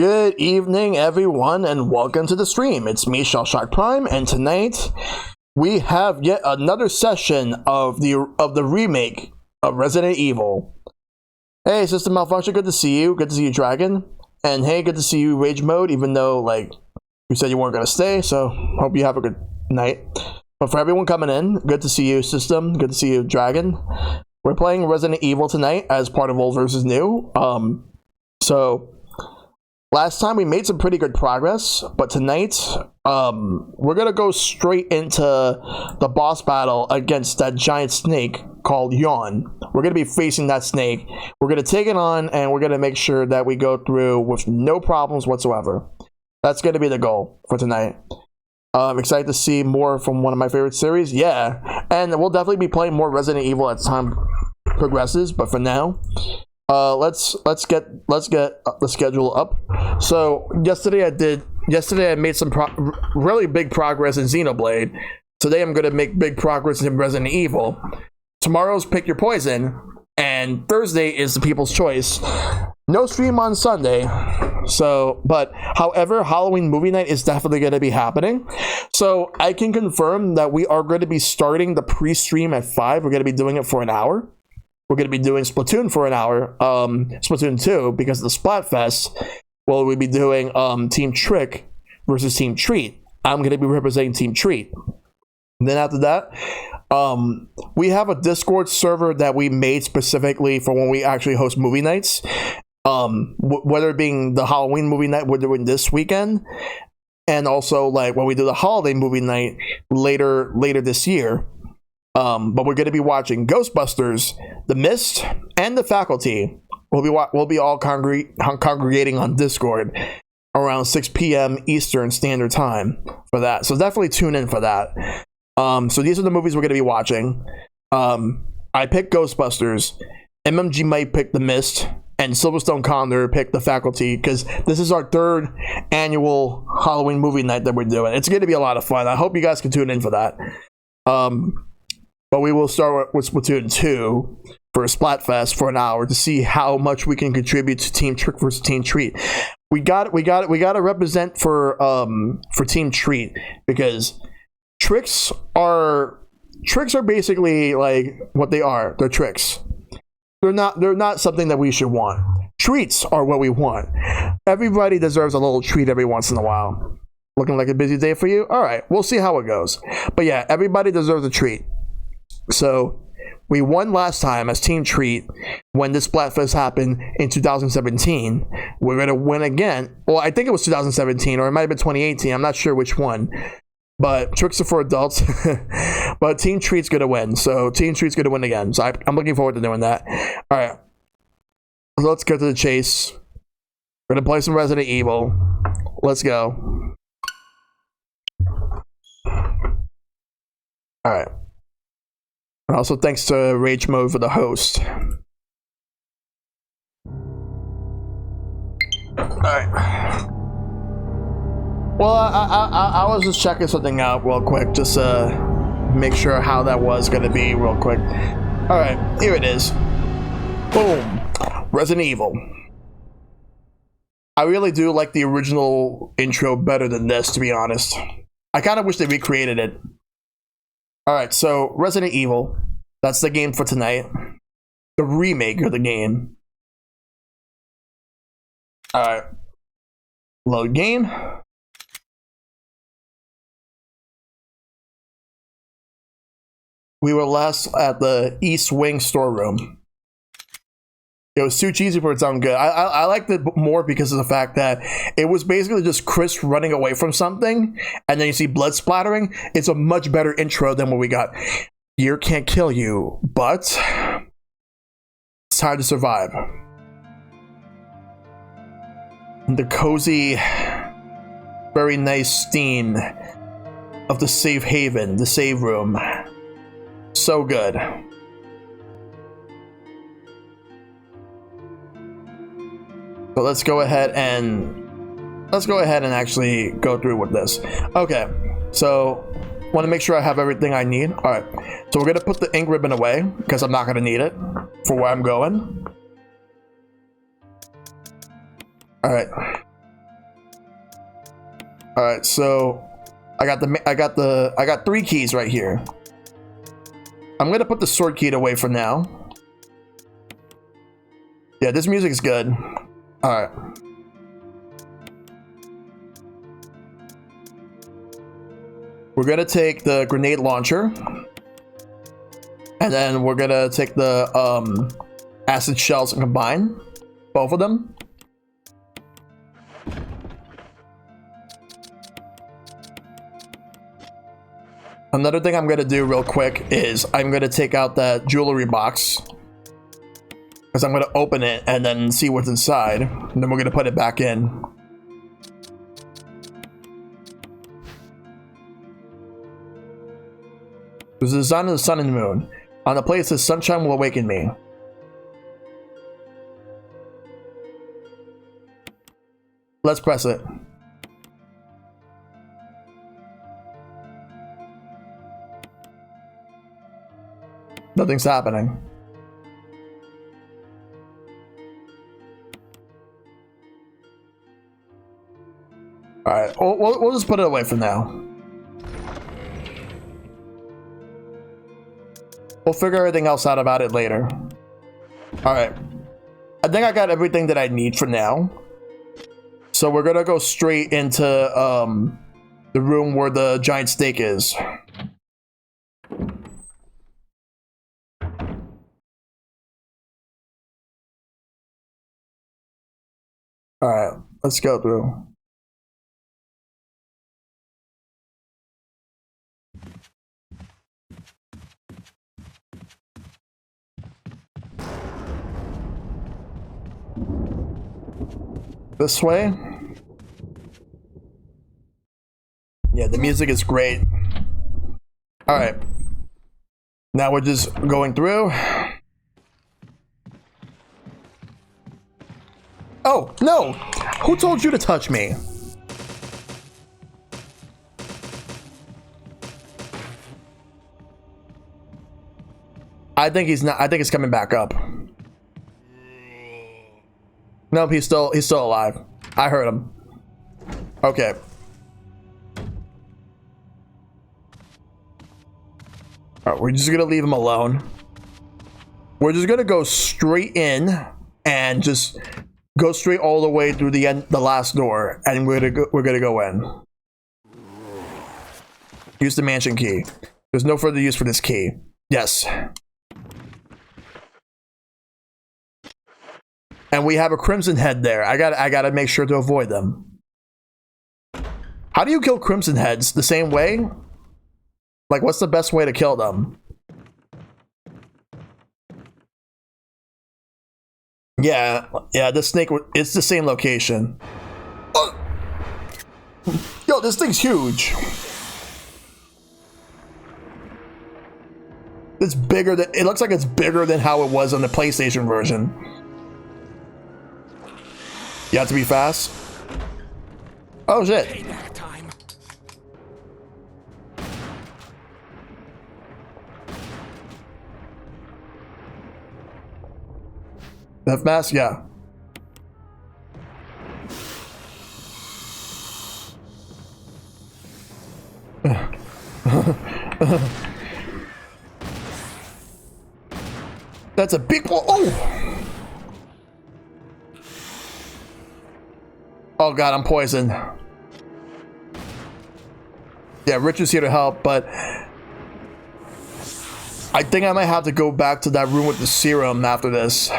Good evening, everyone, and welcome to the stream. It's me, ShellshockPrime, and tonight we have yet another session of the remake of Resident Evil. Hey, System Malfunction, good to see you. Good to see you, Dragon. And hey, good to see you, Rage Mode, even though, like, you said you weren't going to stay, so hope you have a good night. But for everyone coming in, good to see you, System. Good to see you, Dragon. We're playing Resident Evil tonight as part of Old vs. New. Last time we made some pretty good progress, but tonight, we're gonna go straight into the boss battle against that giant snake called Yawn. We're gonna be facing that snake. We're gonna take it on, and we're gonna make sure that we go through with no problems whatsoever. That's gonna be the goal for tonight. I'm excited to see more from one of my favorite series. Yeah, and we'll definitely be playing more Resident Evil as time progresses. But for now, let's get the schedule up. So yesterday I made some really big progress in Xenoblade. Today I'm gonna make big progress in Resident Evil. Tomorrow's Pick Your Poison, and Thursday is the People's Choice. No stream on Sunday. So, but however, Halloween movie night is definitely going to be happening. So I can confirm that we are going to be starting the pre-stream at 5. We're going to be doing it for an hour. We're going to be doing Splatoon for an hour. Splatoon 2, because of the Splatfest. Well, we'll be doing Team Trick versus Team Treat. I'm going to be representing Team Treat. And then after that, we have a Discord server that we made specifically for when we actually host movie nights. Whether it being the Halloween movie night we're doing this weekend, and also like when we do the holiday movie night later this year. But we're going to be watching Ghostbusters, The Mist, and The Faculty. We'll be all congregating on Discord around 6 p.m. Eastern Standard Time for that. So definitely tune in for that. So these are the movies we're going to be watching. I picked Ghostbusters. MMG might pick The Mist, and Silverstone Condor picked The Faculty, because this is our 3rd annual Halloween movie night that we're doing. It's going to be a lot of fun. I hope you guys can tune in for that. But we will start with Splatoon 2 for a Splatfest for an hour to see how much we can contribute to Team Trick versus Team Treat. We got to represent for Team Treat, because tricks are basically like what they are. They're tricks. They're not something that we should want. Treats are what we want. Everybody deserves a little treat every once in a while. Looking like a busy day for you? All right, we'll see how it goes. But yeah, everybody deserves a treat. So we won last time as Team Treat when this Splatfest happened in 2017. We're going to win again. Well, I think it was 2017, or it might have been 2018. I'm not sure which one. But tricks are for adults. But Team Treat's going to win. So Team Treat's going to win again. So I'm looking forward to doing that. All right. So let's get to the chase. We're going to play some Resident Evil. Let's go. All right. And also thanks to Rage Mode for the host. All right. Well, I was just checking something out real quick, just make sure how that was going to be real quick. All right, here it is. Boom. Resident Evil. I really do like the original intro better than this, to be honest. I kind of wish they recreated it. All right, so Resident Evil. That's the game for tonight. The remake of the game. All right. Load game. We were last at the East Wing storeroom. It was too cheesy for its own good. I liked it more because of the fact that it was basically just Chris running away from something, and then you see blood splattering. It's a much better intro than what we got. Gear can't kill you, but it's time to survive. The cozy, very nice scene of the safe haven, the save room. So good. So let's go ahead and actually go through with this. Okay, so want to make sure I have everything I need. All right, so we're gonna put the ink ribbon away because I'm not gonna need it for where I'm going. All right, All right, so I got 3 keys right here. I'm gonna put the sword key away for now. Yeah, this music is good. All right. We're gonna take the grenade launcher, and then we're gonna take the acid shells and combine both of them. Another thing I'm gonna do real quick is I'm gonna take out that jewelry box, because I'm gonna open it and then see what's inside, and then we're gonna put it back in. There's a design of the sun and the moon. On the place, the sunshine will awaken me. Let's press it. Nothing's happening. Alright, we'll just put it away for now. We'll figure everything else out about it later. Alright. I think I got everything that I need for now. So we're gonna go straight into the room where the giant snake is. Alright, let's go through. This way. Yeah, the music is great. Alright. Now we're just going through. Oh, no! Who told you to touch me? I think he's not. I think he's coming back up. Nope, he's still alive. I heard him. Okay. Alright, we're just gonna leave him alone. We're just gonna go straight in and just go straight all the way through the last door, and we're gonna go in. Use the mansion key. There's no further use for this key. Yes. And we have a crimson head there. I gotta make sure to avoid them. How do you kill crimson heads? The same way? Like, what's the best way to kill them? Yeah, this snake, it's the same location. Oh! Yo, this thing's huge. It's bigger than, it looks like it's bigger than how it was on the PlayStation version. You have to be fast. Oh shit. Payback time. That mask, yeah. That's a big one. Oh! Oh god, I'm poisoned. Yeah, Rich is here to help, but I think I might have to go back to that room with the serum after this.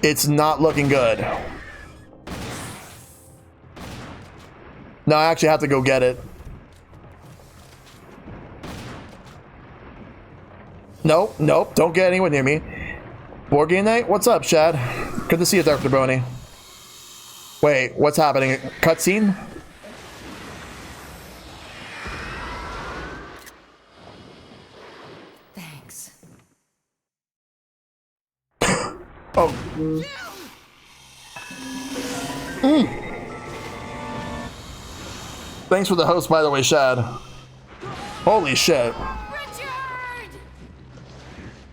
It's not looking good. No, I actually have to go get it. Nope, nope, don't get anywhere near me. Board game night? What's up, Shad? Good to see you, Dr. Brony. Wait, what's happening? Cutscene? Thanks. Oh. Thanks for the host, by the way, Shad. Holy shit. Richard!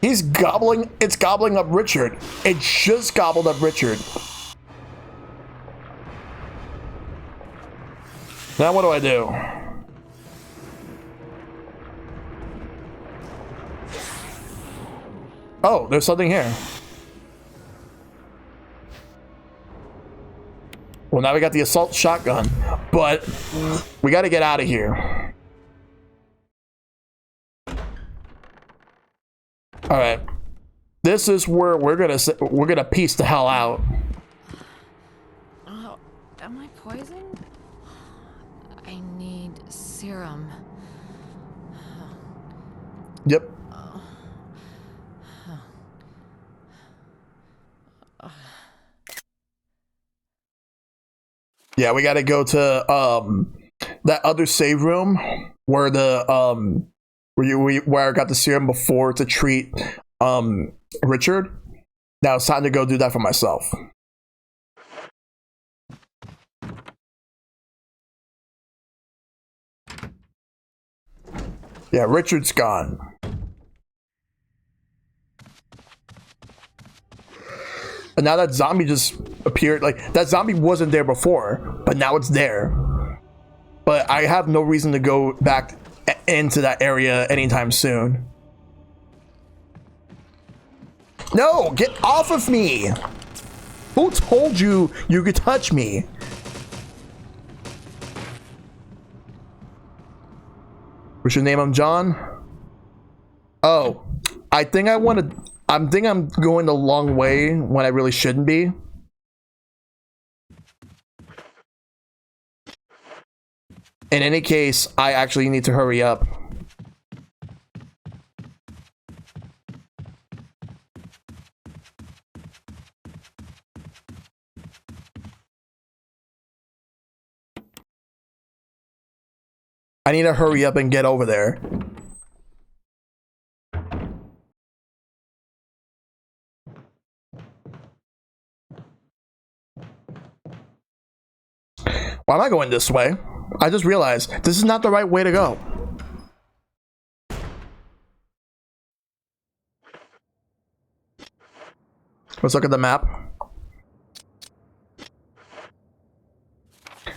He's gobbling. It's gobbling up Richard. It just gobbled up Richard. Now what do I do? Oh, there's something here. Well, now we got the assault shotgun, but we got to get out of here. All right, this is where we're gonna piece the hell out. Oh, am I poisoned? I need serum. Yep. Yeah, we got to go to that other save room where the where I got the serum before to treat Richard. Now it's time to go do that for myself. Yeah, Richard's gone. And now that zombie just appeared. Like, that zombie wasn't there before, but now it's there. But I have no reason to go back into that area anytime soon. No, get off of me! Who told you you could touch me? We should name him John. Oh, I think I'm going the long way when I really shouldn't be. In any case, I actually need to hurry up. I need to hurry up and get over there. Why am I going this way? I just realized this is not the right way to go. Let's look at the map.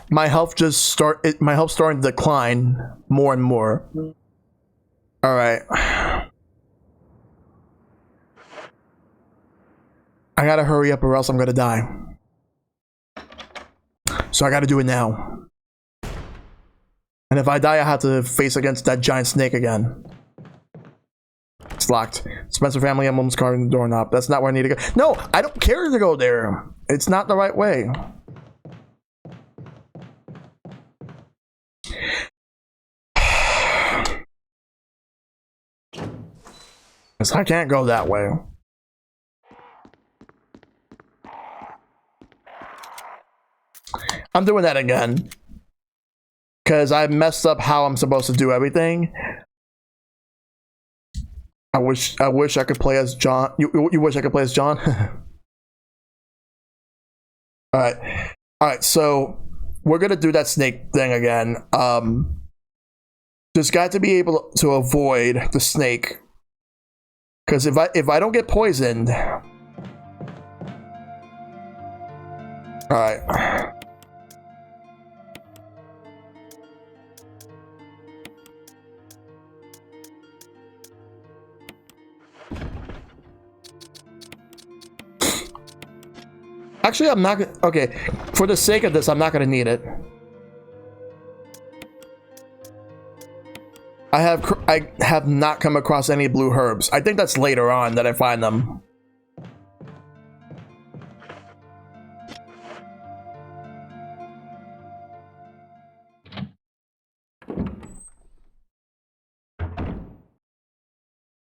My health starting to decline more and more. All right. I gotta hurry up or else I'm gonna die. So I gotta do it now. And if I die, I have to face against that giant snake again. It's locked. Spencer family emblem's card in the doorknob. That's not where I need to go. No, I don't care to go there. It's not the right way. I can't go that way. I'm doing that again. Because I messed up how I'm supposed to do everything. I wish I could play as John. You wish I could play as John? Alright, so we're gonna do that snake thing again. Just got to be able to avoid the snake. Because if I don't get poisoned. Alright. Actually, I'm not gonna. Okay, for the sake of this, I'm not gonna need it. I have not come across any blue herbs. I think that's later on that I find them.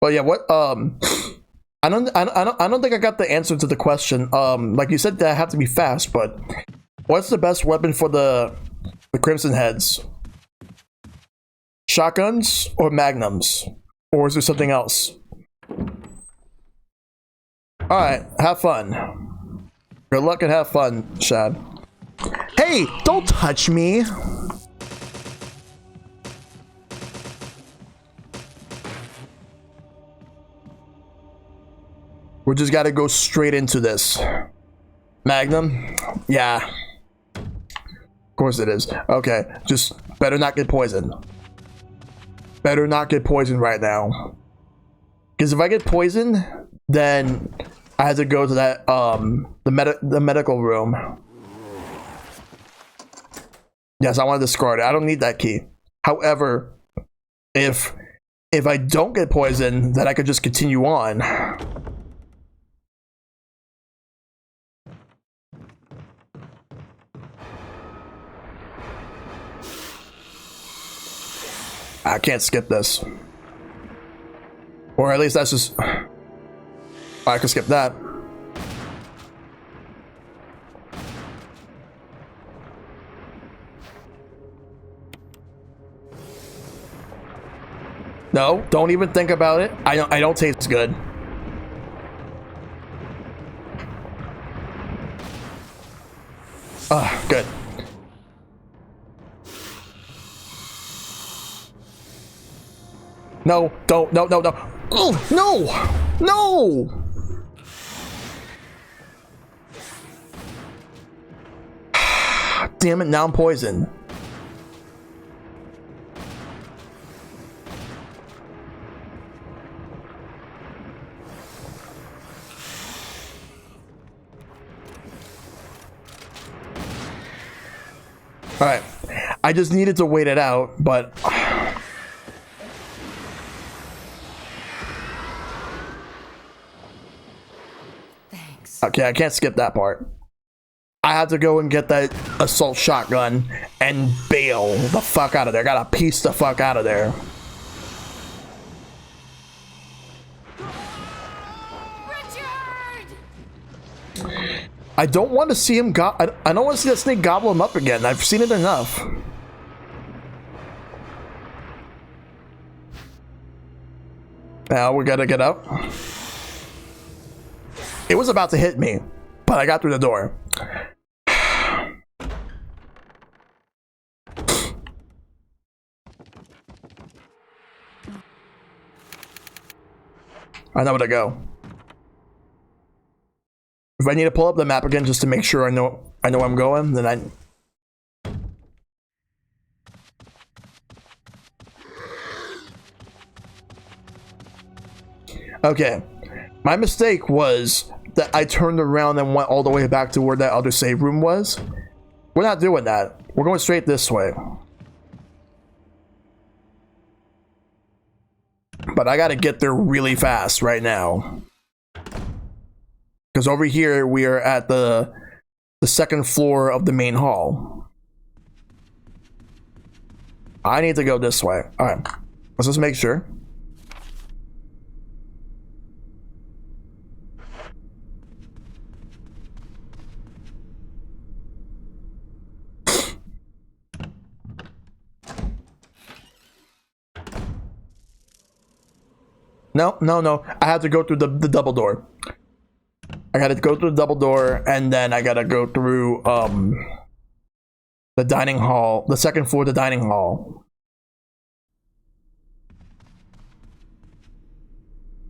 But yeah, what I don't think I got the answer to the question. Like you said, that I have to be fast, but what's the best weapon for the Crimson Heads? Shotguns or magnums? Or is there something else? Alright, have fun. Good luck and have fun, Shad. Hey, don't touch me! We just gotta go straight into this. Magnum? Yeah. Of course it is. Okay, just better not get poisoned. Better not get poisoned right now. Because if I get poisoned, then I have to go to that, the medical room. Yes, I want to discard it. I don't need that key. However, if I don't get poisoned, then I could just continue on. I can't skip this. Or at least that's just... I can skip that. No, don't even think about it. I don't taste good. Good. No, don't, no. Oh, no! No! Damn it, now I'm poisoned. Alright. I just needed to wait it out, but... Thanks. Okay, I can't skip that part. I have to go and get that assault shotgun and bail the fuck out of there. Gotta piece the fuck out of there. Richard! I don't want to see him I don't want to see that snake gobble him up again. I've seen it enough. Now we gotta get up. It was about to hit me, but I got through the door. I know where to go. If I need to pull up the map again just to make sure I know where I'm going, then I... Okay. My mistake was that I turned around and went all the way back to where that other save room was. We're not doing that. We're going straight this way. But I gotta get there really fast right now. Because over here, we are at the second floor of the main hall. I need to go this way. Alright. Let's just make sure. No. I have to go through the double door. I gotta go through the double door, and then I gotta go through the dining hall, the second floor of the dining hall.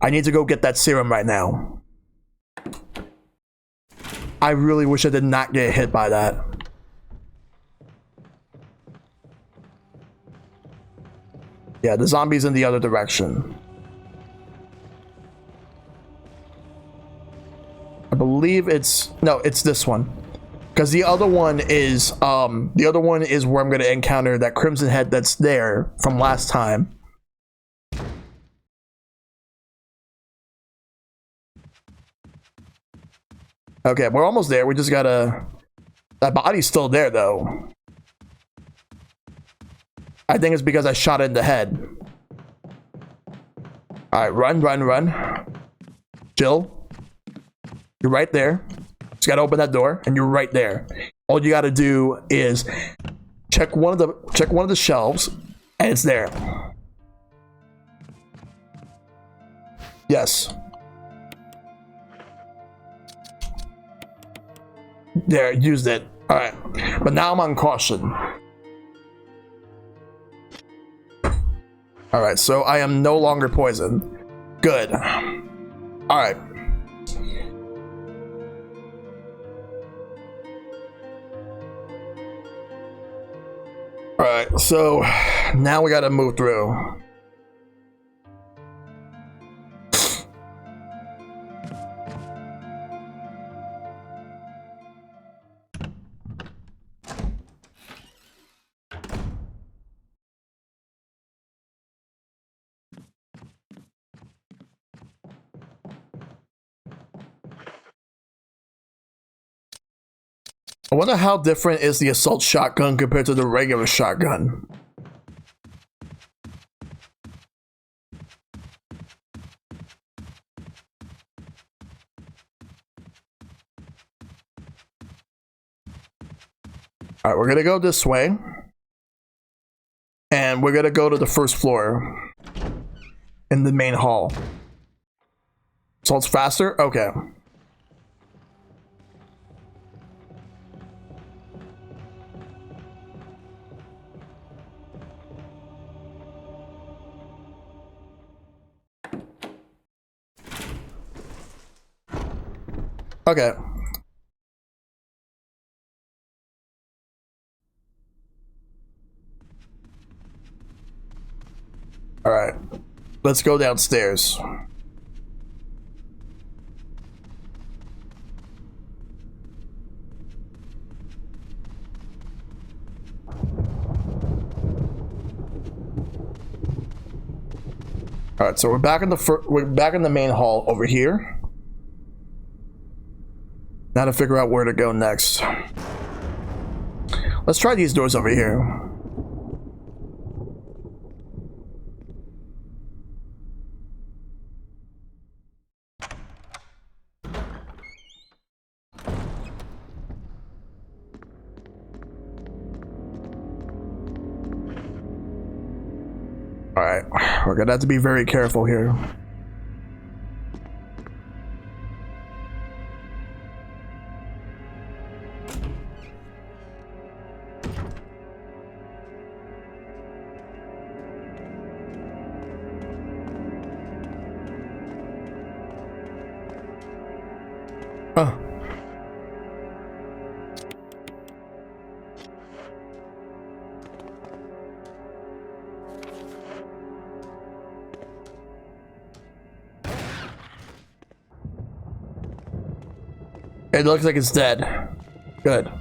I need to go get that serum right now. I really wish I did not get hit by that. Yeah, the zombie's in the other direction. I believe it's this one, because the other one is where I'm going to encounter that crimson head that's there from last time. Okay, we're almost there. We just gotta... That body's still there though. I think it's because I shot it in the head. All right, run. Jill. You're right there. Just gotta open that door, and you're right there. All you gotta do is check one of the shelves, and it's there. Yes. There, used it. All right, but now I'm on caution. All right, so I am no longer poisoned. Good. All right. Alright, so now we gotta move through. I wonder how different is the assault shotgun compared to the regular shotgun. Alright, we're gonna go this way. And we're gonna go to the first floor. In the main hall. So it's faster? Okay. Okay. Alright. Let's go downstairs. Alright, so we're back in the main hall over here. Now to figure out where to go next. Let's try these doors over here. Alright, we're gonna have to be very careful here. Huh. It looks like it's dead. Good.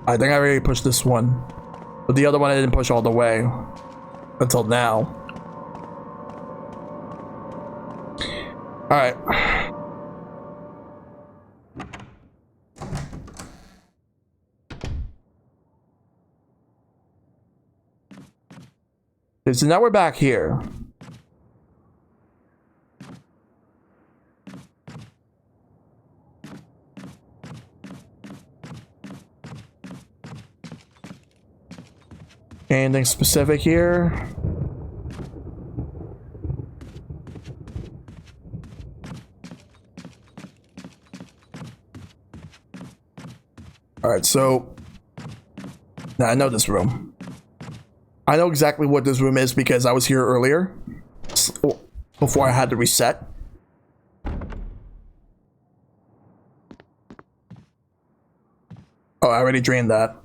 I think I already pushed this one. But the other one I didn't push all the way. Until now. Alright. Okay, so now we're back here. Anything specific here? Alright, so now I know this room. I know exactly what this room is because I was here earlier. Before I had to reset. Oh, I already drained that.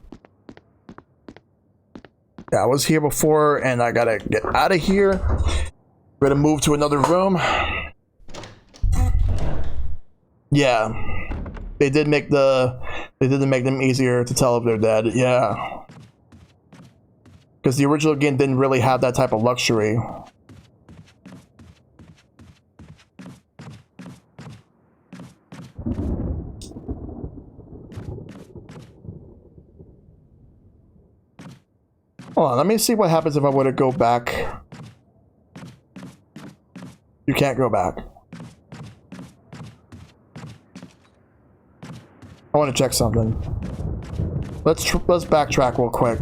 Yeah, I was here before and I gotta get out of here. We're gonna move to another room. Yeah. They didn't make them easier to tell if they're dead. Yeah. Because the original game didn't really have that type of luxury. Hold on, let me see what happens if I were to go back. You can't go back. I want to check something. Let's backtrack real quick.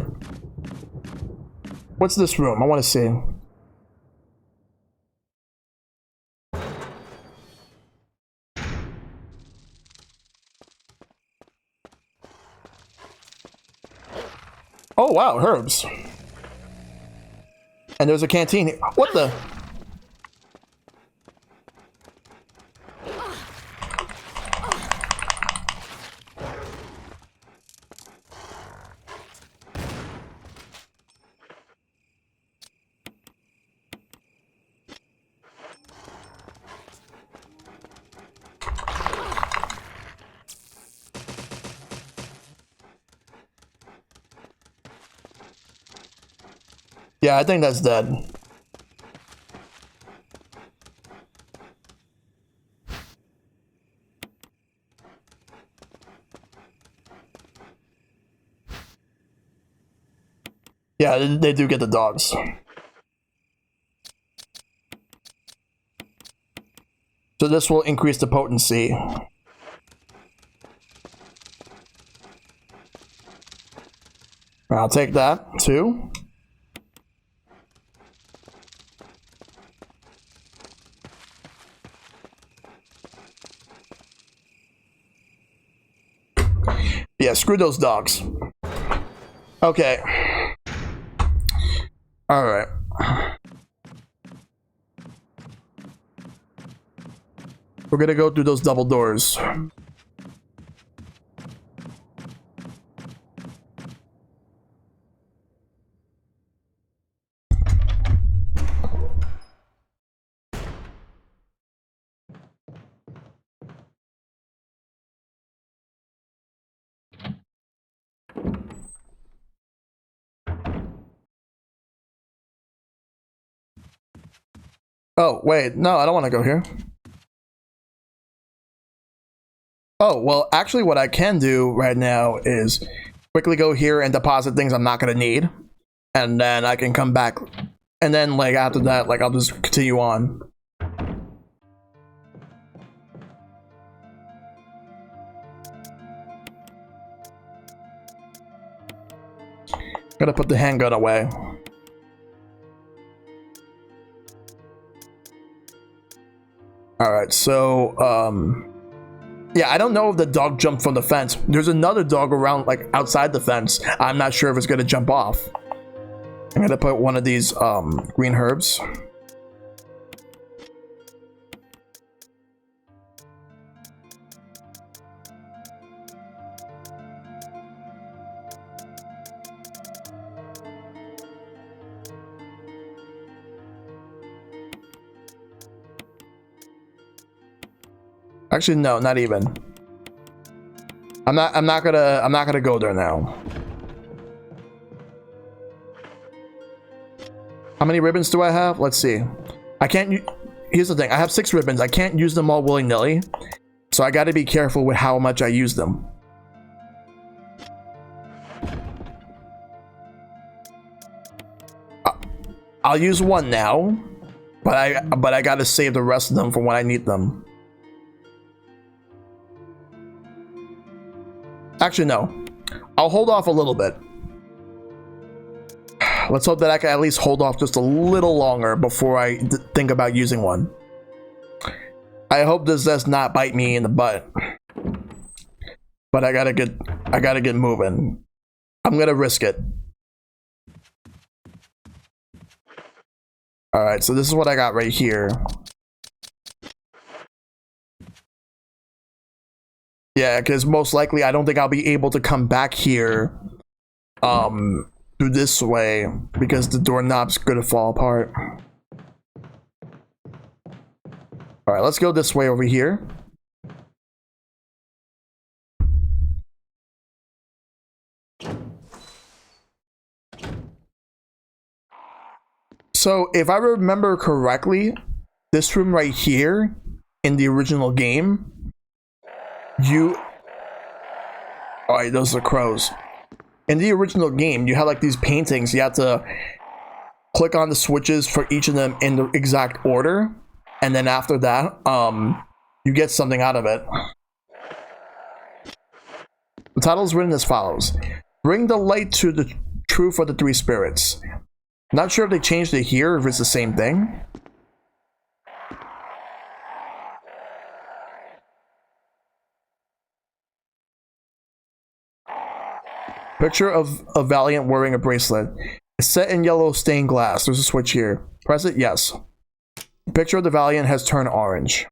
What's this room? I want to see. Oh wow, herbs. And there's a canteen here. What the? Yeah, I think that's dead. Yeah, they do get the dogs. So this will increase the potency. I'll take that, too. Yeah, screw those dogs. Okay. Alright. We're gonna go through those double doors. Oh, wait. No, I don't want to go here. Oh, well, actually what I can do right now is quickly go here and deposit things I'm not going to need. And then I can come back. And then, like, after that, like, I'll just continue on. Gotta put the handgun away. Alright, so, yeah, I don't know if the dog jumped from the fence. There's another dog around, like, outside the fence. I'm not sure if it's gonna jump off. I'm gonna put one of these, green herbs. Actually, no, not even. I'm not gonna go there now. How many ribbons do I have? Let's see. I can't. Here's the thing. I have 6 ribbons. I can't use them all willy-nilly, so I got to be careful with how much I use them. I'll use one now, but I got to save the rest of them for when I need them. Actually, no. I'll hold off a little bit. Let's hope that I can at least hold off just a little longer before I think about using one. I hope this does not bite me in the butt. But I gotta get moving. I'm gonna risk it. Alright, so this is what I got right here. Yeah, because most likely I don't think I'll be able to come back here through this way because the doorknob's gonna fall apart. Alright, let's go this way over here. So if I remember correctly, this room right here in the original game, alright, those are crows. In the original game, you had like these paintings. You had to click on the switches for each of them in the exact order, and then after that, you get something out of it. The title is written as follows: "Bring the light to the truth for the 3 spirits." Not sure if they changed it here or if it's the same thing. Picture of a Valiant wearing a bracelet. It's set in yellow stained glass. There's a switch here. Press it, yes. The picture of the Valiant has turned orange.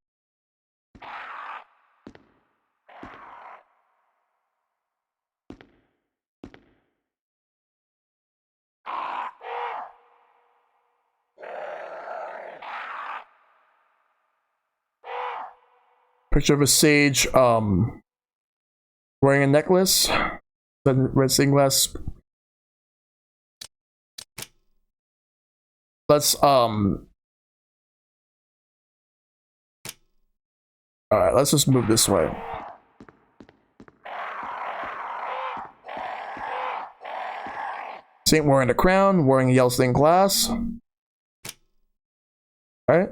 Picture of a sage wearing a necklace, red stained glass. Let's all right, let's just move this way. Saint wearing a crown, wearing a yellow stained glass. All right.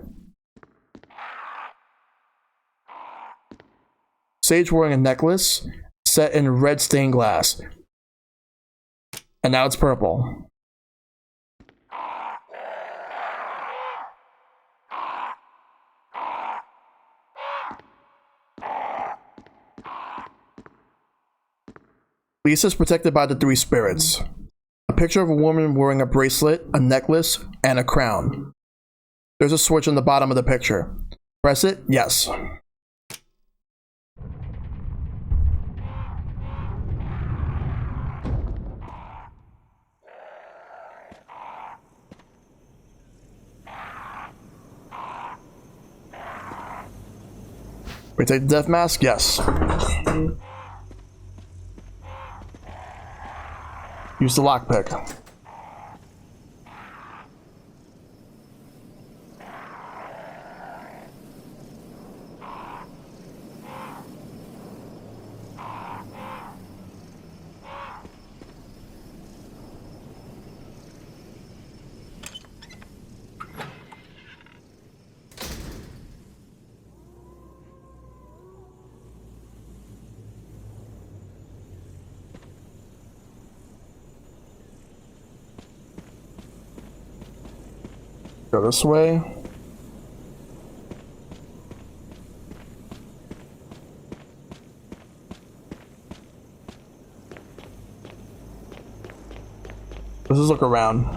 Sage wearing a necklace set in red stained glass. And now it's purple. Lisa's protected by the three spirits. A picture of a woman wearing a bracelet, a necklace, and a crown. There's a switch on the bottom of the picture. Press it, yes. We take the death mask, yes. Use the lockpick. Go this way. Let's just look around.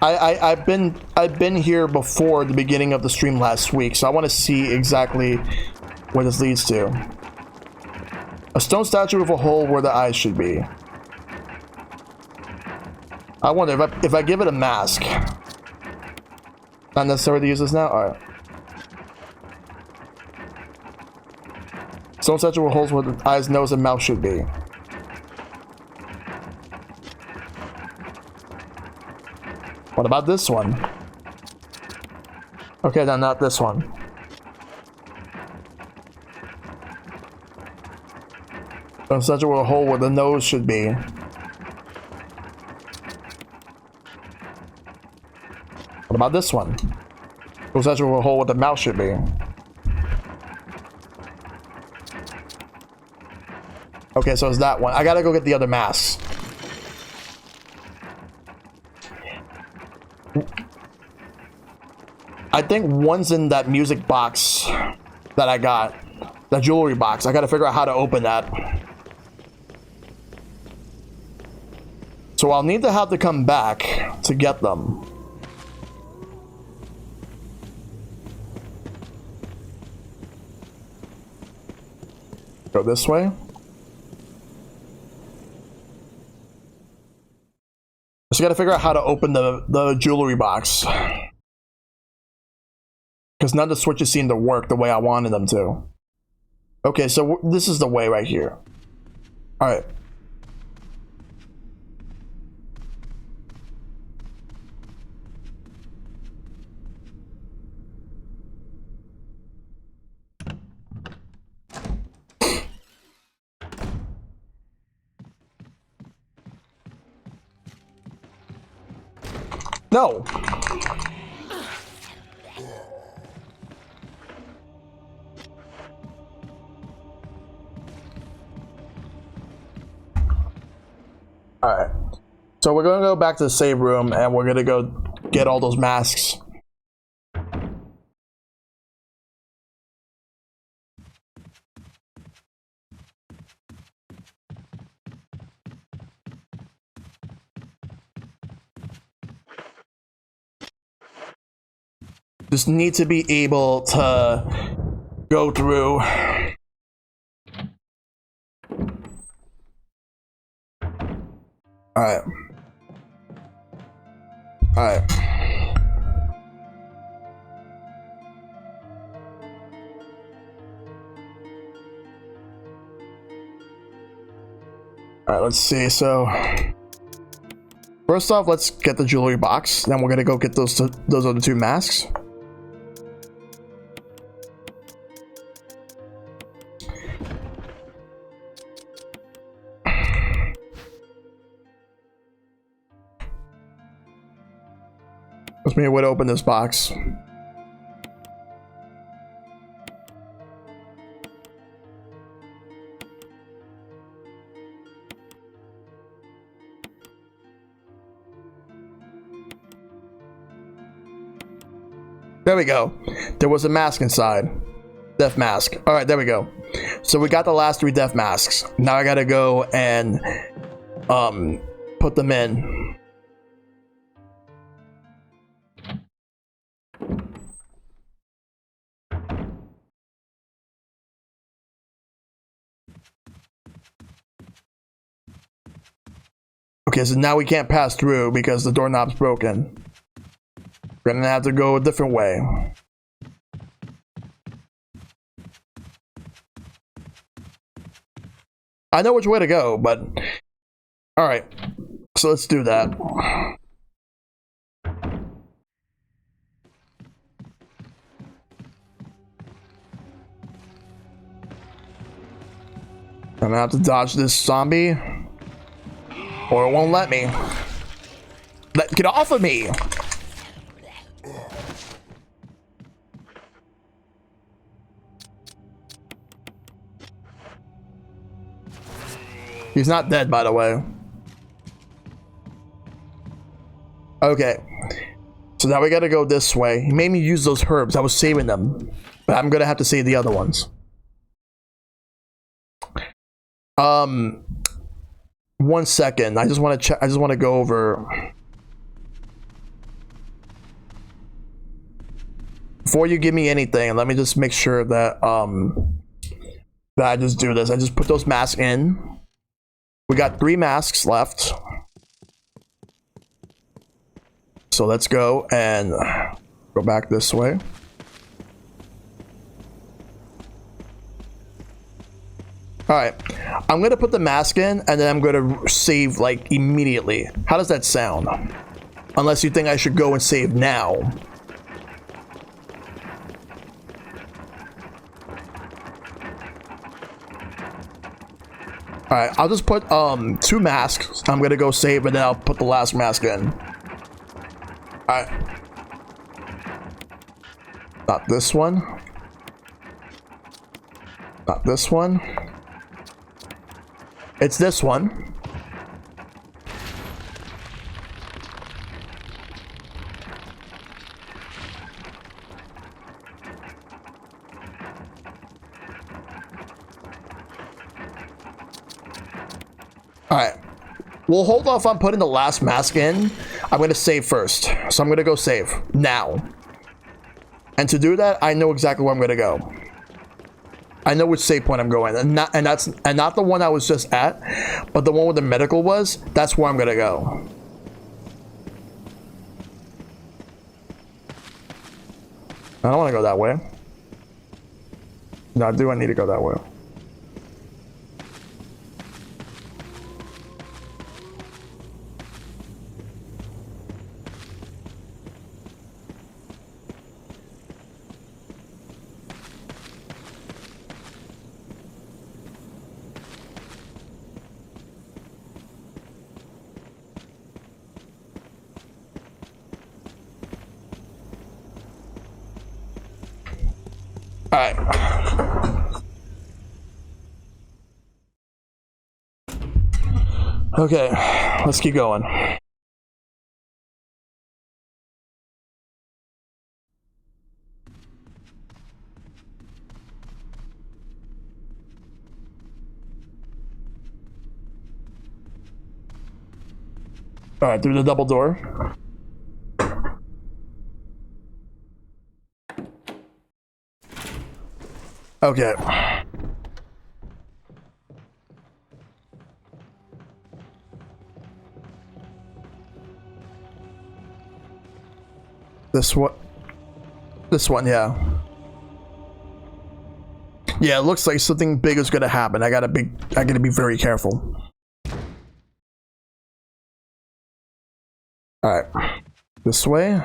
I've been here before the beginning of the stream last week, so I want to see exactly where this leads to. A stone statue with a hole where the eyes should be. I wonder if I give it a mask. Not necessary to use this now? Alright. Stone statue with holes where the eyes, nose, and mouth should be. What about this one? Okay, then not this one. Stone statue with a hole where the nose should be. What about this one? Goes actually a hole where the mouth should be. Okay, so it's that one. I gotta go get the other masks. I think one's in that music box that I got. That jewelry box. I gotta figure out how to open that. So I'll need to have to come back to get them. Go this way. Just gotta figure out how to open the jewelry box. Because none of the switches seem to work the way I wanted them to. Okay, so this is the way right here. Alright. No. Alright. So we're gonna go back to the save room and we're gonna go get all those masks. Just need to be able to go through. Alright. Alright. Alright, let's see. So first off, let's get the jewelry box. Then we're gonna go get those other two masks. Let's maybe way to open this box. There we go. There was a mask inside. Death mask. Alright, there we go. So we got the last 3 death masks. Now I gotta go and put them in. Okay, so now we can't pass through because the doorknob's broken. We're gonna have to go a different way. I know which way to go, but alright. So let's do that. I'm gonna have to dodge this zombie, or it won't let me. Get off of me! He's not dead, by the way. Okay. So now we gotta go this way. He made me use those herbs. I was saving them. But I'm gonna have to save the other ones. 1 second. I just want to check. I just want to go over. Before you give me anything, let me just make sure that that I just do this. I just put those masks in. We got 3 masks left. So let's go and go back this way. Alright, I'm gonna put the mask in and then I'm gonna save like immediately. How does that sound? Unless you think I should go and save now. Alright, I'll just put 2 masks. I'm gonna go save and then I'll put the last mask in. Alright. Not this one. Not this one. It's this one. Alright. We'll hold off on putting the last mask in. I'm going to save first. So I'm going to go save. Now. And to do that, I know exactly where I'm going to go. I know which save point I'm going. And not the one I was just at, but the one where the medical was. That's where I'm going to go. I don't want to go that way. No, do I need to go that way? Alright. Okay, let's keep going. Alright, through the double door. Okay. This one. This one, yeah. Yeah, it looks like something big is gonna happen. I gotta be very careful. Alright. This way.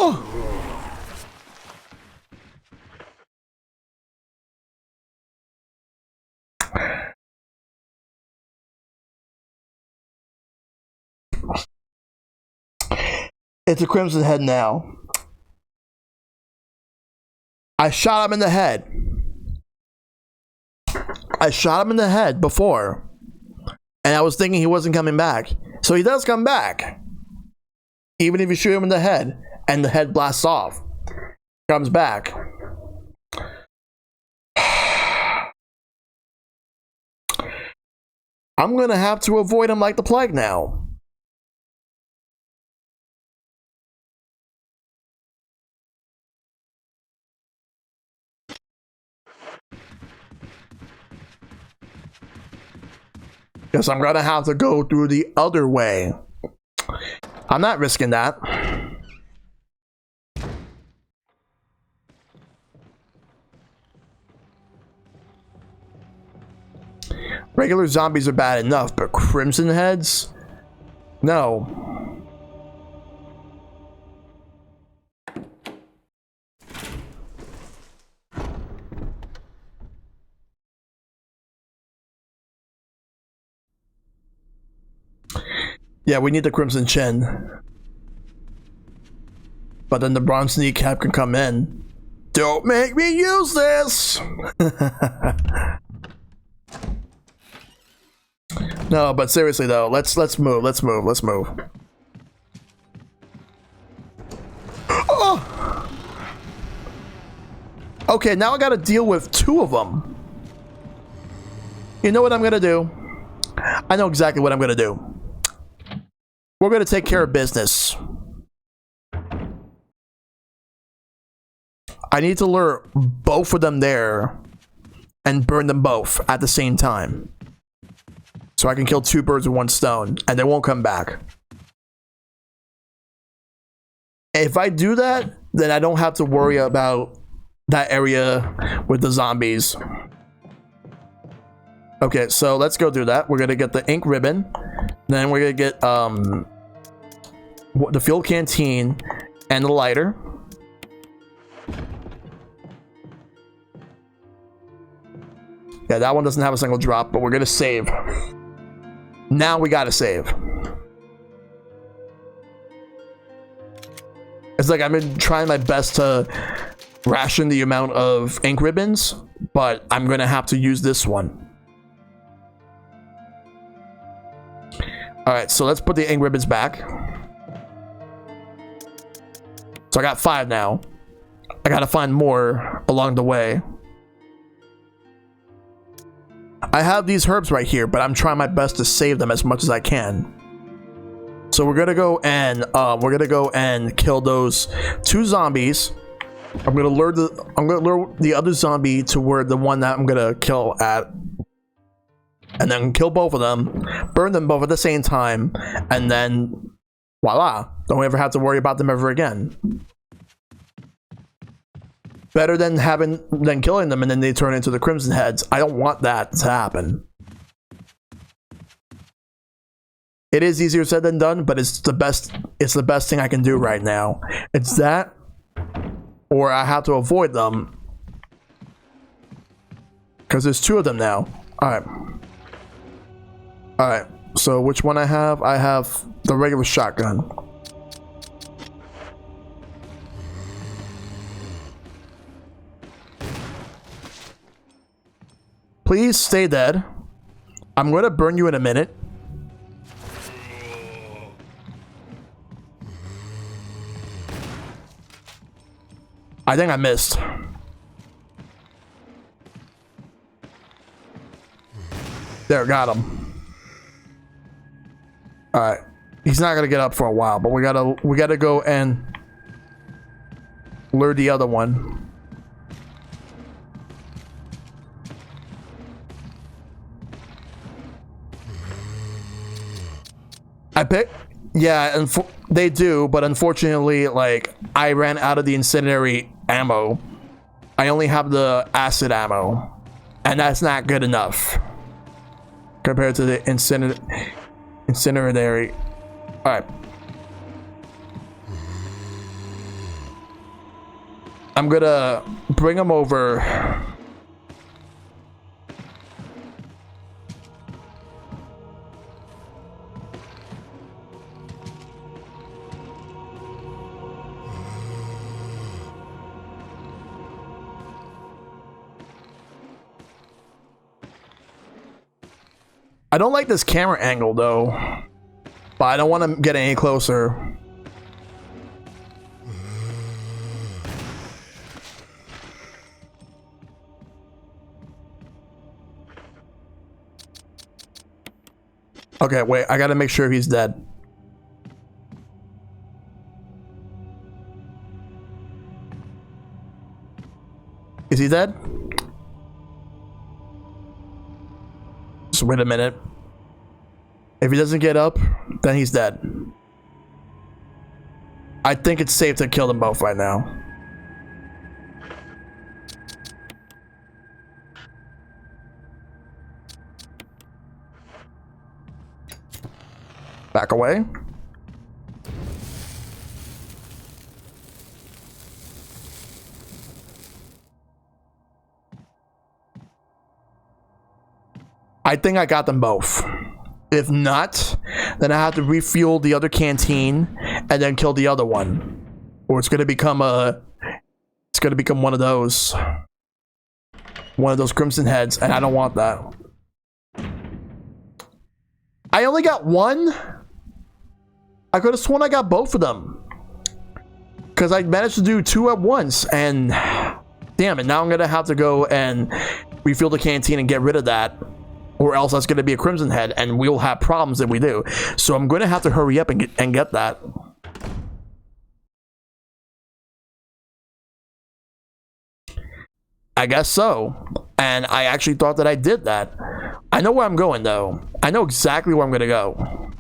Oh! It's a Crimson Head now. I shot him in the head. I shot him in the head before. And I was thinking he wasn't coming back. So he does come back. Even if you shoot him in the head and the head blasts off. Comes back. I'm gonna have to avoid him like the plague now. Guess I'm gonna have to go through the other way. I'm not risking that. Regular zombies are bad enough, but Crimson Heads? No. Yeah, we need the Crimson Chin. But then the Bronze Kneecap can come in. Don't make me use this! No, but seriously though, let's move. Oh! Okay, now I gotta deal with two of them. You know what I'm gonna do? I know exactly what I'm gonna do. We're gonna take care of business. I need to lure both of them there and burn them both at the same time. So I can kill two birds with one stone and they won't come back. If I do that, then I don't have to worry about that area with the zombies. Okay, so let's go do that. We're gonna get the ink ribbon. Then we're gonna get the fuel canteen and the lighter. Yeah, that one doesn't have a single drop, but we're gonna save. Now we gotta save. It's like I've been trying my best to ration the amount of ink ribbons, but I'm gonna have to use this one. Alright, so let's put the ink ribbons back. So I got 5 now. I gotta find more along the way. I have these herbs right here, but I'm trying my best to save them as much as I can. So we're gonna go and kill those 2 zombies. I'm gonna lure the other zombie to where the one that I'm gonna kill at, and then kill both of them, burn them both at the same time, and then voila! Don't ever have to worry about them ever again. Better than killing them and then they turn into the Crimson Heads. I don't want that to happen. It is easier said than done, but it's the best thing I can do right now. It's that, or I have to avoid them. Because there's 2 of them now. Alright. Alright. So which one I have? I have the regular shotgun. Please stay dead. I'm going to burn you in a minute. I think I missed. There, got him. Alright. He's not going to get up for a while, but we gotta go and lure the other one. I bet. Yeah, they do, but unfortunately, like, I ran out of the incendiary ammo. I only have the acid ammo, and that's not good enough compared to the incendiary. All right. I'm gonna bring them over. I don't like this camera angle though, but I don't want to get any closer. Okay, wait, I gotta make sure he's dead. Is he dead? Just wait a minute. If he doesn't get up, then he's dead. I think it's safe to kill them both right now. Back away. I think I got them both. If not, then I have to refuel the other canteen and then kill the other one. Or it's gonna become one of those crimson heads, and I don't want that. I only got one? I could have sworn I got both of them. Because I managed to do two at once, and damn it, now I'm gonna have to go and refuel the canteen and get rid of that. Or else that's gonna be a crimson head, and we'll have problems if we do. So I'm gonna have to hurry up and get that. I guess so. And I actually thought that I did that. I know where I'm going though. I know exactly where I'm gonna go.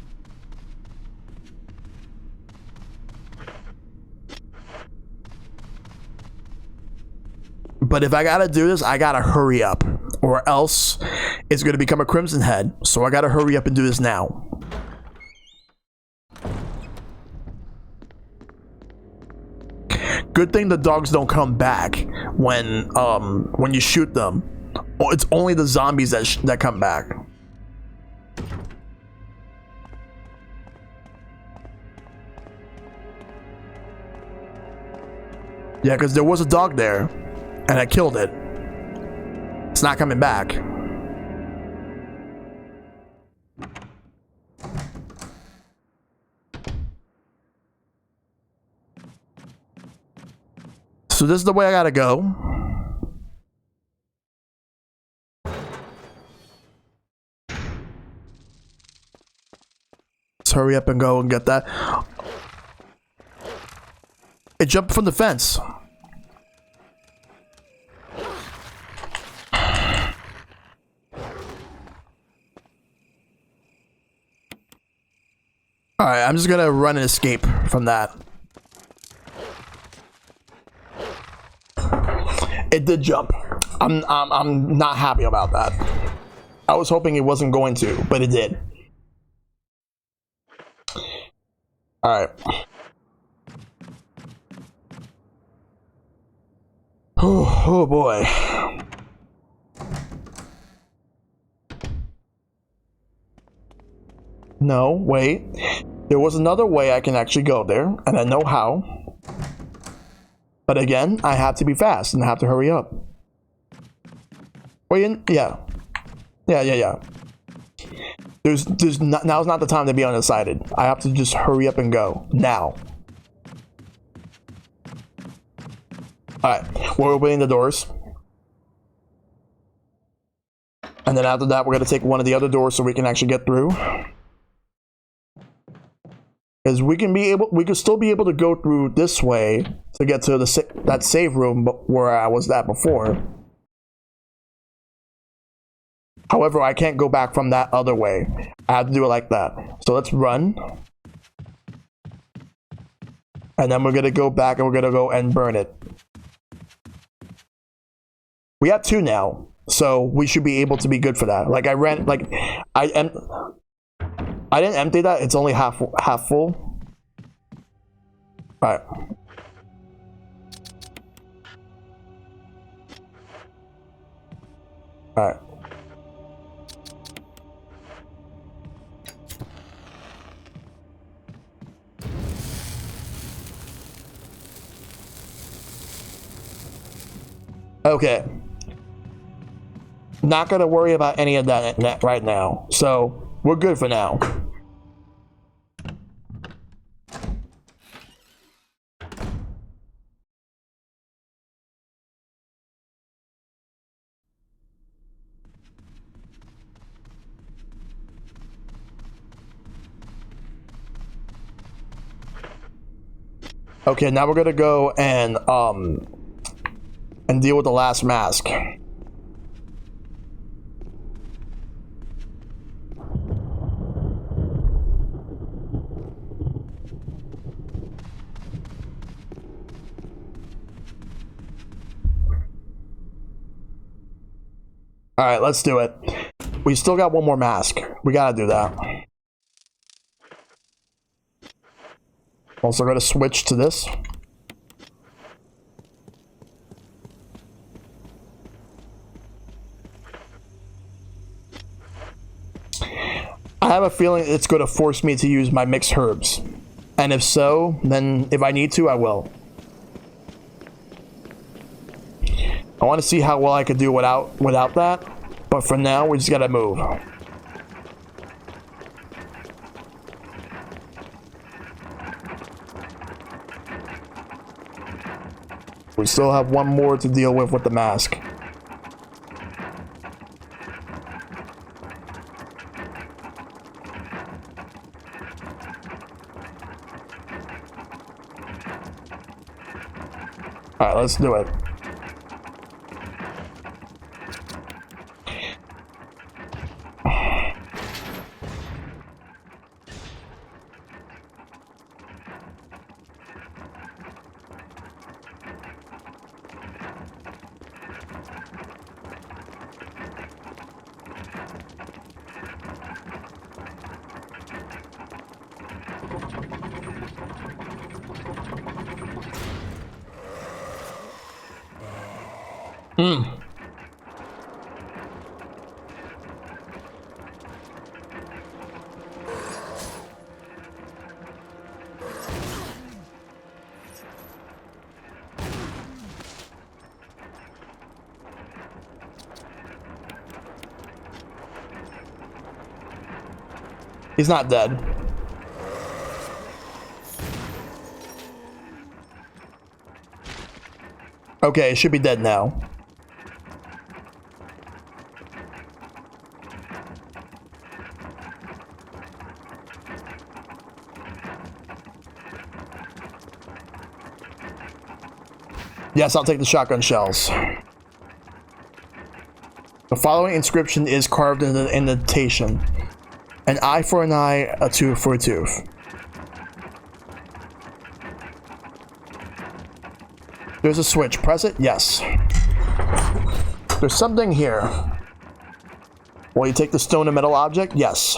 But if I gotta do this, I gotta hurry up. Or else it's gonna become a crimson head. So I gotta hurry up and do this now. Good thing the dogs don't come back when you shoot them. It's only the zombies that come back. Yeah, because there was a dog there, and I killed it. It's not coming back. So this is the way I gotta go. Let's hurry up and go and get that. It jumped from the fence. Alright, I'm just gonna run and escape from that. It did jump. I'm not happy about that. I was hoping it wasn't going to, but it did. Alright. Oh boy. No, wait. There was another way I can actually go there, and I know how. But again, I have to be fast and I have to hurry up. Wait, yeah. Yeah. Now's not the time to be undecided. I have to just hurry up and go. Now. Alright, we're opening the doors. And then after that, we're gonna take one of the other doors so we can actually get through. Because we can still be able to go through this way to get to that save room where I was at before. However, I can't go back from that other way. I have to do it like that. So let's run. And then we're gonna go back and we're gonna go and burn it. We have 2 now, so we should be able to be good for that. Like I didn't empty that. It's only half full. All right. All right. Okay. Not gonna worry about any of that right now. So we're good for now. Okay, now we're gonna go and deal with the last mask. All right, let's do it. We still got one more mask. We gotta do that. Also, gonna switch to this. I have a feeling it's going to force me to use my mixed herbs. And if so, then if I need to, I will. I want to see how well I could do without that. But for now, we just gotta move. We still have one more to deal with the mask. Alright, let's do it. He's not dead. Okay, it should be dead now. Yes, I'll take the shotgun shells. The following inscription is carved in the indentation. An eye for an eye, a tooth for a tooth. There's a switch. Press it? Yes. There's something here. Will you take the stone and metal object? Yes.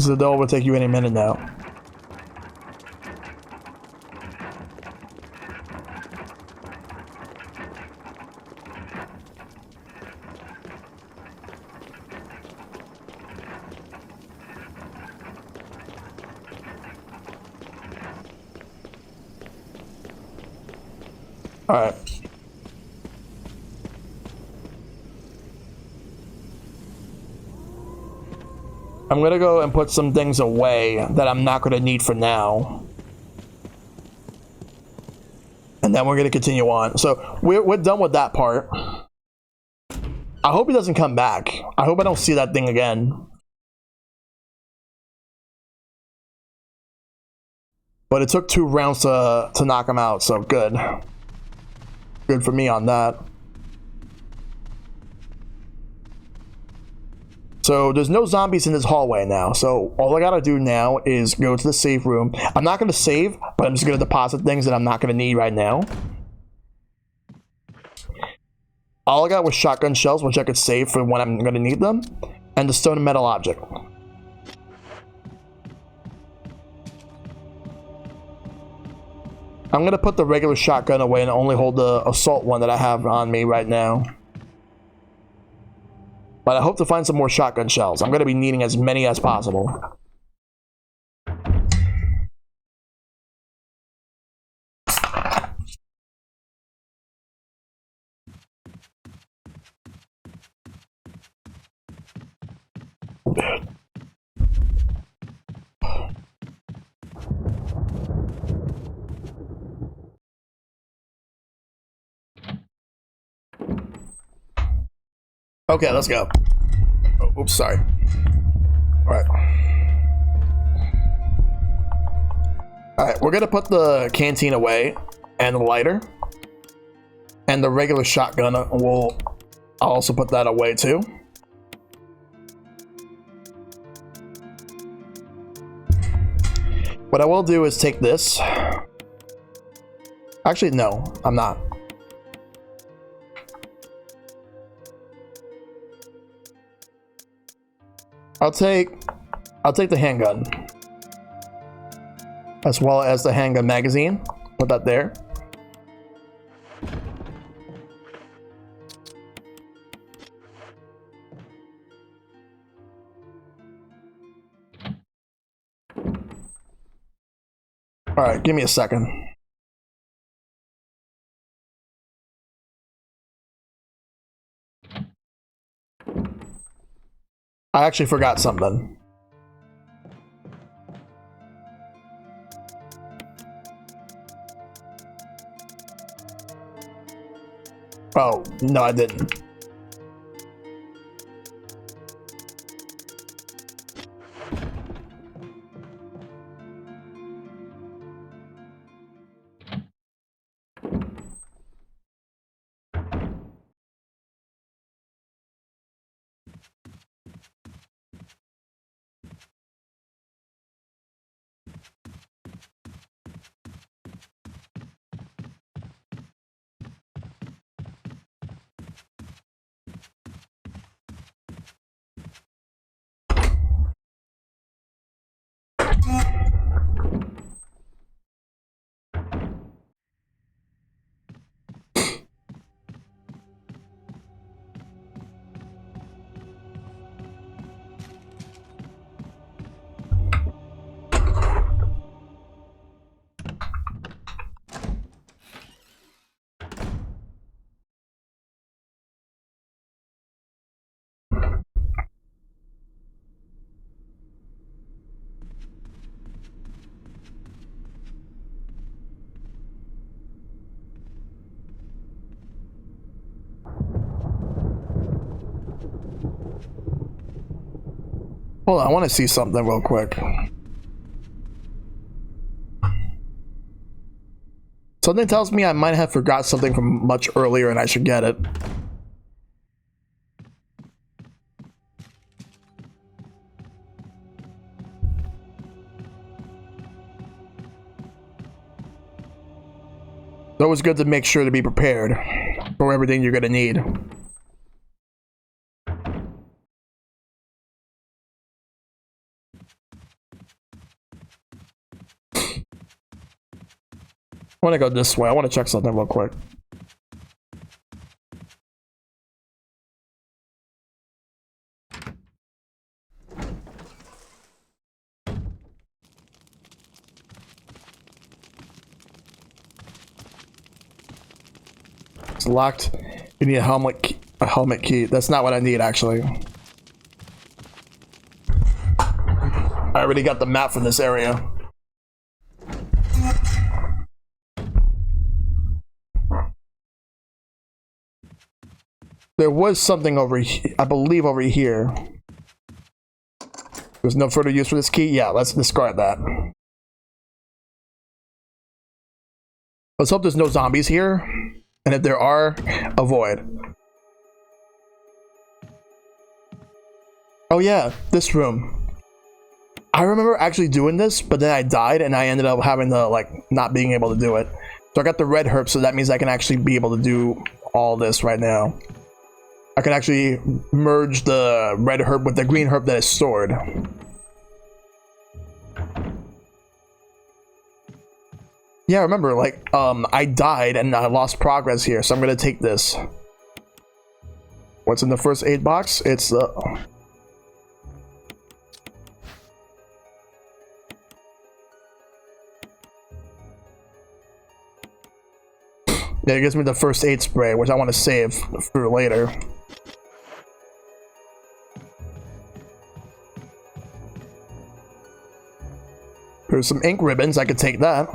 The door will take you any minute now. All right. I'm gonna go and put some things away that I'm not gonna need for now. And and then we're gonna continue on. So we're done with that part. I hope he doesn't come back. I hope I don't see that thing again. But it took 2 rounds to knock him out, so good. Good for me on that. So there's no zombies in this hallway now. So all I gotta do now is go to the safe room. I'm not gonna save, but I'm just gonna deposit things that I'm not gonna need right now. All I got was shotgun shells, which I could save for when I'm gonna need them, and the stone and metal object. I'm gonna put the regular shotgun away and only hold the assault one that I have on me right now. But I hope to find some more shotgun shells. I'm gonna be needing as many as possible. Okay, let's go. Oh, oops, sorry. Alright. Alright, we're gonna put the canteen away, and the lighter. And the regular shotgun, I'll also put that away too. What I will do is take this. Actually, no, I'm not. I'll take the handgun, as well as the handgun magazine. Put that there. All right, give me a second. I actually forgot something. Oh, no, I didn't. Hold on, I want to see something real quick. Something tells me I might have forgot something from much earlier and I should get it. It's always good to make sure to be prepared for everything you're gonna need. I want to go this way. I want to check something real quick. It's locked. You need a helmet key. That's not what I need, actually. I already got the map from this area. There was something over here, I believe over here. There's no further use for this key? Yeah, let's discard that. Let's hope there's no zombies here. And if there are, avoid. Oh yeah, this room. I remember actually doing this, but then I died and I ended up having to, like, not being able to do it. So I got the red herb, so that means I can actually be able to do all this right now. I can actually merge the red herb with the green herb that is stored. Yeah, remember, like, I died and I lost progress here, so I'm gonna take this. What's in the first aid box? It's the... Yeah, it gives me the first aid spray, which I want to save for later. There's some ink ribbons, I could take that.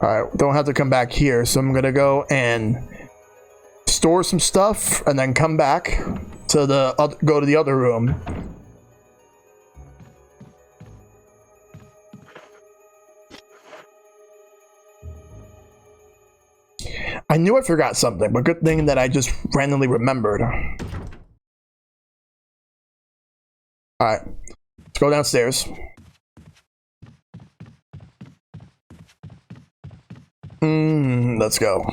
Alright, don't have to come back here, so I'm gonna go and store some stuff and then come back to the go to the other room. I knew I forgot something, but good thing that I just randomly remembered. Alright, let's go downstairs. Let's go.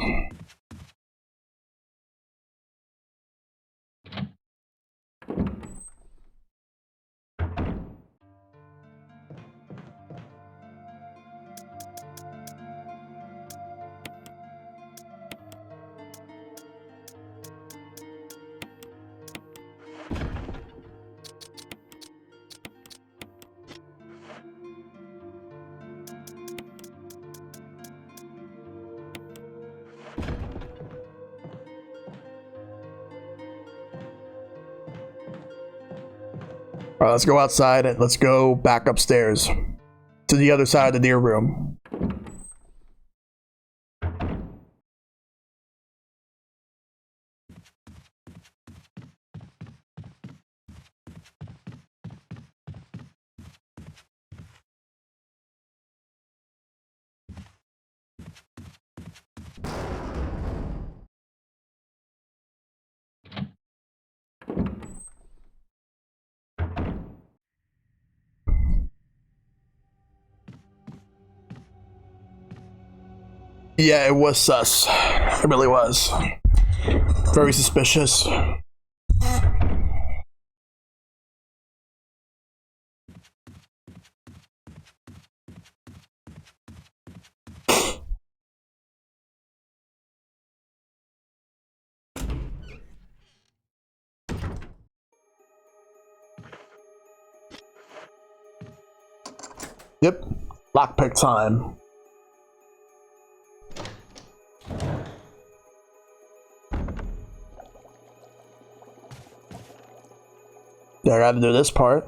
Alright, let's go outside and let's go back upstairs to the other side of the deer room. Yeah, it was sus. It really was. Very suspicious. Yep, lockpick time. Yeah, I gotta do this part.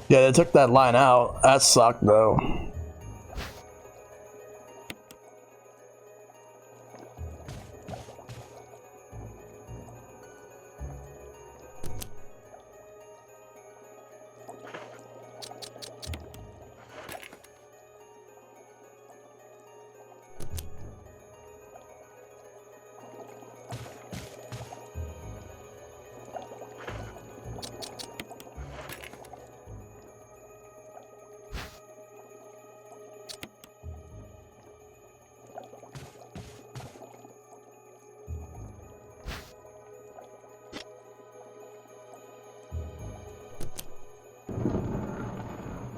Yeah, they took that line out. That sucked, though.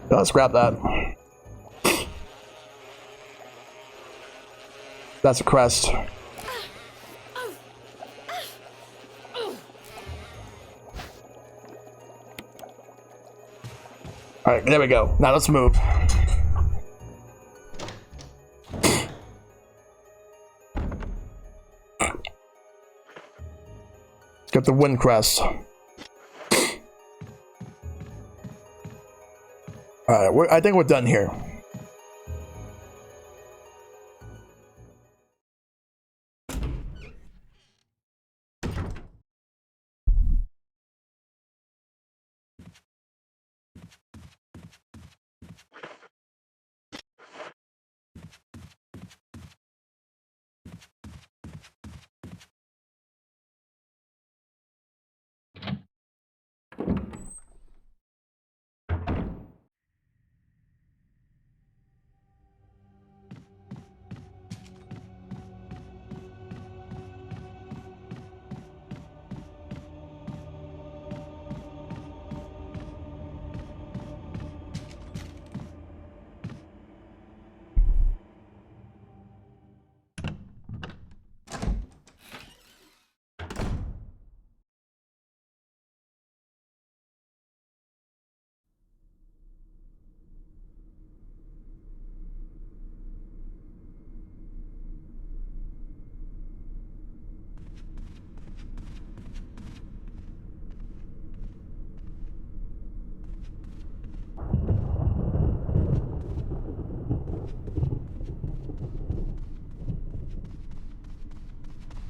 Let's grab that. That's a crest. Alright, there we go. Now let's move. Get the wind crest. Alright, I think we're done here.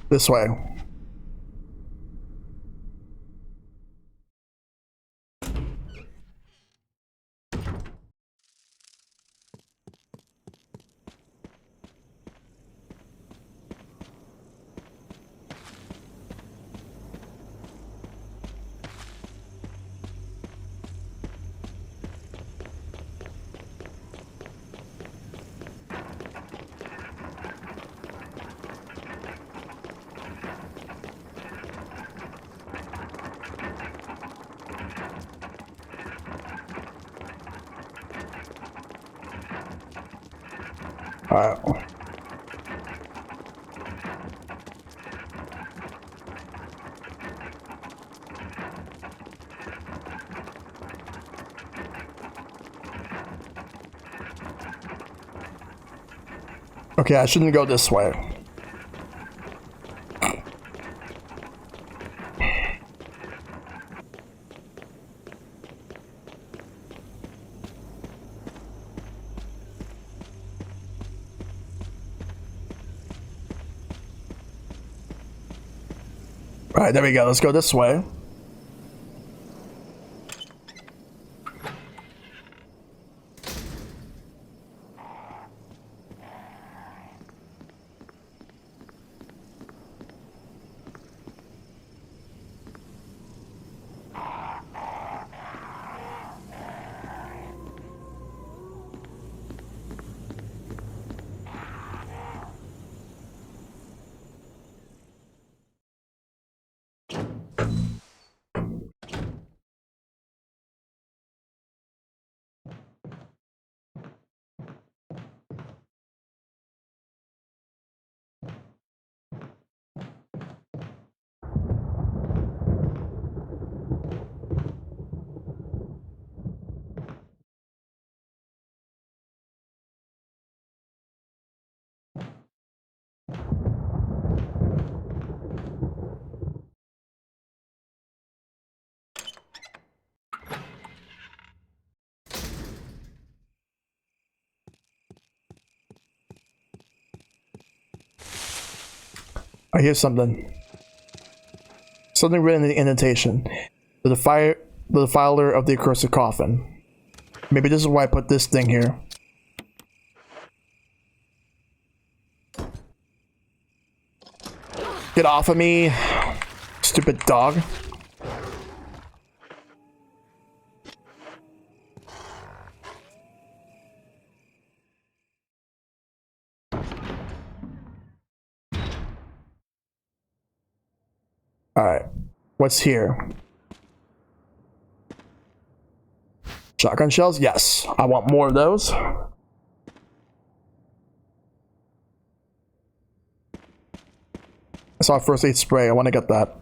This way. Alright. Okay, I shouldn't go this way. Alright, there we go. Let's go this way. I hear something. Something written in the indentation. The defiler of the accursed coffin. Maybe this is why I put this thing here. Get off of me, stupid dog. Alright, what's here? Shotgun shells? Yes, I want more of those. I saw a first aid spray, I want to get that.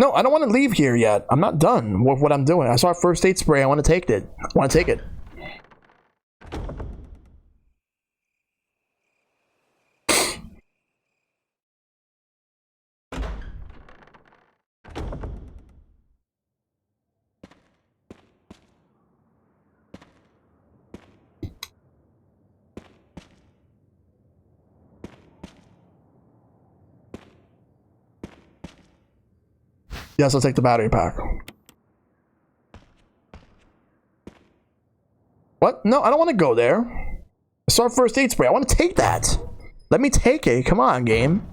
No, I don't want to leave here yet. I'm not done with what I'm doing. I saw a first aid spray. I want to take it. I want to take it. Yes, I'll take the battery pack. What? No, I don't want to go there. I saw a first aid spray. I want to take that. Let me take it. Come on, game.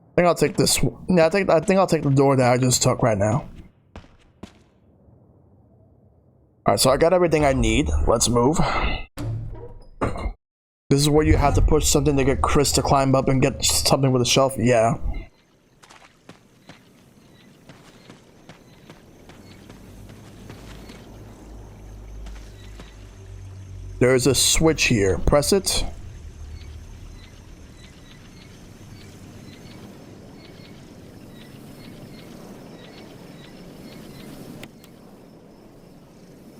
I think I'll take this. Yeah, I think I'll take the door that I just took right now. All right, so I got everything I need. Let's move. This is where you have to push something to get Chris to climb up and get something with a shelf. Yeah. There's a switch here. Press it.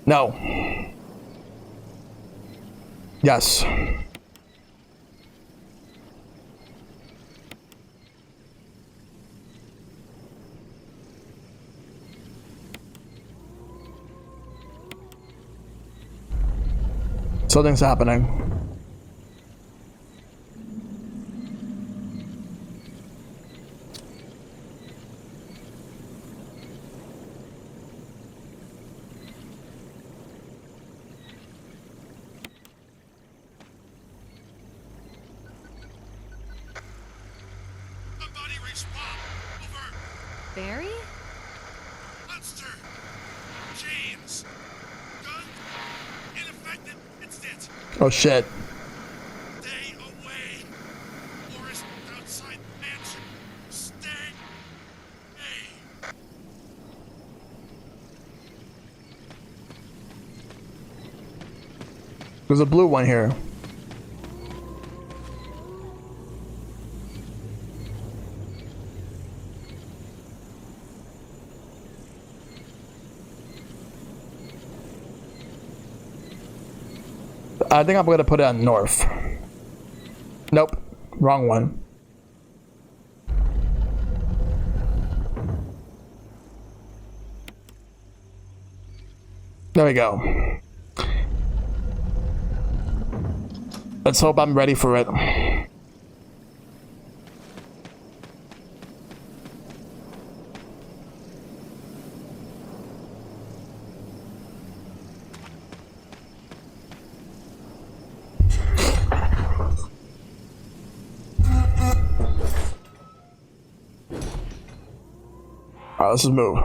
No. Yes. Something's happening. Somebody respond. Over. Barry? Monster. James. Gun. Ineffective. Instant. Oh shit. Stay away. Forest outside mansion. Stay. Hey. There's a blue one here. I think I'm gonna put it on north. Nope. Wrong one. There we go. Let's hope I'm ready for it. Alright, let's just move.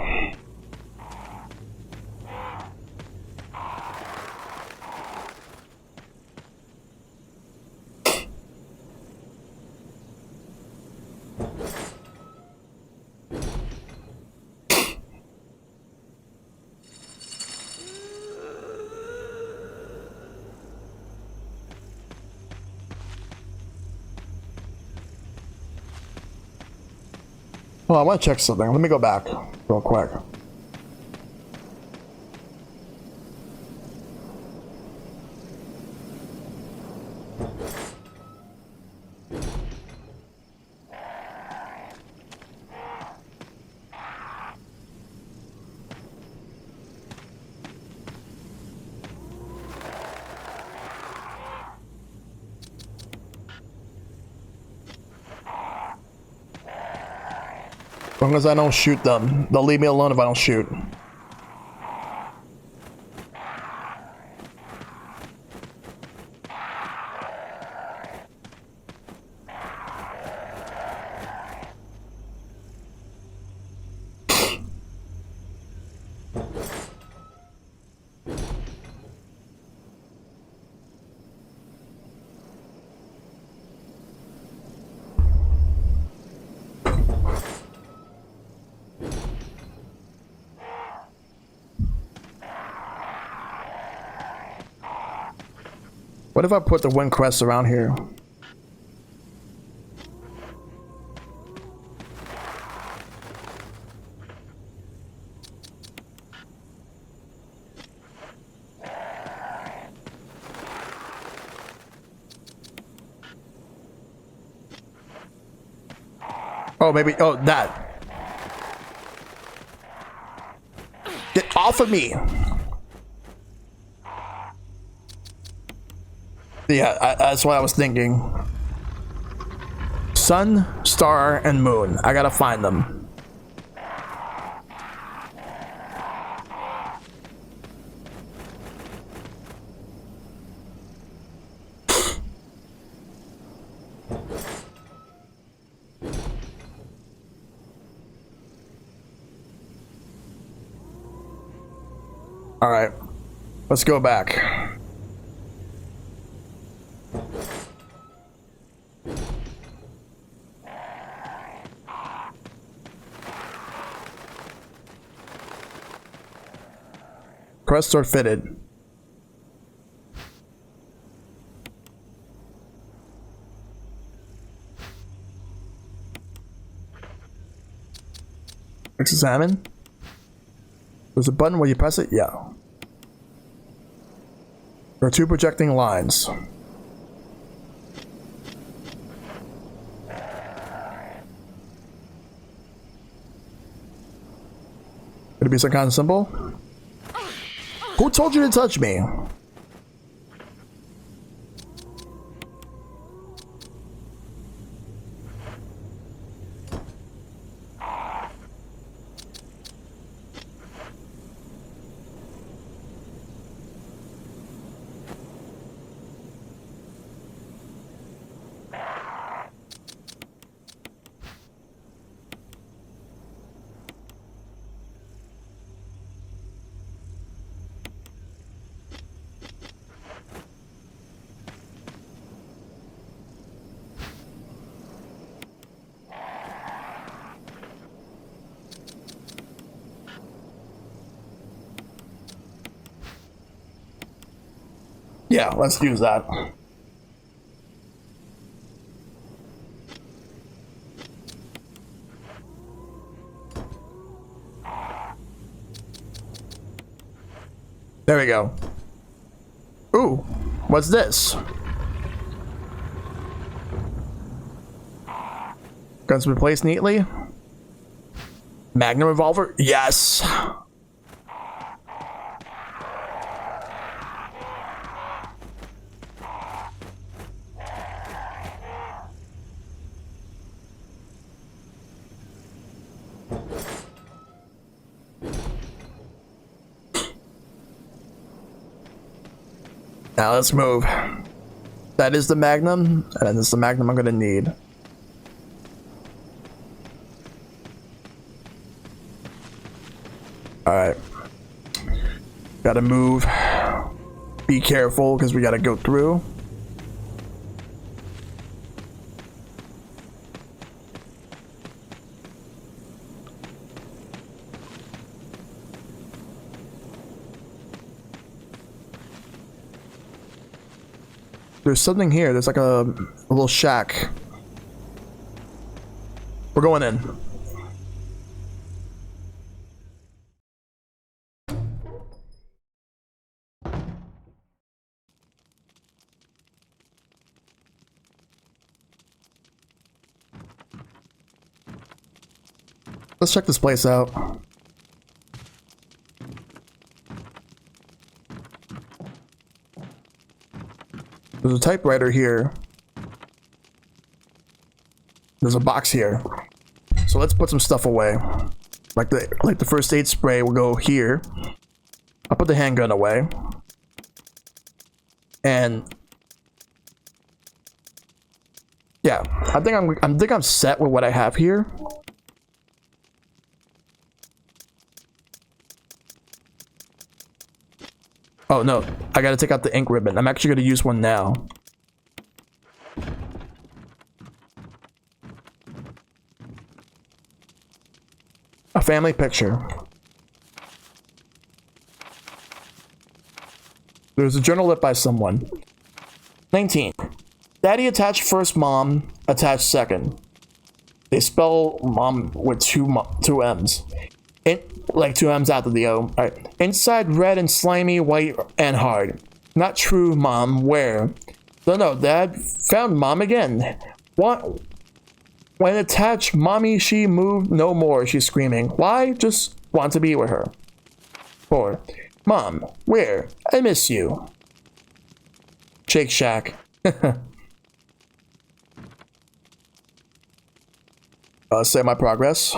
Well, I want to check something. Let me go back real quick. As long as I don't shoot them, they'll leave me alone if I don't shoot. What if I put the wind crest around here? Oh, maybe. Oh, that. Get off of me. Yeah, that's what I was thinking. Sun, star, and moon. I gotta find them. All right, let's go back. Crests are fitted. Examine. There's a button where you press it? Yeah. There are two projecting lines. Could it be some kind of symbol? Who told you to touch me? Yeah, let's use that. There we go. Ooh, what's this? Guns replaced neatly. Magnum revolver? Yes. Now let's move. That is the Magnum, and this is the Magnum I'm gonna need. Alright. Gotta move. Be careful, because we gotta go through. There's something here. There's like a little shack. We're going in. Let's check this place out. There's a typewriter here. There's a box here. So let's put some stuff away. Like the first aid spray will go here. I'll put the handgun away. And yeah, I think I'm set with what I have here. Oh no, I gotta take out the ink ribbon. I'm actually gonna use one now. A family picture. There's a journal lit by someone. 19. Daddy attached first, mom attached second. They spell mom with two M's. Like two M's after the O. Alright. Inside red and slimy, white and hard. Not true, mom. Where? No, Dad. Found mom again. What? When attached, mommy, she moved no more, she's screaming. Why? Just want to be with her. 4. Mom, where? I miss you. Shake Shack. Say my progress.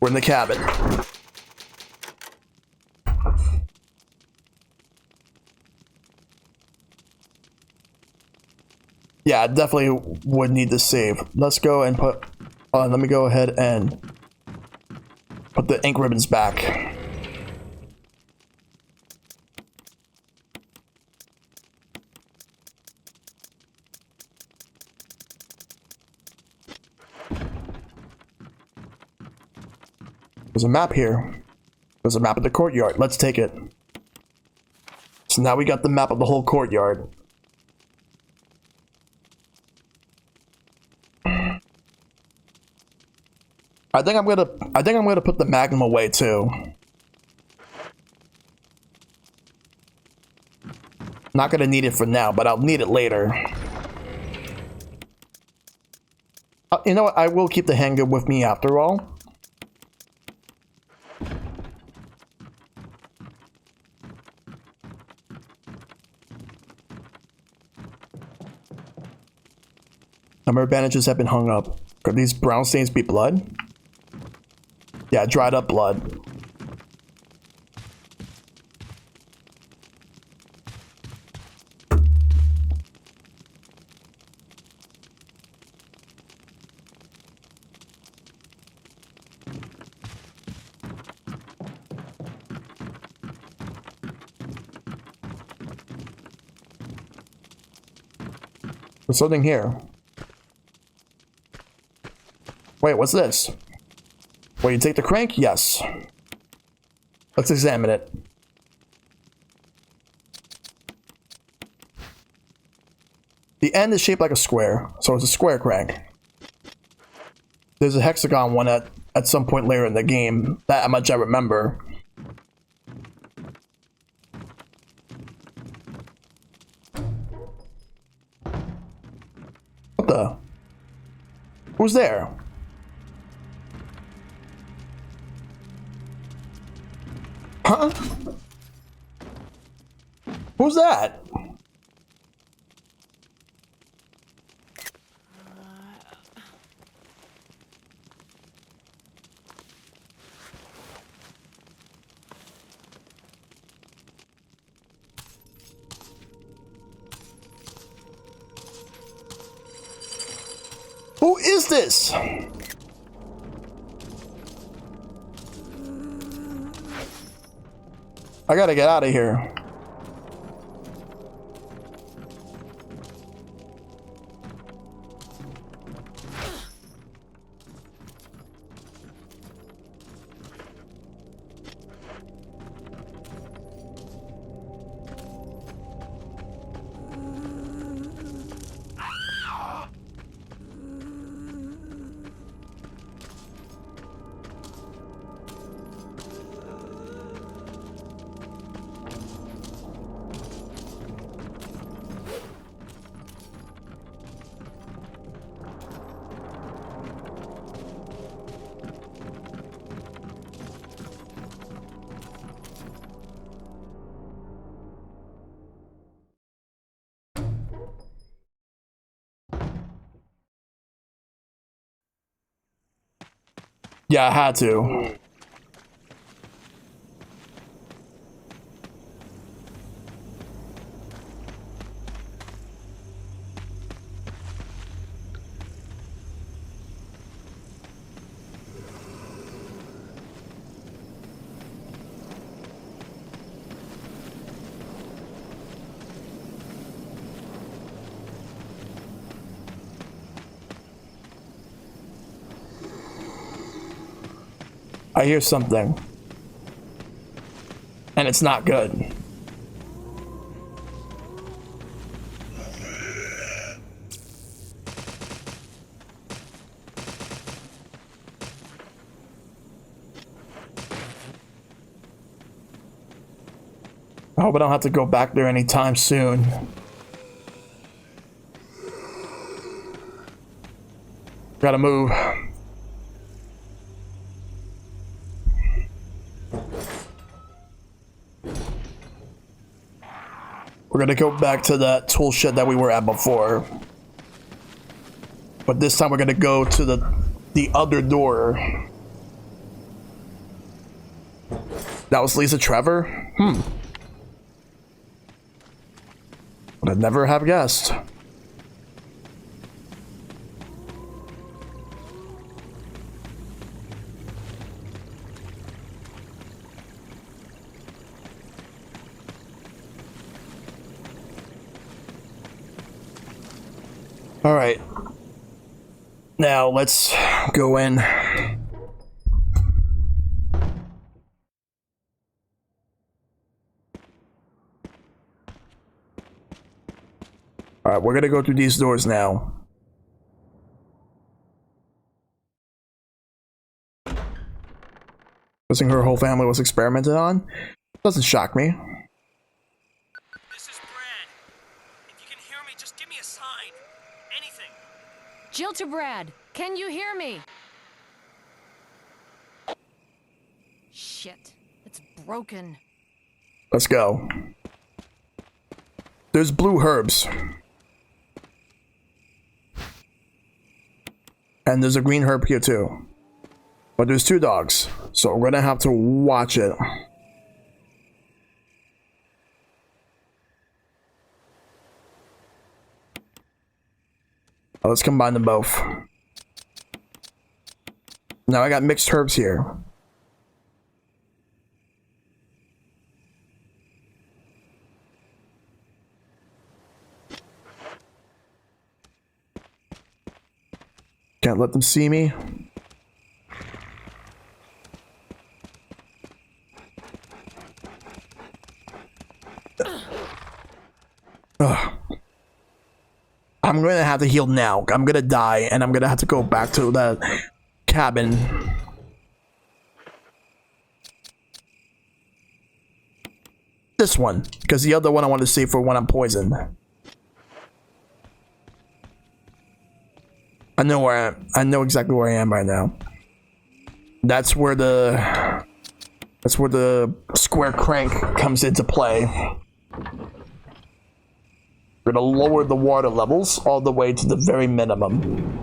We're in the cabin. Yeah, I definitely would need to save. Let's go and put... let me go ahead and put the ink ribbons back. There's a map here. There's a map of the courtyard. Let's take it. So now we got the map of the whole courtyard. I think I'm gonna put the Magnum away too. Not gonna need it for now, but I'll need it later. You know what? I will keep the handgun with me after all. Number of bandages have been hung up. Could these brown stains be blood? Yeah, dried up blood. There's something here. Wait, what's this? Will you take the crank? Yes. Let's examine it. The end is shaped like a square, so it's a square crank. There's a hexagon one at some point later in the game, that much I remember. What the? Who's there? Huh? Who's that? Who is this? I gotta get out of here. Yeah, I had to. I hear something. and it's not good. I hope I don't have to go back there anytime soon. Gotta move. We're gonna go back to that tool shed that we were at before. But this time we're gonna go to the other door. That was Lisa Trevor? Would have never have guessed. All right. Now let's go in. All right, we're gonna go through these doors now. Guessing her whole family was experimented on? Doesn't shock me. This is Brad. If you can hear me, just give me a sign. Anything. Jill to Brad. Can you hear me? Shit. It's broken. Let's go. There's blue herbs. And there's a green herb here too. But there's two dogs, so we're gonna have to watch it. Let's combine them both. Now I got mixed herbs here. Can't let them see me. Ugh. I'm gonna have to heal now. I'm gonna die, and I'm gonna have to go back to that cabin. This one, because the other one I want to save for when I'm poisoned. I know where I am. I know exactly where I am right now. That's where the square crank comes into play. We're gonna lower the water levels all the way to the very minimum.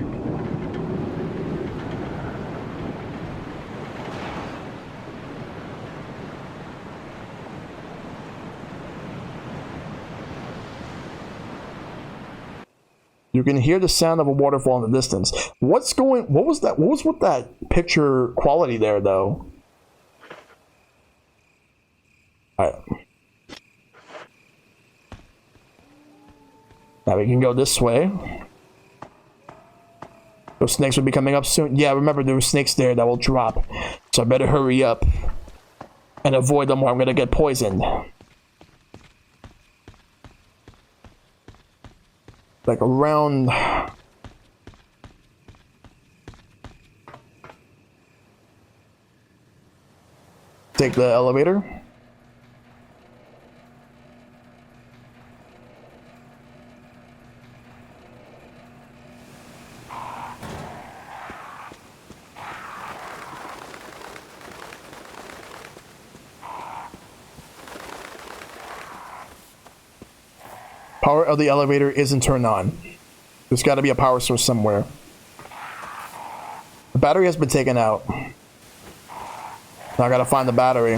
You can hear the sound of a waterfall in the distance. What was that? What was with that picture quality there, though? Alright. Now we can go this way. Those snakes will be coming up soon. Yeah, remember there were snakes there that will drop. So I better hurry up and avoid them or I'm gonna get poisoned. Like around... Take the elevator. Power of the elevator isn't turned on. There's got to be a power source somewhere. The battery has been taken out. Now I gotta find the battery.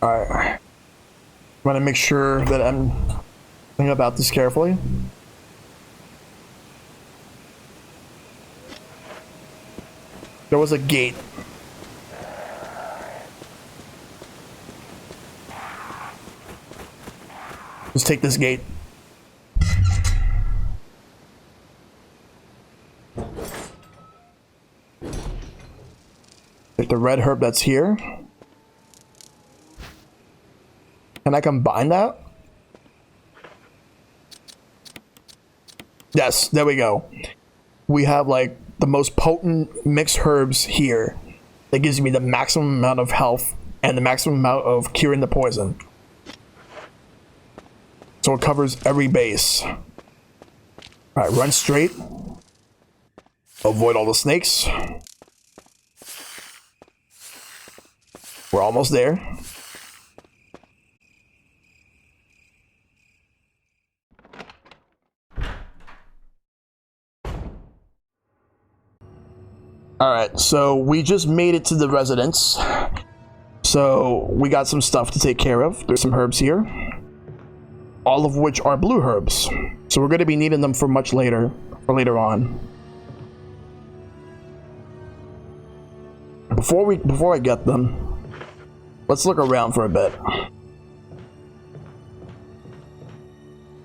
Alright. I'm gonna make sure that I'm thinking about this carefully. There was a gate. Let's take this gate. Take the red herb that's here. Can I combine that? Yes, there we go. We have like the most potent mixed herbs here. That gives me the maximum amount of health and the maximum amount of curing the poison. So it covers every base. Alright, run straight. Avoid all the snakes. We're almost there. Alright, so we just made it to the residence. So we got some stuff to take care of. There's some herbs here. All of which are blue herbs. So we're going to be needing them for much later. For later on. Before I get them, let's look around for a bit.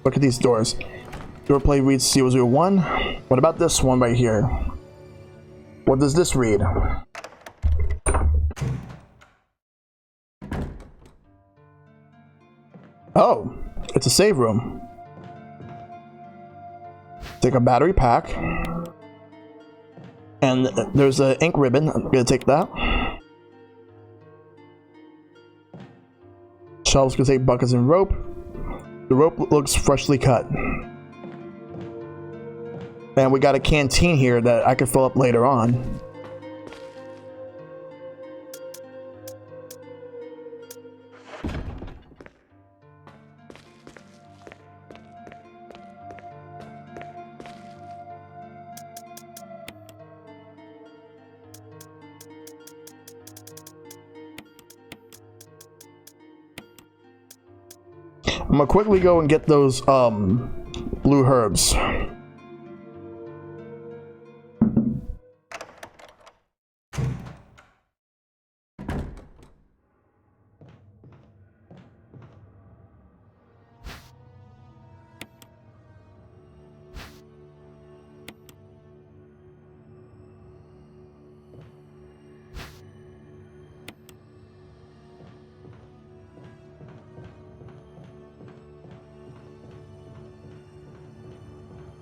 Look at these doors. Door play reads 001. What about this one right here? What does this read? Oh, it's a save room. Take a battery pack. And there's an ink ribbon. I'm gonna take that. Shelves can take buckets and rope. The rope looks freshly cut. And we got a canteen here that I can fill up later on. I'm gonna quickly go and get those blue herbs.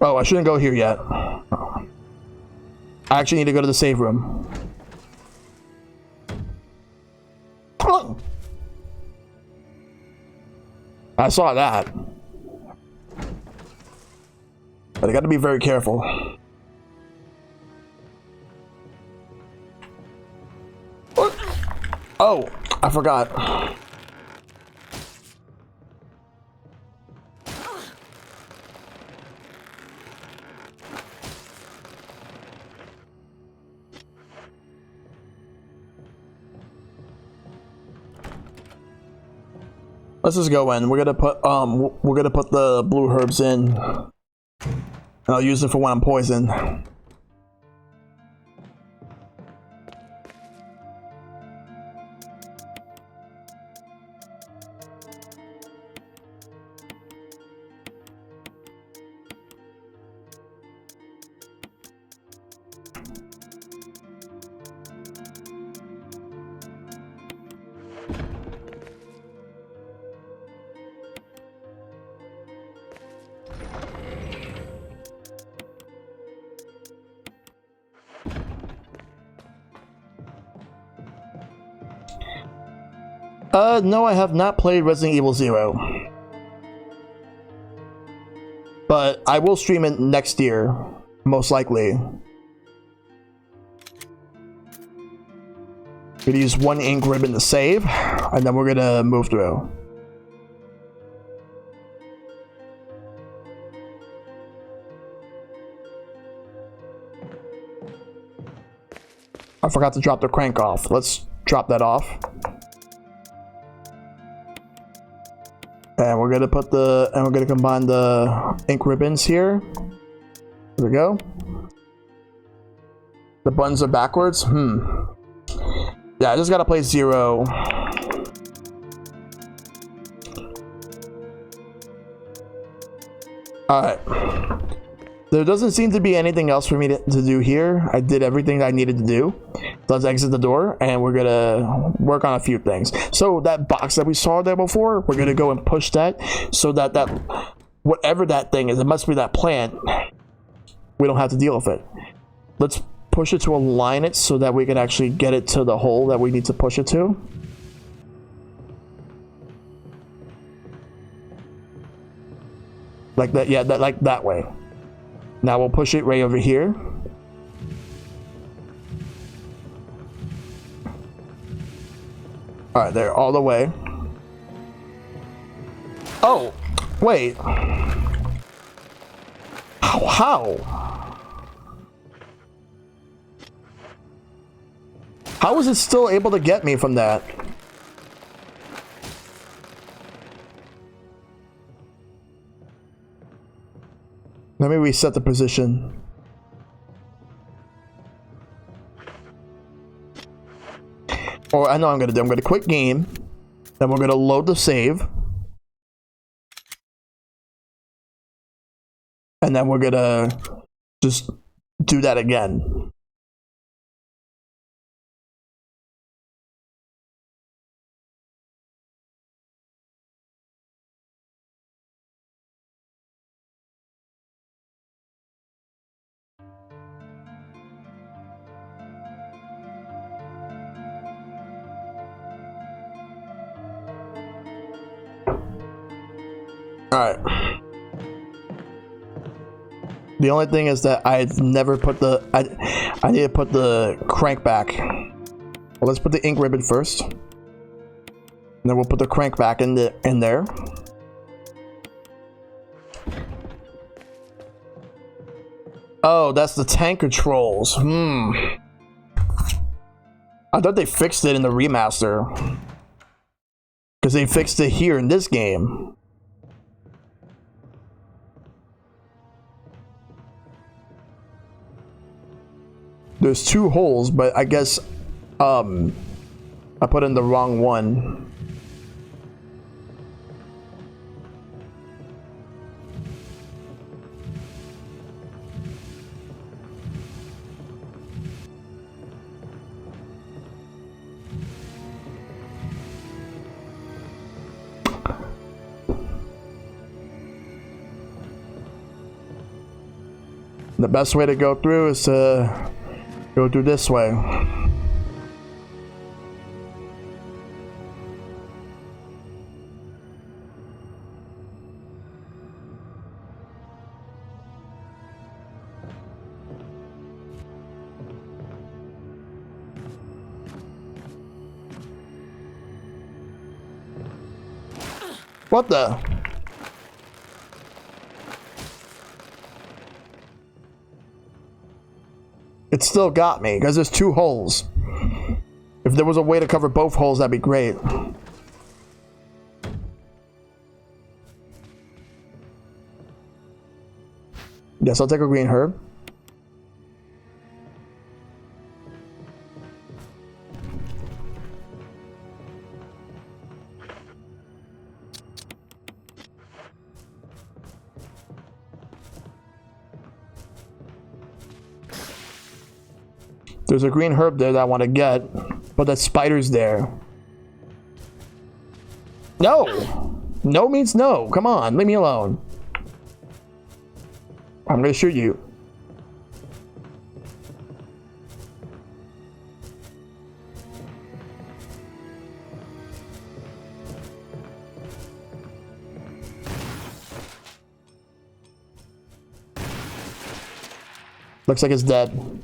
Oh, I shouldn't go here yet. I actually need to go to the save room. I saw that. But I gotta be very careful. Oh, I forgot. Let's just go in. We're gonna put the blue herbs in. And I'll use it for when I'm poisoned. No, I have not played Resident Evil 0. But I will stream it next year, most likely. We're gonna use one ink ribbon to save, and then we're gonna move through. I forgot to drop the crank off. Let's drop that off. And we're gonna combine the ink ribbons here. There we go. The buttons are backwards. Yeah, I just gotta play 0. Alright. There doesn't seem to be anything else for me to do here. I did everything I needed to do. Let's exit the door, and we're gonna work on a few things. So that box that we saw there before, we're gonna go and push that so that whatever that thing is, it must be that plant. We don't have to deal with it. Let's push it to align it so that we can actually get it to the hole that we need to push it to. Like that, yeah, like that way. Now we'll push it right over here. All right, there, all the way. Oh, wait. How? How was it still able to get me from that? Let me reset the position. Or I know what I'm gonna do. I'm gonna quit game. Then we're gonna load the save. And then we're gonna just do that again. Alright. The only thing is that I never put the... I need to put the crank back. Well, let's put the ink ribbon first. And then we'll put the crank back in there. Oh, that's the tank controls. I thought they fixed it in the remaster. Because they fixed it here in this game. There's two holes, but I guess I put in the wrong one. The best way to go through is to go through this way. What the? It still got me, because there's two holes. If there was a way to cover both holes, that'd be great. Yes, I'll take a green herb. There's a green herb there that I want to get, but that spider's there. No! No means no. Come on, leave me alone. I'm gonna shoot you. Looks like it's dead.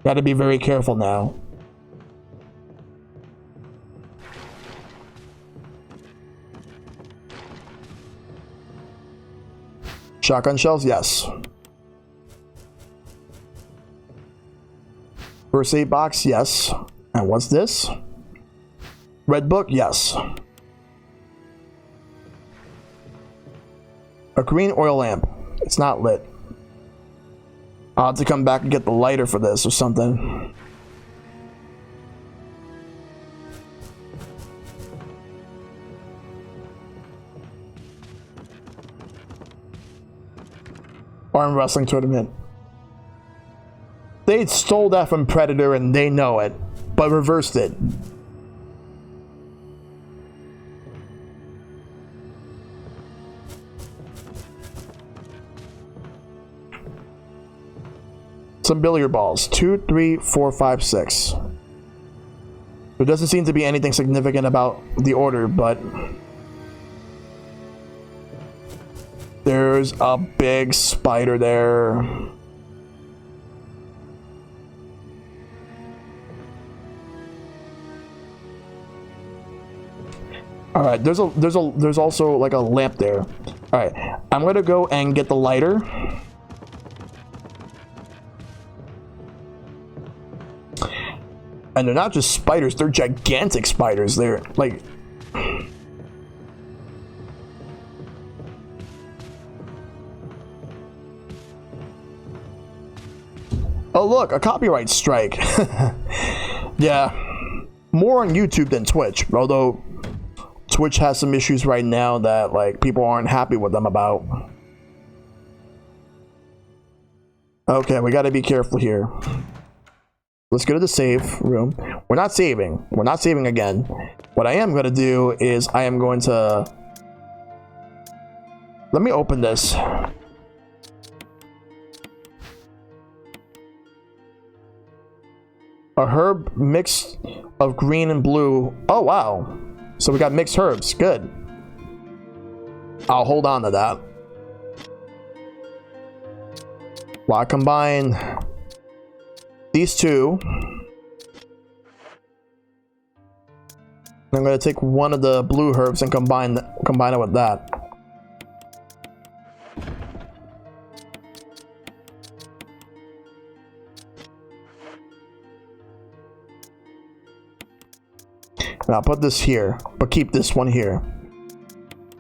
Gotta be very careful now. Shotgun shells? Yes. First aid box? Yes. And what's this? Red book? Yes. A green oil lamp. It's not lit. I'll have to come back and get the lighter for this or something. Arm wrestling tournament. They stole that from Predator and they know it, but reversed it. Some billiard balls. 2, 3, 4, 5, 6. There doesn't seem to be anything significant about the order, but there's a big spider there. All right, there's also like a lamp there. All right, I'm gonna go and get the lighter. And they're not just spiders, they're gigantic spiders. They're like... Oh look, a copyright strike. Yeah, more on YouTube than Twitch, although Twitch has some issues right now that like people aren't happy with them about. Okay, we gotta be careful here. Let's go to the save room. We're not saving. We're not saving again. What I am gonna do is I am going to... Let me open this. A herb mix of green and blue. Oh, wow. So we got mixed herbs. Good. I'll hold on to that. Well, I combine these two. I'm going to take one of the blue herbs and combine it with that. And I'll put this here, but keep this one here.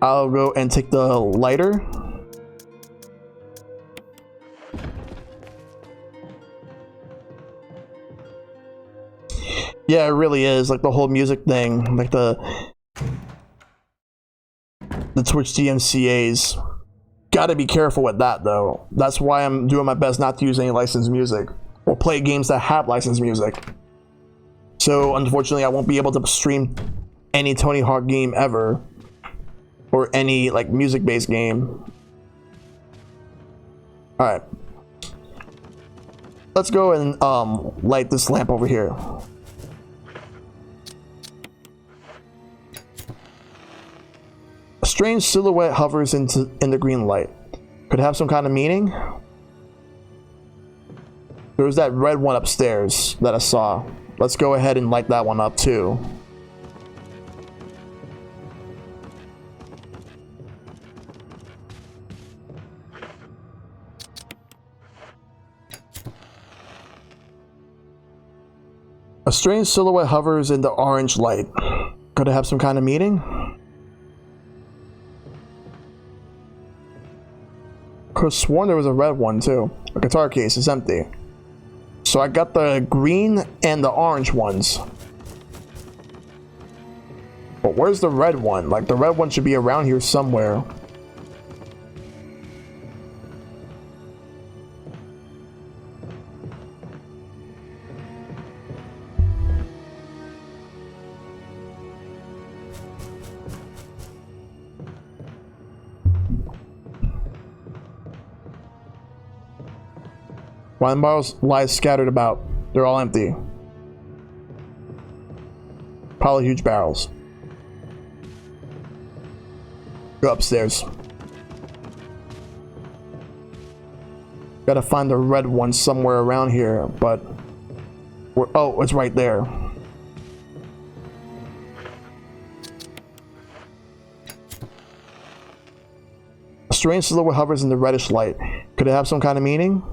I'll go and take the lighter. Yeah, it really is like the whole music thing, like the Twitch DMCA's. Gotta be careful with that though. That's why I'm doing my best not to use any licensed music or play games that have licensed music. So unfortunately I won't be able to stream any Tony Hawk game ever, or any like music based game. Alright, let's go and light this lamp over here. A strange silhouette hovers in the green light. Could it have some kind of meaning? There was that red one upstairs that I saw. Let's go ahead and light that one up too. A strange silhouette hovers in the orange light. Could it have some kind of meaning? Could have sworn there was a red one too. The guitar case is empty. So I got the green and the orange ones. But where's the red one? Like the red one should be around here somewhere. Wine bottles lie scattered about. They're all empty. Probably huge barrels. Go upstairs. Gotta find the red one somewhere around here, but oh, it's right there. A strange silhouette hovers in the reddish light. Could it have some kind of meaning?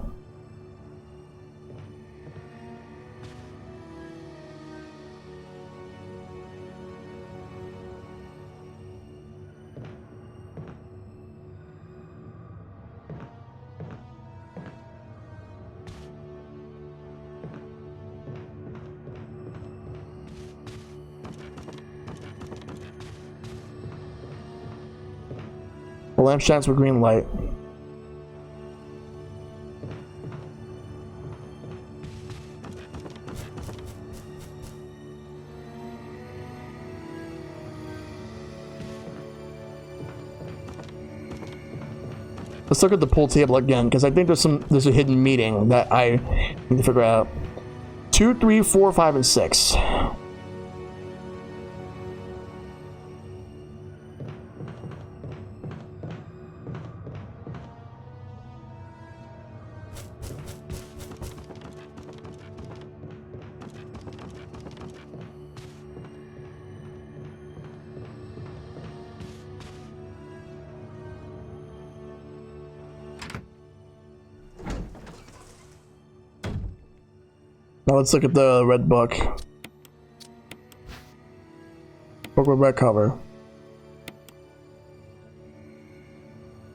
lamp shines with green light. Let's look at the pool table again, because I think there's a hidden meeting that I need to figure out. 2, 3, 4, 5, and 6. Now let's look at the red book. Book with red cover.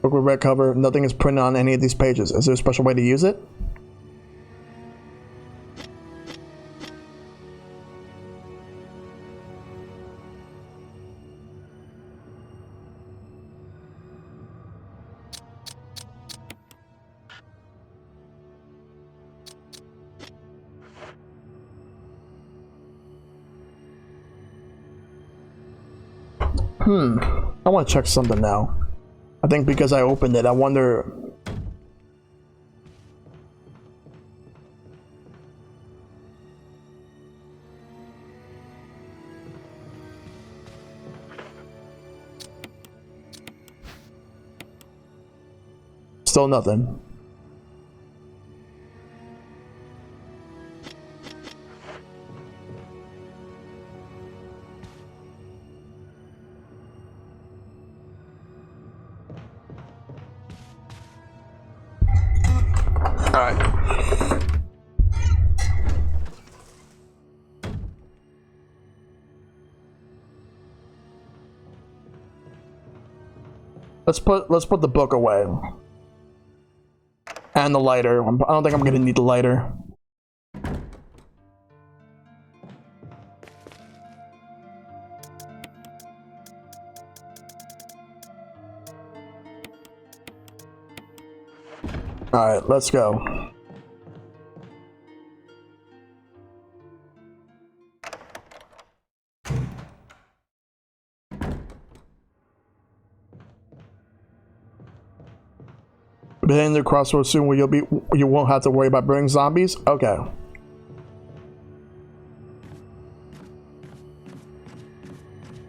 Book with red cover. Nothing is printed on any of these pages. Is there a special way to use it? I want to check something now. I think because I opened it, I wonder... Still nothing. Let's put the book away. And the lighter. I don't think I'm gonna need the lighter. Alright, let's go. But hitting the crossroads soon where you won't have to worry about burning zombies? Okay.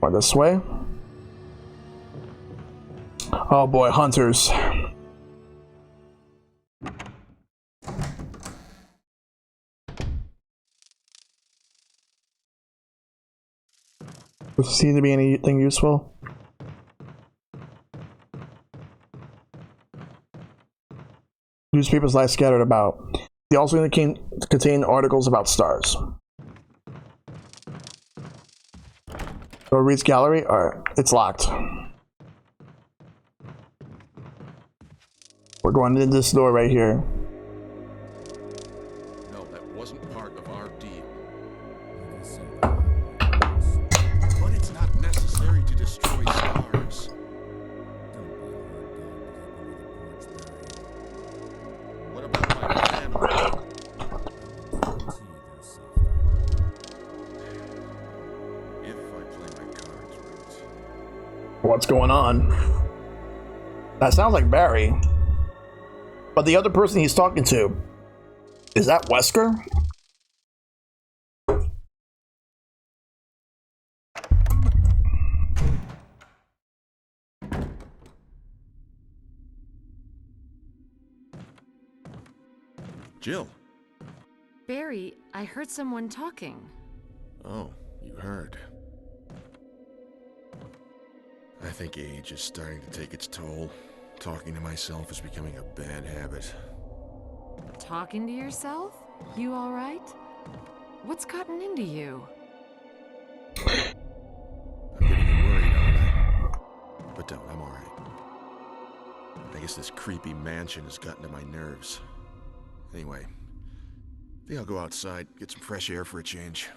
Or this way. Oh boy, hunters. Does there seem to be anything useful? Newspapers lie scattered about. They also contain articles about stars. Or reads gallery? Alright, it's locked. We're going into this door right here. No, that wasn't part of our deal. But it's not necessary to destroy stars. What about my family? If I play my cards right. What's going on? That sounds like Barry. But the other person he's talking to, is that Wesker? Jill. Barry, I heard someone talking. Oh, you heard. I think age is starting to take its toll. Talking to myself is becoming a bad habit. Talking to yourself? You all right? What's gotten into you? I'm getting worried, aren't I? But don't, I'm alright. I guess this creepy mansion has gotten to my nerves. Anyway, I think I'll go outside, get some fresh air for a change.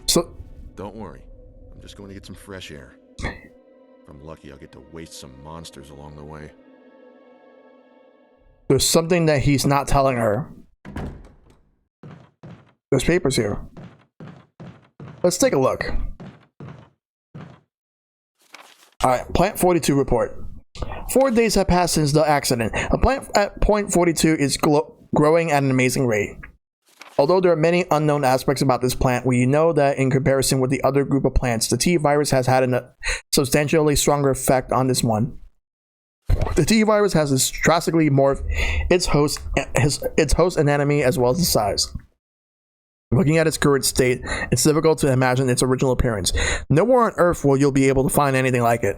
So, Don't worry, I'm just going to get some fresh air. If I'm lucky, I'll get to waste some monsters along the way. There's something that he's not telling her. There's papers here. Let's take a look. Alright, Plant 42 report. 4 days have passed since the accident. A plant at Point 42 is growing at an amazing rate. Although there are many unknown aspects about this plant, we know that in comparison with the other group of plants, the T virus has had a substantially stronger effect on this one. The T virus has drastically morphed its host anatomy as well as the size. Looking at its current state, it's difficult to imagine its original appearance. Nowhere on Earth will you be able to find anything like it.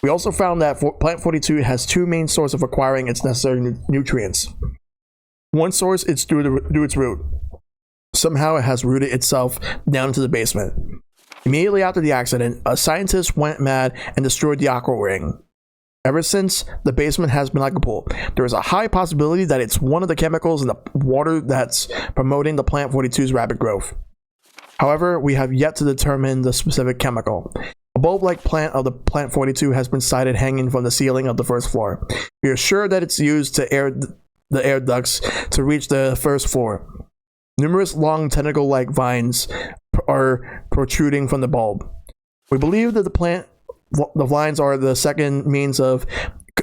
We also found that Plant 42 has two main sources of acquiring its necessary nutrients. One source is through its root. Somehow it has rooted itself down into the basement. Immediately after the accident, a scientist went mad and destroyed the aqua ring. Ever since, the basement has been like a pool. There is a high possibility that it's one of the chemicals in the water that's promoting the Plant 42's rapid growth. However, we have yet to determine the specific chemical. A bulb-like plant of the Plant 42 has been sighted hanging from the ceiling of the first floor. We are sure that it's used to air the air ducts to reach the first floor. Numerous long tentacle-like vines are protruding from the bulb. We believe that the vines are the second means of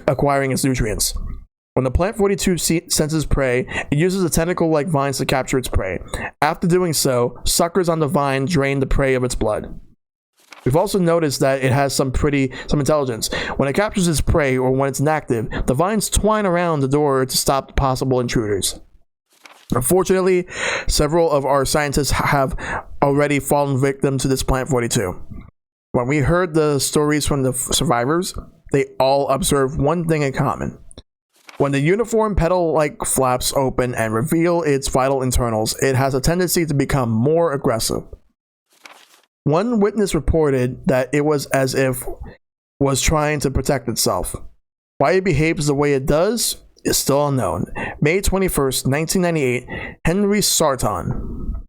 acquiring its nutrients. When the Plant 42 senses prey, it uses the tentacle-like vines to capture its prey. After doing so, suckers on the vine drain the prey of its blood. We've also noticed that it has some intelligence. When it captures its prey or when it's inactive, the vines twine around the door to stop possible intruders. Unfortunately, several of our scientists have already fallen victim to this Plant 42. When we heard the stories from the survivors, they all observed one thing in common. When the uniform petal-like flaps open and reveal its vital internals, it has a tendency to become more aggressive. One witness reported that it was as if it was trying to protect itself. Why it behaves the way it does is still unknown. May 21st, 1998, Henry Sarton.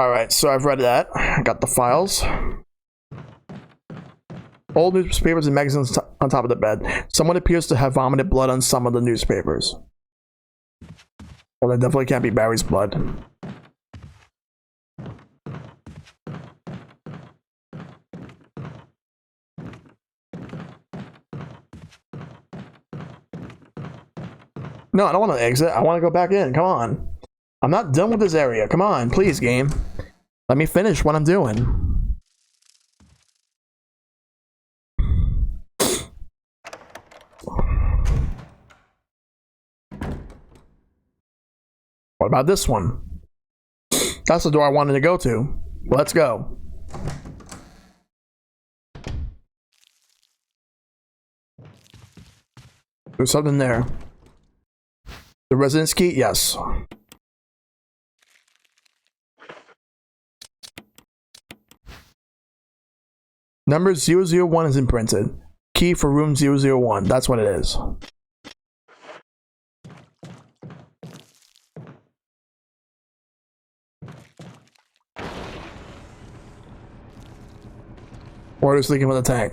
Alright, so I've read that. I got the files. Old newspapers and magazines on top of the bed. Someone appears to have vomited blood on some of the newspapers. Well, that definitely can't be Barry's blood. No, I don't want to exit. I want to go back in. Come on. I'm not done with this area. Come on, please, game. Let me finish what I'm doing. What about this one? That's the door I wanted to go to. Let's go. There's something there. The residence key? Yes. Number 001 is imprinted. Key for room 001. That's what it is. Water's leaking from the tank.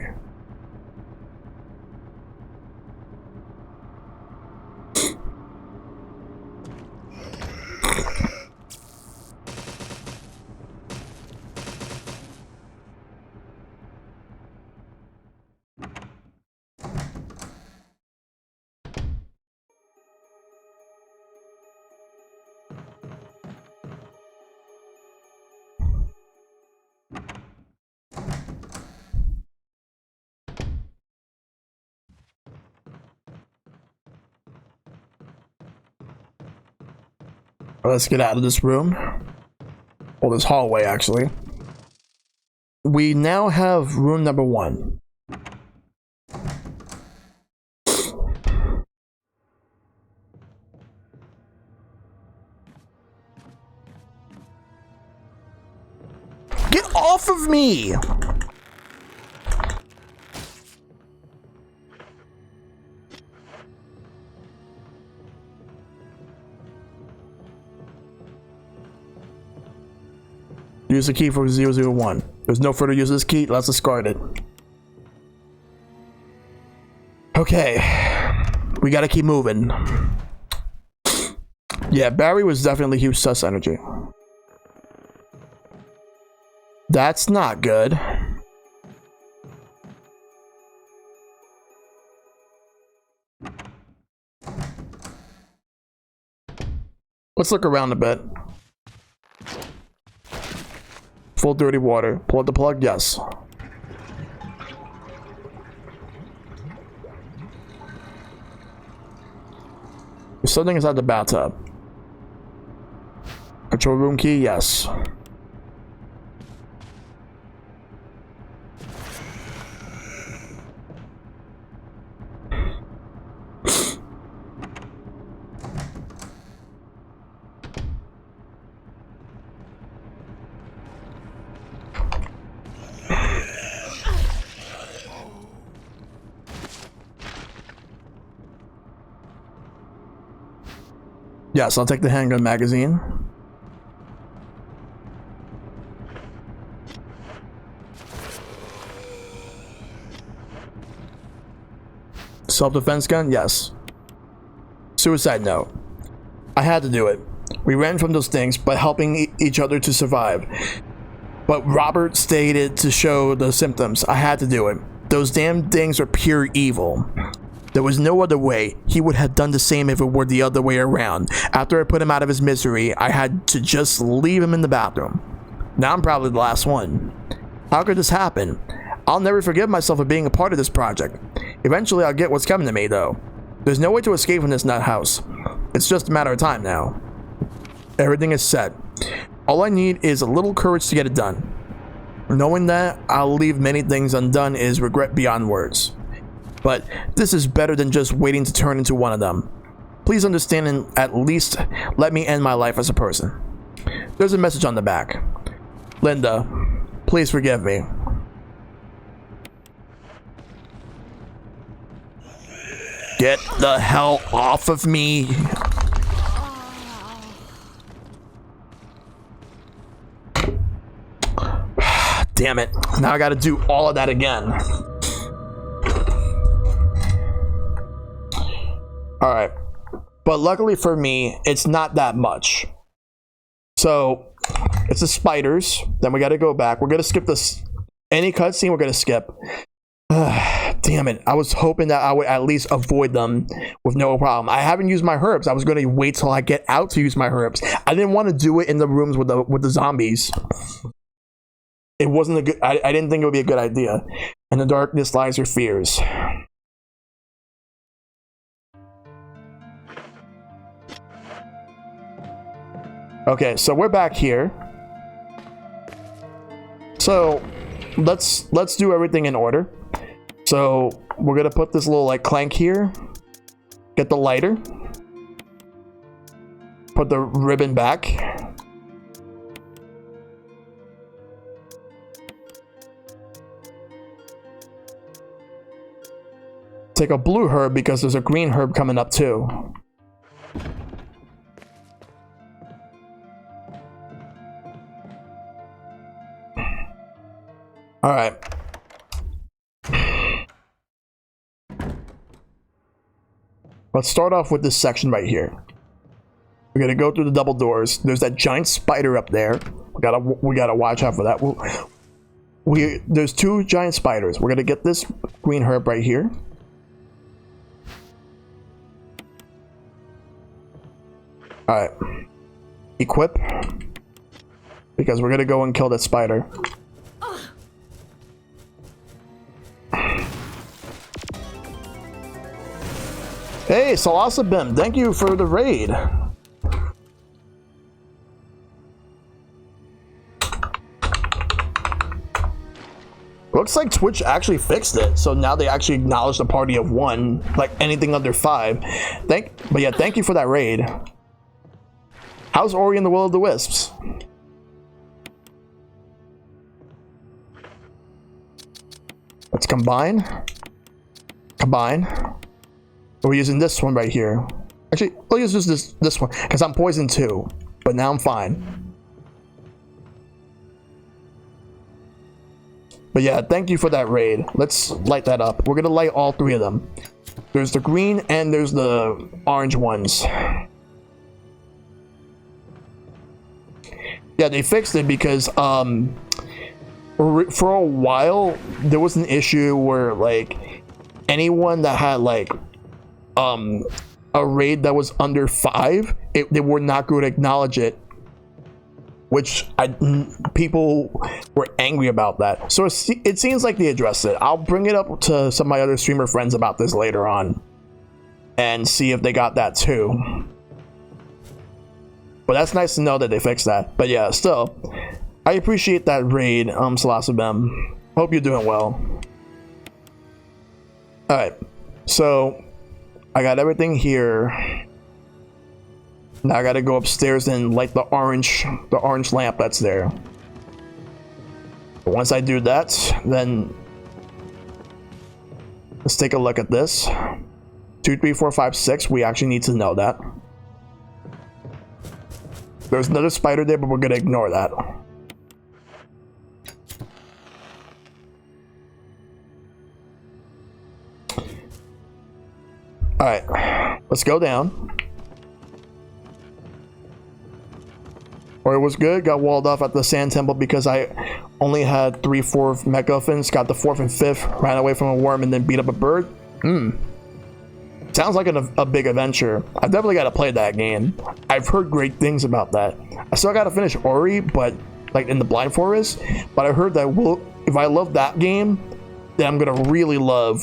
Let's get out of this room. Or this hallway, actually. We now have room number 1. Get off of me! Use the key for 001. There's no further use of this key. Let's discard it. Okay. We gotta keep moving. Yeah, Barry was definitely huge sus energy. That's not good. Let's look around a bit. Full dirty water. Pull out the plug? Yes. There's something inside the bathtub. Control room key? Yes. Yes, I'll take the handgun magazine. Self-defense gun? Yes. Suicide note. I had to do it. We ran from those things, but helping each other to survive. But Robert stated to show the symptoms. I had to do it. Those damn things are pure evil. There was no other way. He would have done the same if it were the other way around. After I put him out of his misery, I had to just leave him in the bathroom. Now I'm probably the last one. How could this happen? I'll never forgive myself for being a part of this project. Eventually I'll get what's coming to me though. There's no way to escape from this nut house. It's just a matter of time now. Everything is set. All I need is a little courage to get it done. Knowing that I'll leave many things undone is regret beyond words. But this is better than just waiting to turn into one of them. Please understand and at least let me end my life as a person. There's a message on the back. Linda, please forgive me. Get the hell off of me. Damn it. Now I gotta do all of that again. Alright. But luckily for me, it's not that much. So, it's the spiders. Then we gotta go back. We're gonna skip this. Any cutscene we're gonna skip. Damn it. I was hoping that I would at least avoid them with no problem. I haven't used my herbs. I was gonna wait till I get out to use my herbs. I didn't want to do it in the rooms with the zombies. It wasn't a good... I didn't think it would be a good idea. In the darkness lies your fears. Okay, so we're back here. So let's do everything in order. So we're gonna put this little like clank here. Get the lighter. Put the ribbon back. Take a blue herb because there's a green herb coming up too. All right. Let's start off with this section right here. We're gonna go through the double doors. There's that giant spider up there. We gotta watch out for that. There's two giant spiders. We're gonna get this green herb right here. All right. Equip, because we're gonna go and kill that spider. Hey, Salasa Bim, thank you for the raid. Looks like Twitch actually fixed it, so now they actually acknowledge the party of one, like anything under 5. But yeah, thank you for that raid. How's Ori and the Will of the Wisps? Let's combine. Combine. We're using this one right here. Actually, we'll use this one because I'm poisoned too, but now I'm fine. But yeah, thank you for that raid. Let's light that up. We're gonna light all 3 of them. There's the green and there's the orange ones. Yeah, they fixed it because for a while there was an issue where like anyone that had like a raid that was under 5, they were not going to acknowledge it, which people were angry about that. So it seems like they addressed it. I'll bring it up to some of my other streamer friends about this later on and see if they got that too. But that's nice to know that they fixed that. But yeah, still, I appreciate that raid, Salasabem. Hope you're doing well. Alright, so I got everything here. Now I gotta go upstairs and light the orange lamp that's there. But once I do that, then let's take a look at this. 2, 3, 4, 5, 6. We actually need to know that. There's another spider there, but we're gonna ignore that. Alright, let's go down. Or it was good, got walled off at the sand temple because I only had 3 4 MacGuffins, got the 4th and 5th, ran away from a worm and then beat up a bird. Sounds like a big adventure. I definitely got to play that game. I've heard great things about that. I still got to finish Ori, but like in the Blind Forest. But I heard that if I love that game, then I'm gonna really love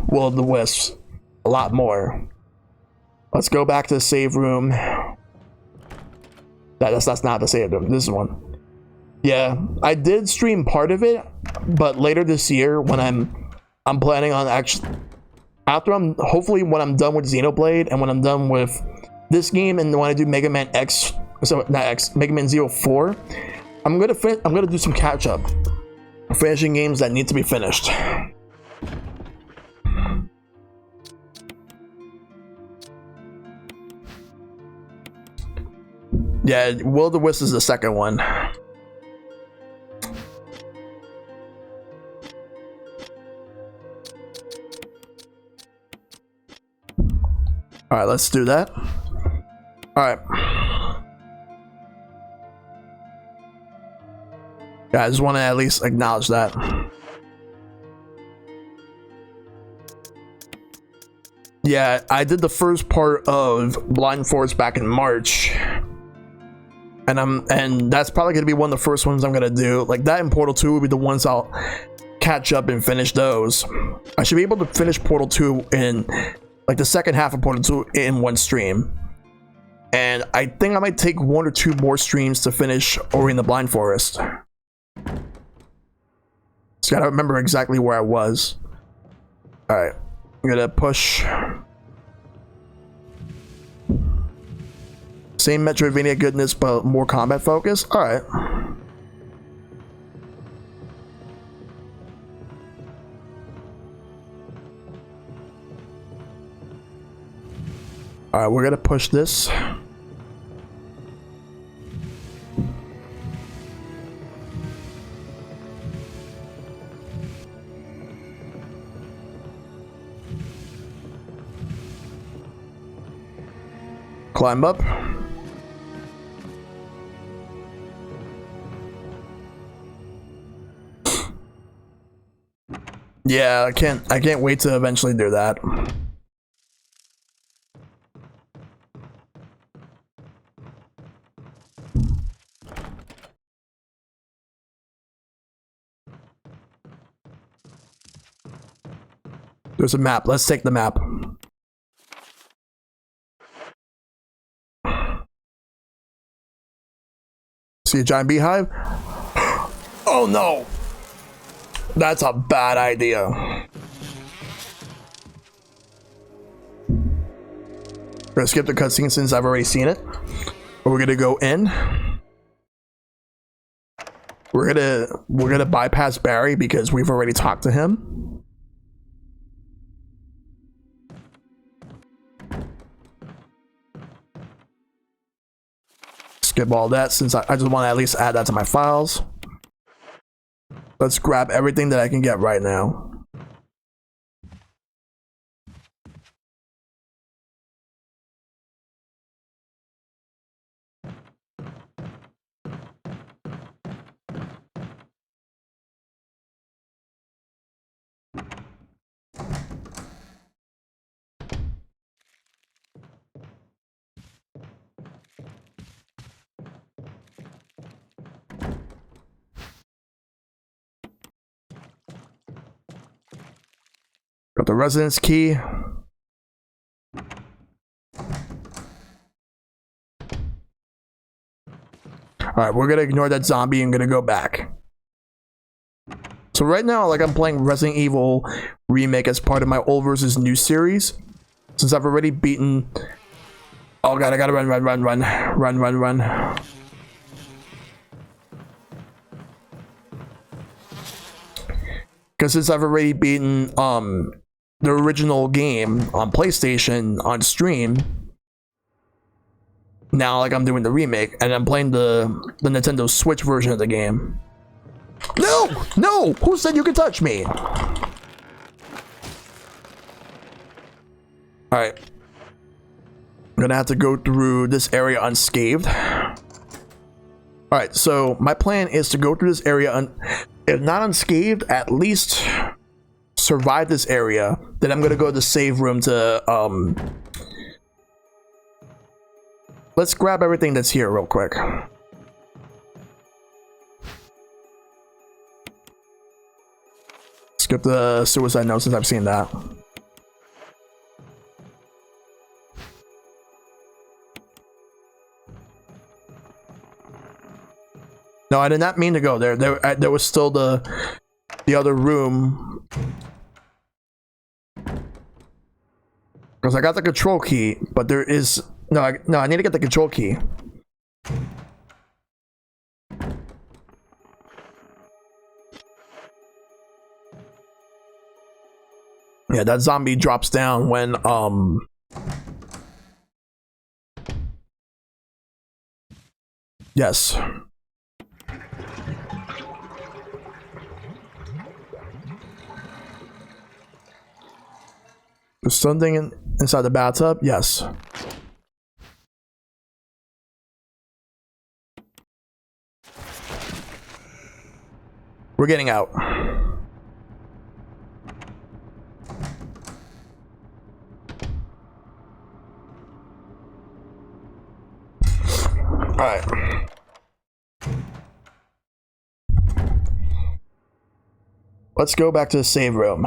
Will of the Wisps a lot more. Let's go back to the save room. That's not the save room. This is one. Yeah, I did stream part of it, but later this year when I'm planning on actually. Hopefully when I'm done with Xenoblade and when I'm done with this game and when I do Mega Man X, so not X, Mega Man 04, I'm gonna do some catch up, finishing games that need to be finished. Yeah, Will of the Wisps is the second one. All right, let's do that. All right. Yeah, I just want to at least acknowledge that. Yeah, I did the first part of Blind Forest back in March. And that's probably going to be one of the first ones I'm going to do. Like that and Portal 2 will be the ones I'll catch up and finish those. I should be able to finish Portal 2 in like the second half of Portal 2 in one stream. And I think I might take 1 or 2 more streams to finish Ori and the Blind Forest. Just gotta remember exactly where I was. Alright, I'm gonna push. Same Metroidvania goodness, but more combat focus. Alright. Alright, we're gonna push this. Climb up. Yeah, I can't wait to eventually do that. There's a map. Let's take the map. See a giant beehive? Oh no! That's a bad idea. We're gonna skip the cutscene since I've already seen it. But we're gonna go in. We're gonna bypass Barry because we've already talked to him. Skip all that since I just want to at least add that to my files. Let's grab everything that I can get right now. Got the residence key. Alright, we're gonna ignore that zombie and gonna go back. So right now, like, I'm playing Resident Evil Remake as part of my old versus new series. Since I've already beaten... Oh god, I gotta run. Because since I've already beaten the original game on PlayStation on stream, now like I'm doing the remake and I'm playing the Nintendo Switch version of the game. No! Who said you could touch me? Alright. I'm gonna have to go through this area unscathed. Alright, so my plan is to go through this area, if not unscathed, at least survive this area. Then I'm gonna go to the save room to, let's grab everything that's here real quick. Skip the suicide note since I've seen that. No, I did not mean to go there. There was still the other room. Because I got the control key, but there is... No, I need to get the control key. Yeah, that zombie drops down when, Yes. There's something inside the bathtub? Yes. We're getting out. Alright. Let's go back to the save room.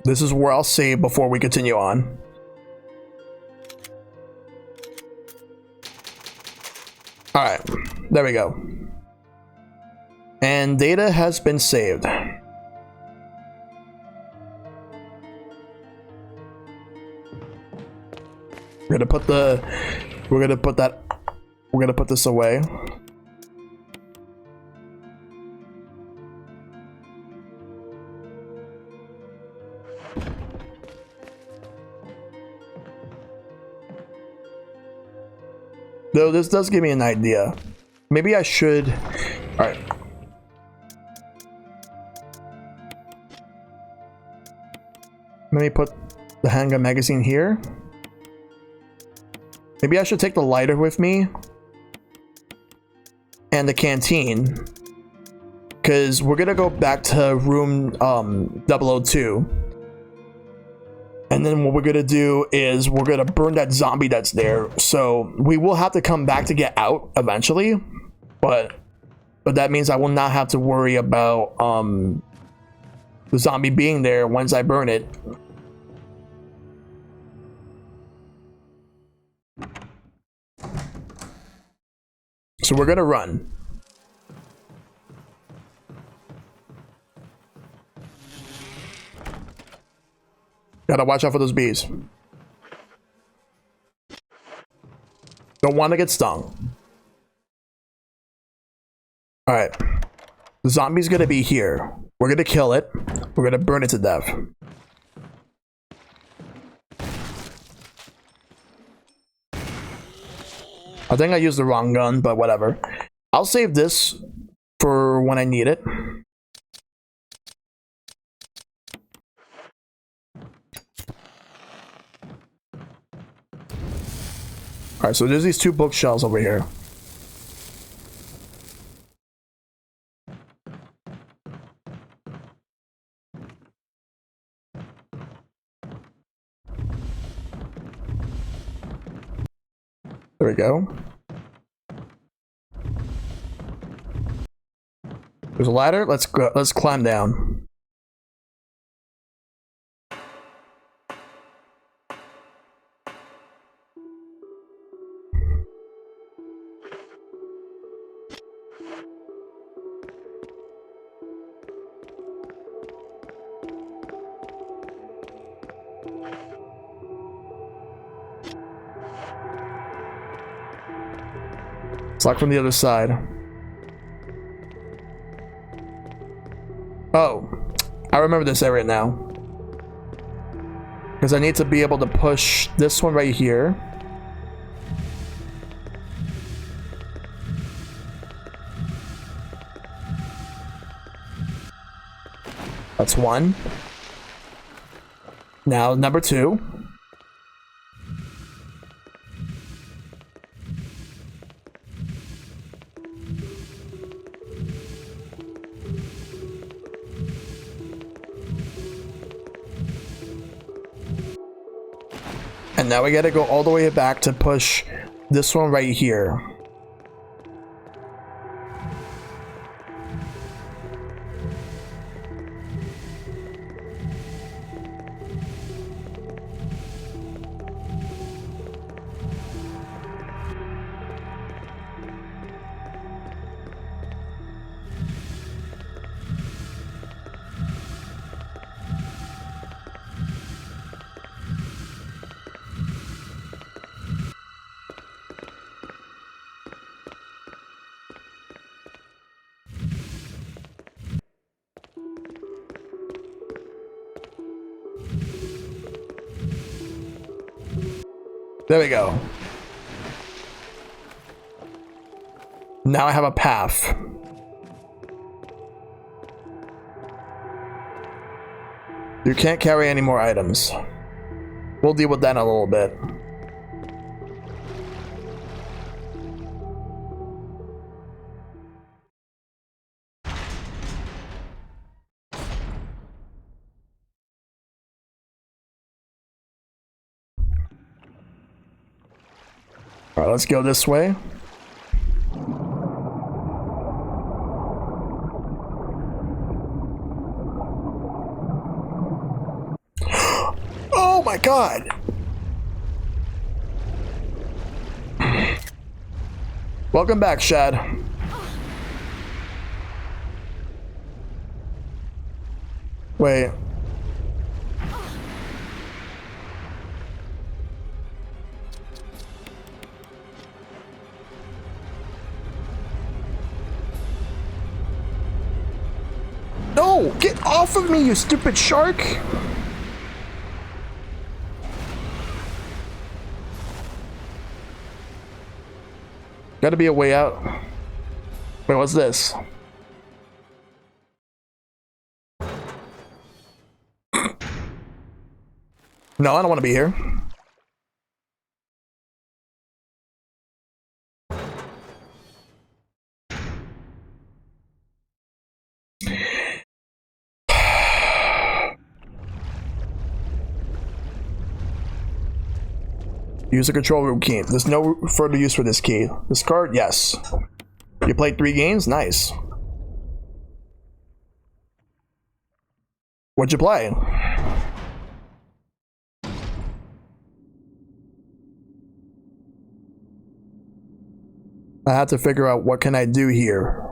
This is where I'll save before we continue on. Alright, there we go. And data has been saved. We're gonna put this away. Though this does give me an idea. Maybe I should... Alright. Let me put the handgun magazine here. Maybe I should take the lighter with me. And the canteen. Because we're going to go back to room 002. And then what we're gonna do is we're gonna burn that zombie that's there. So we will have to come back to get out eventually, but that means I will not have to worry about the zombie being there once I burn it. So we're gonna run. Gotta watch out for those bees. Don't want to get stung. Alright. The zombie's gonna be here. We're gonna kill it. We're gonna burn it to death. I think I used the wrong gun, but whatever. I'll save this for when I need it. Alright, so there's these two bookshelves over here. There we go. There's a ladder. Let's go. Let's climb down. It's like from the other side. Oh, I remember this area now. Because I need to be able to push this one right here. That's one. Now, number two. And now we gotta go all the way back to push this one right here. There we go. Now I have a path. You can't carry any more items. We'll deal with that in a little bit. Alright, let's go this way. Oh my god! Welcome back, Shad. Wait. No! Get off of me, you stupid shark! Gotta be a way out. Wait, what's this? No, I don't want to be here. Use the control room key. There's no further use for this key. This card, yes. You played 3 games? Nice. What'd you play? I have to figure out what can I do here.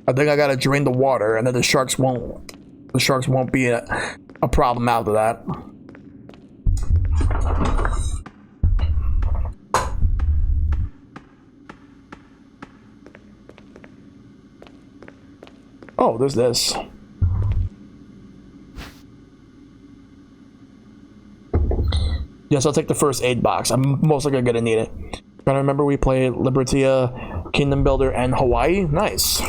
I think I gotta drain the water and then the sharks won't The sharks won't be a problem after that. Oh, there's this. Yes, I'll take the first aid box. I'm most likely gonna need it. Trying to remember, we played Libertia, Kingdom Builder, and Hawaii. Nice.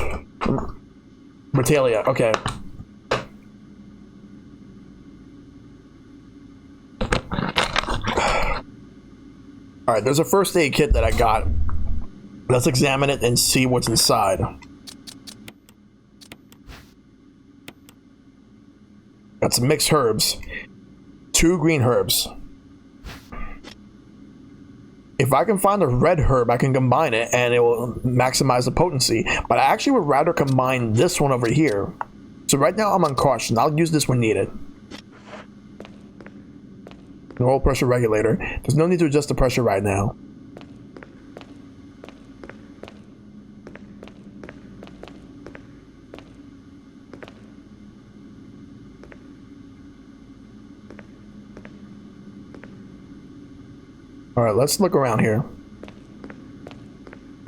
Britalia, okay. Alright, there's a first aid kit that I got. Let's examine it and see what's inside. Got some mixed herbs. 2 green herbs. If I can find a red herb, I can combine it and it will maximize the potency. But I actually would rather combine this one over here. So right now I'm on caution. I'll use this when needed. An oil pressure regulator. There's no need to adjust the pressure right now. Alright, let's look around here.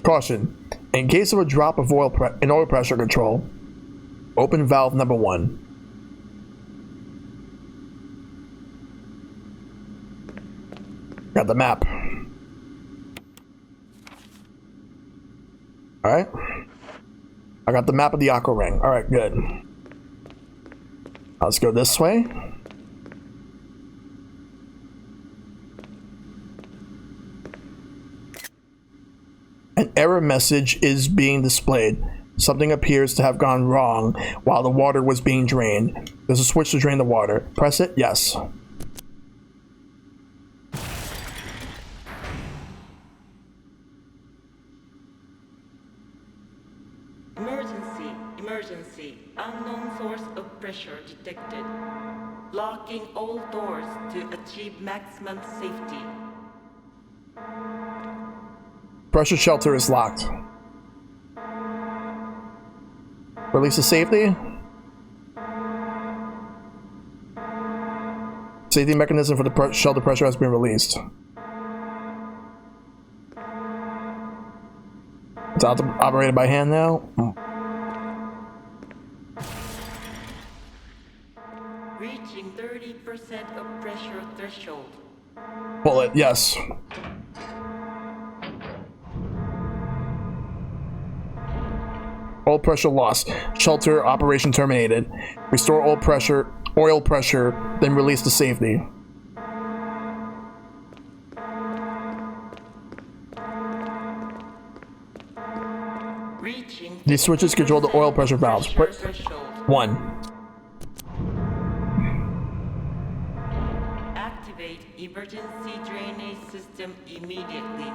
Caution. In case of a drop of oil pressure control, open valve number 1. Got the map. Alright. I got the map of the aqua ring. Alright, good. Let's go this way. An error message is being displayed. Something appears to have gone wrong while the water was being drained. There's a switch to drain the water. Press it? Yes. Emergency. Unknown source of pressure detected. Locking all doors to achieve maximum safety. Pressure shelter is locked. Release the safety. Safety mechanism for the shelter pressure has been released. It's operated by hand now. Reaching 30% of pressure threshold. Pull it, yes. Oil pressure lost. Shelter operation terminated. Restore oil pressure, then release the safety. Reaching. These switches control the oil pressure valves. Put 1. Activate emergency drainage system immediately.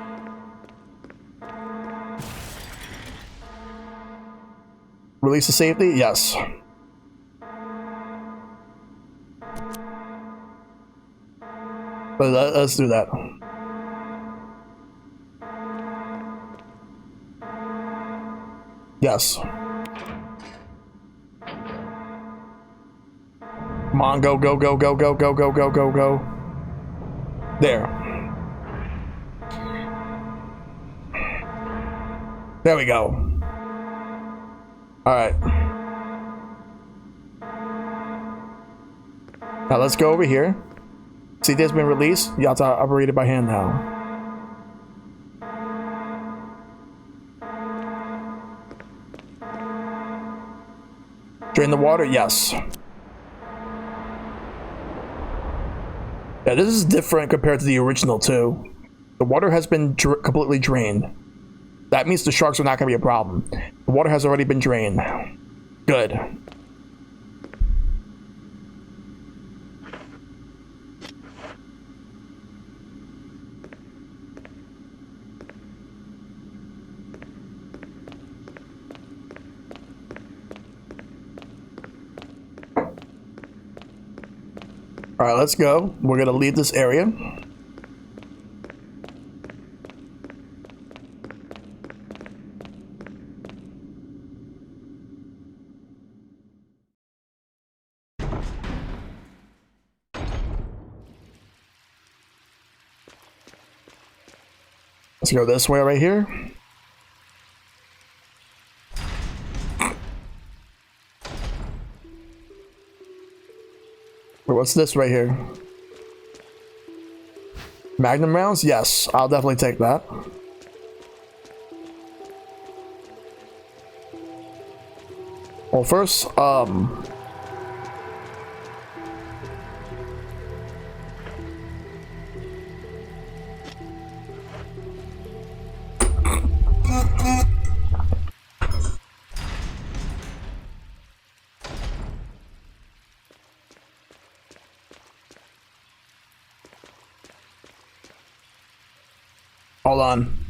Release the safety? Yes. Let's do that. Yes. Come on, go, go, go, go, go, go, go, go, go, go. There. There we go. Alright. Now let's go over here. See, this has been released. You have to operate it by hand now. Drain the water? Yes. Yeah, this is different compared to the original too. The water has been completely drained. That means the sharks are not going to be a problem. The water has already been drained. Good. Alright, let's go. We're going to leave this area. Let's go this way right here. What's this right here? Magnum rounds? Yes, I'll definitely take that. Well, first, hold on.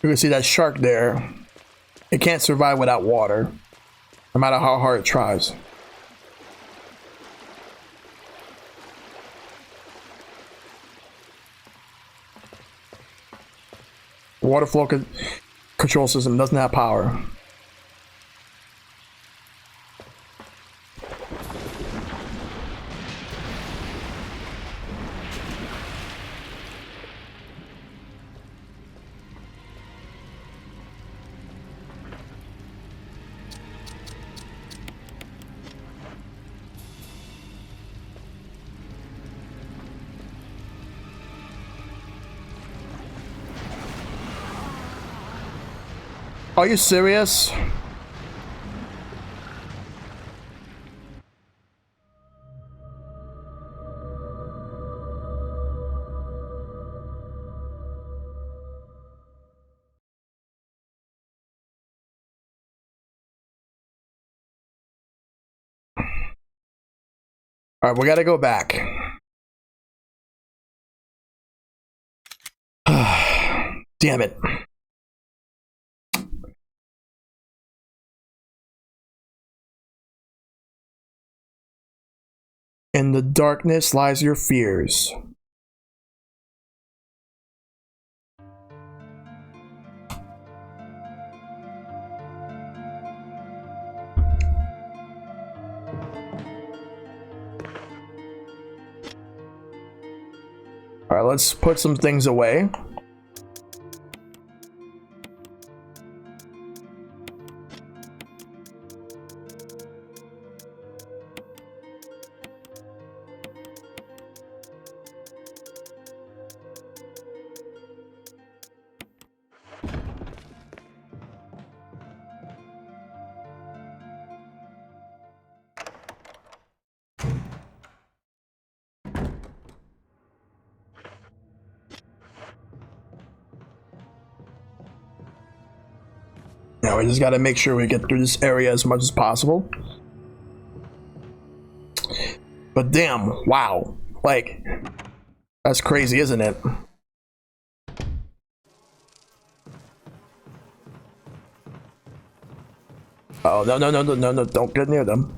You can see that shark there. It can't survive without water, no matter how hard it tries. Water flow control system doesn't have power. Are you serious? All right, we gotta go back. Damn it. In the darkness lies your fears. All right, let's put some things away. Now we just gotta make sure we get through this area as much as possible. But damn, wow. Like, that's crazy, isn't it? Oh, no, don't get near them.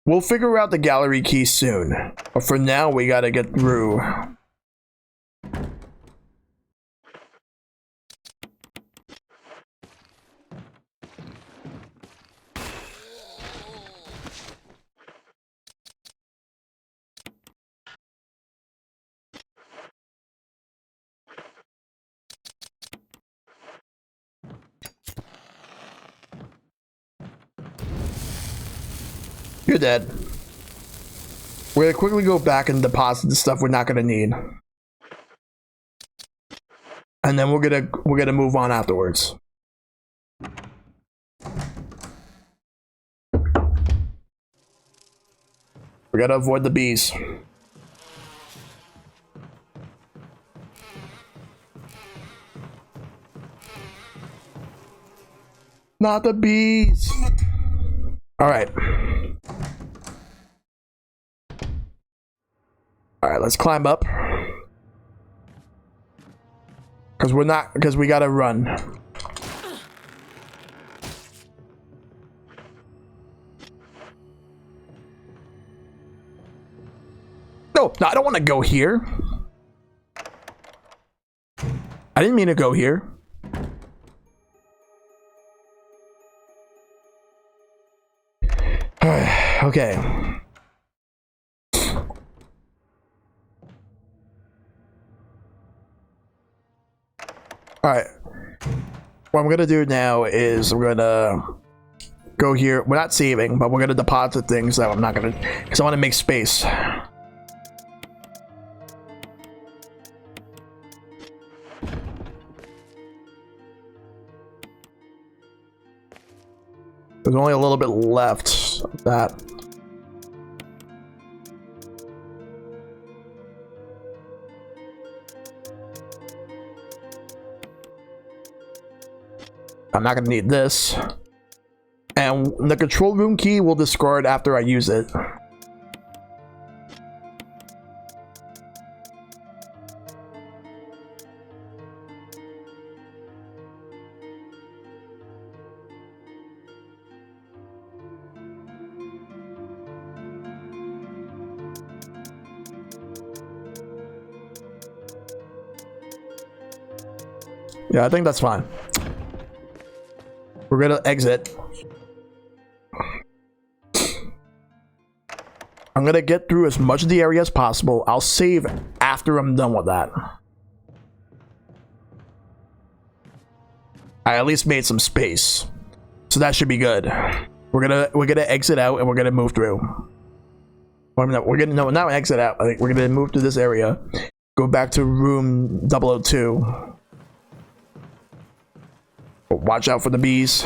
We'll figure out the gallery key soon. But for now, we gotta get through. You're dead. We're gonna quickly go back and deposit the stuff we're not gonna need. And then we're gonna move on afterwards. We gotta avoid the bees. Not the bees. All right. All right, let's climb up. Because we gotta run. No, I don't want to go here. I didn't mean to go here. Okay. Alright. What I'm gonna do now is we're gonna go here. We're not saving, but we're gonna deposit things that I'm not gonna, because I want to make space. There's only a little bit left of that. I'm not gonna need this. And the control room key will discard after I use it. Yeah, I think that's fine. We're gonna exit. I'm gonna get through as much of the area as possible. I'll save after I'm done with that. I at least made some space, so that should be good. We're gonna exit out and we're gonna move through. Well, no, we're gonna not exit out. I think we're gonna move to this area. Go back to room 002. Watch out for the bees.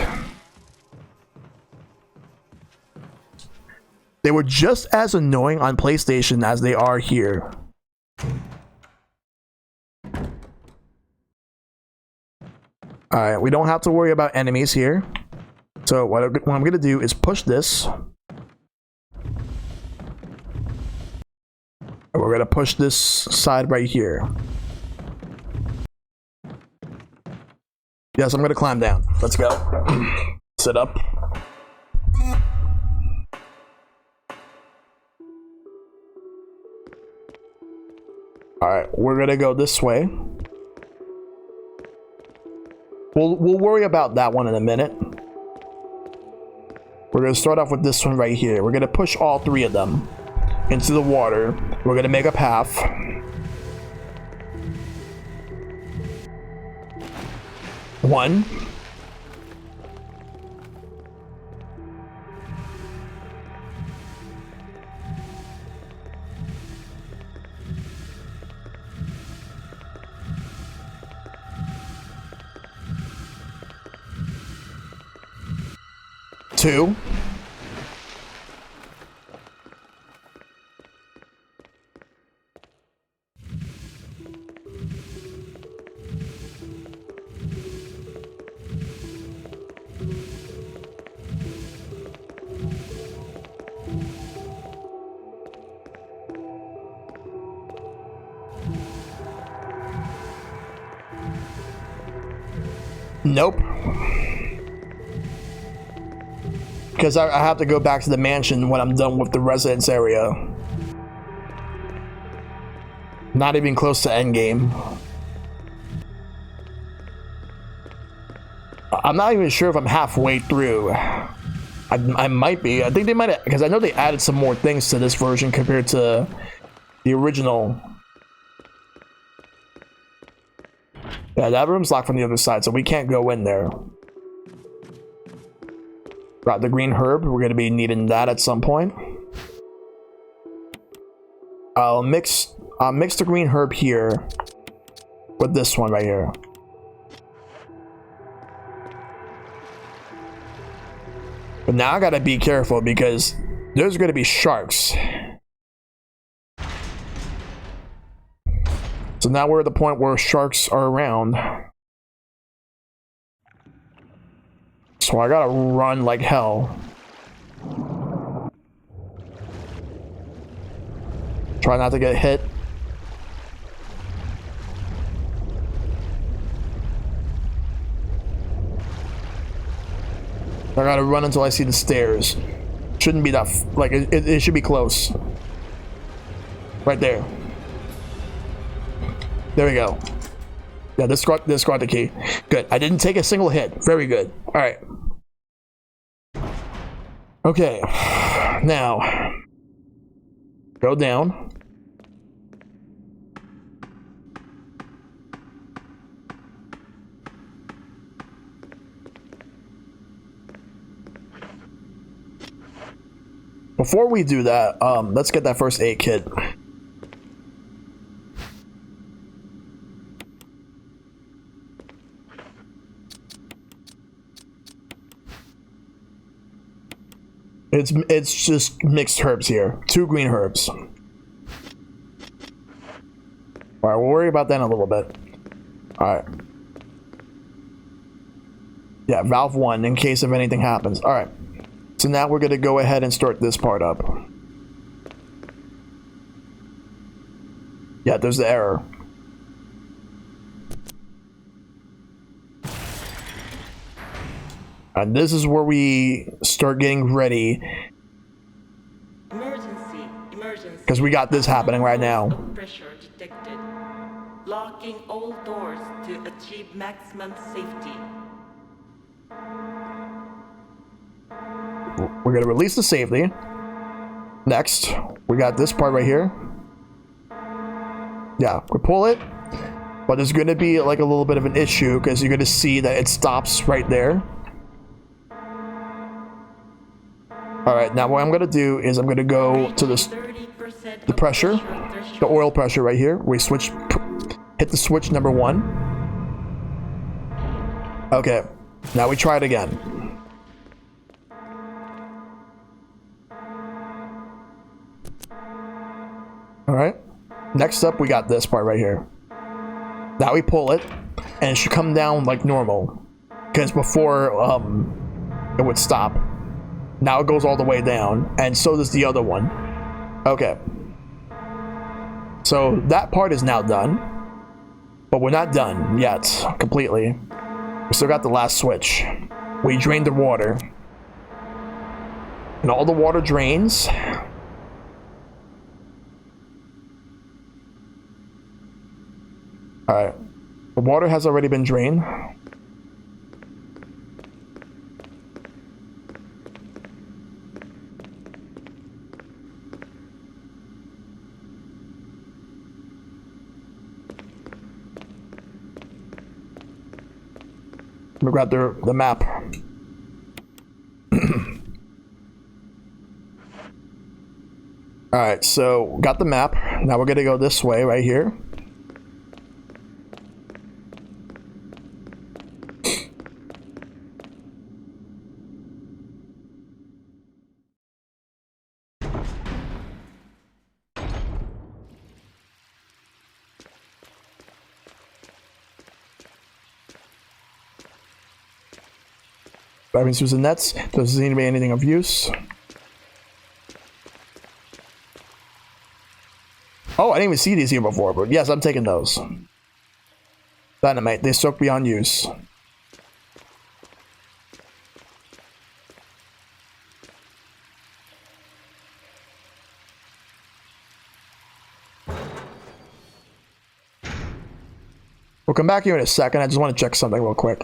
They were just as annoying on PlayStation as they are here. Alright, we don't have to worry about enemies here. So what I'm going to do is push this. We're going to push this side right here. Yes, I'm gonna climb down. Let's go. Sit up. Alright, we're gonna go this way. We'll worry about that one in a minute. We're gonna start off with this one right here. We're gonna push all three of them into the water. We're gonna make a path. One. Two. Nope. Because I have to go back to the mansion when I'm done with the residence area. Not even close to endgame. I'm not even sure if I'm halfway through. I might be. I think they might have, because I know they added some more things to this version compared to the original. Yeah, that room's locked from the other side, so we can't go in there. Got the green herb. We're going to be needing that at some point. I'll mix the green herb here with this one right here. But now I gotta be careful because there's going to be sharks. So now we're at the point where sharks are around. So I gotta run like hell. Try not to get hit. I gotta run until I see the stairs. Shouldn't be that, like, it should be close. Right there. There we go. Yeah, discard the key. Good. I didn't take a single hit. Very good. All right. Okay. Now, go down. Before we do that, let's get that first aid kit. It's just mixed herbs here. 2 green herbs. All right, we'll worry about that in a little bit. All right. Yeah, valve 1 in case if anything happens. All right. So now we're going to go ahead and start this part up. Yeah, there's the error. And this is where we start getting ready. Emergency. Because we got this happening right now. Pressure detected. Locking all doors to achieve maximum safety. We're going to release the safety. Next, we got this part right here. Yeah, we pull it. But there's going to be like a little bit of an issue because you're going to see that it stops right there. Alright, now what I'm going to do is I'm going to go to the pressure, the oil pressure right here. We hit the switch number 1. Okay, now we try it again. Alright, next up we got this part right here. Now we pull it, and it should come down like normal. Because before, it would stop. Now it goes all the way down, and so does the other one. Okay. So that part is now done. But we're not done yet, completely. We still got the last switch. We drained the water. And all the water drains. Alright. The water has already been drained. Let me grab the map. Alright, so got the map. Now we're gonna go this way right here. Diving through the nets. Doesn't seem to be anything of use. Oh, I didn't even see these here before, but yes, I'm taking those. Dynamite, they soak beyond use. We'll come back here in a second. I just want to check something real quick.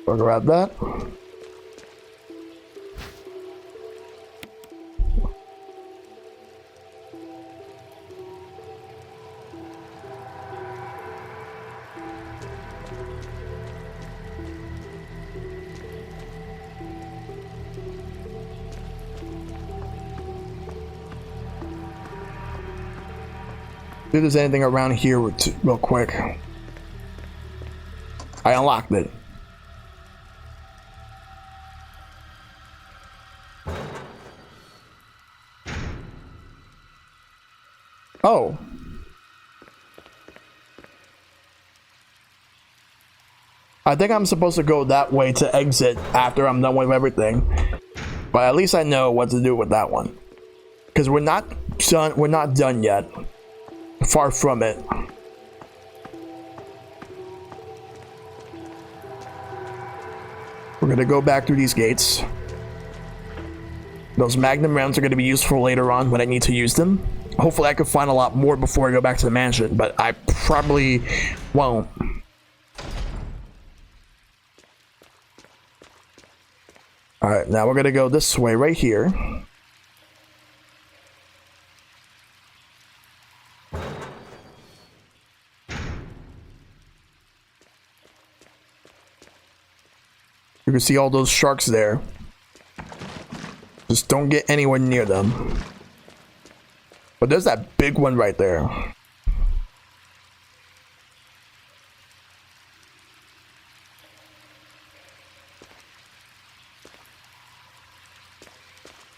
We'll grab that. See if there's anything around here real quick. I unlocked it. Oh. I think I'm supposed to go that way to exit after I'm done with everything. But at least I know what to do with that one. Because we're not done yet. Far from it. We're gonna go back through these gates. Those magnum rounds are gonna be useful later on when I need to use them. Hopefully I can find a lot more before I go back to the mansion, but I probably won't. Alright, now we're gonna go this way right here. You can see all those sharks there. Just don't get anywhere near them. But there's that big one right there.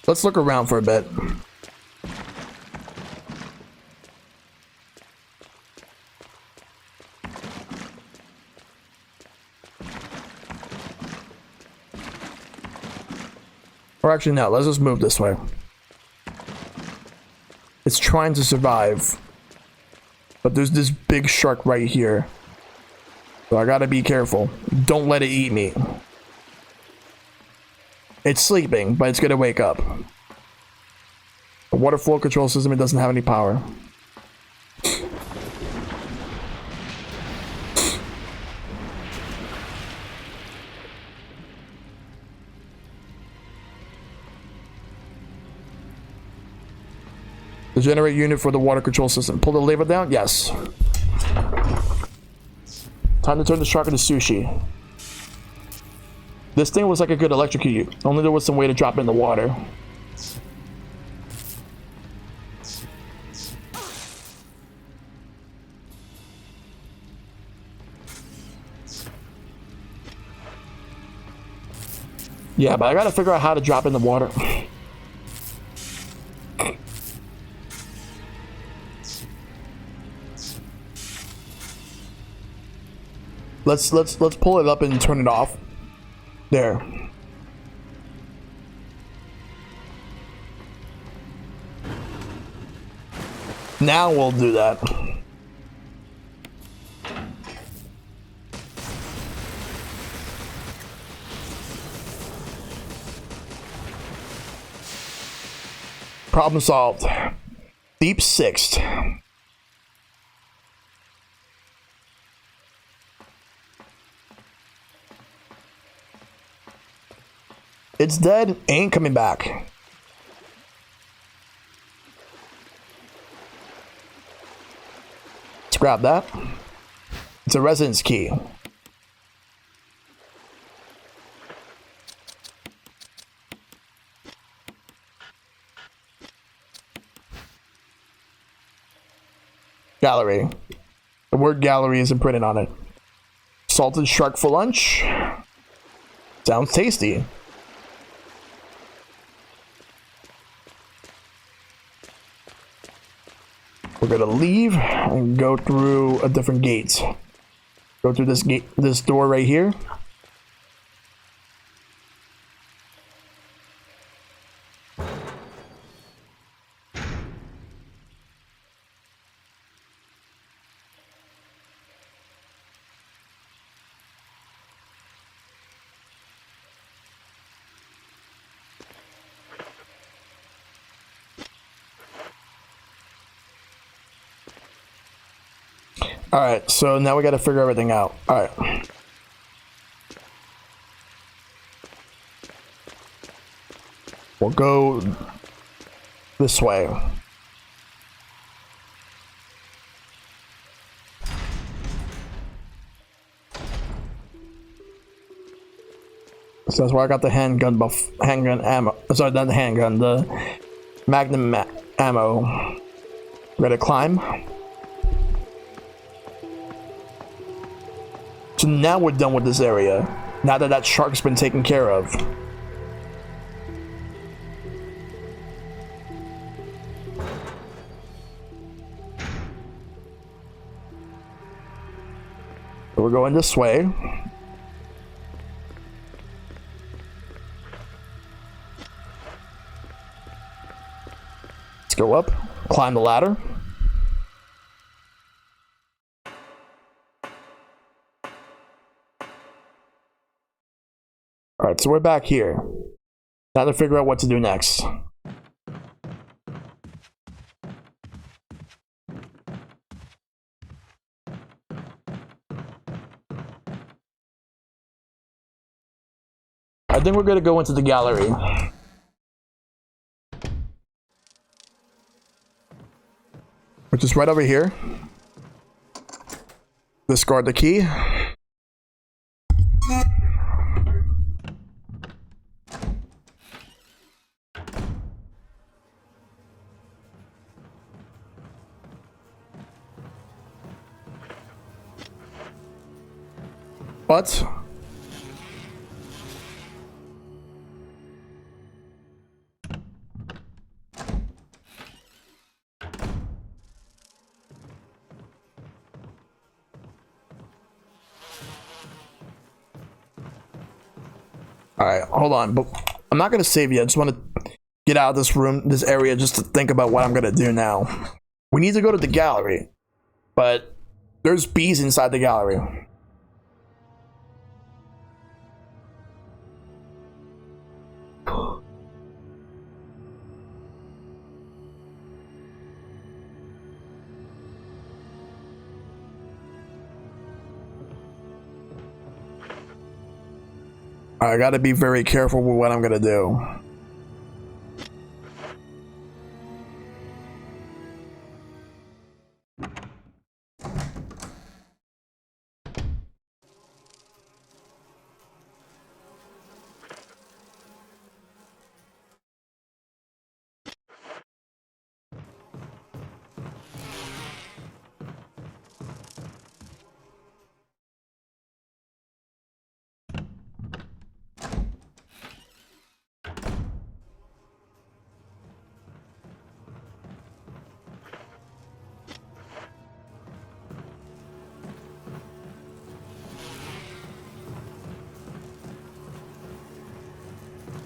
Let's look around for a bit. Or actually, no, let's just move this way. It's trying to survive. But there's this big shark right here. So I gotta be careful. Don't let it eat me. It's sleeping, but it's gonna wake up. The water flow control system, it doesn't have any power. The generate unit for the water control system. Pull the lever down? Yes. Time to turn the shark into sushi. This thing was like a good electrocute. Only there was some way to drop it in the water. Yeah, but I gotta figure out how to drop in the water. Let's pull it up and turn it off. There. Now we'll do that. Problem solved. Deep sixth. It's dead, ain't coming back. Let's grab that. It's a residence key. Gallery. The word gallery isn't printed on it. Salted shark for lunch. Sounds tasty. We're gonna leave and go through a different gate. Go through this gate, this door right here. Alright, so now we gotta figure everything out. Alright. We'll go this way. So that's where I got the handgun ammo. Sorry, not the handgun, the magnum ammo. We're gonna climb. So now we're done with this area. Now that that shark's been taken care of. So we're going this way. Let's go up, climb the ladder. Alright, so we're back here. Now to figure out what to do next. I think we're gonna go into the gallery. Which is right over here. Discard the key. But alright, hold on. But I'm not gonna save you. I just want to get out of this room, this area, just to think about what I'm gonna do now. We need to go to the gallery, but there's bees inside the gallery. I gotta be very careful with what I'm gonna do.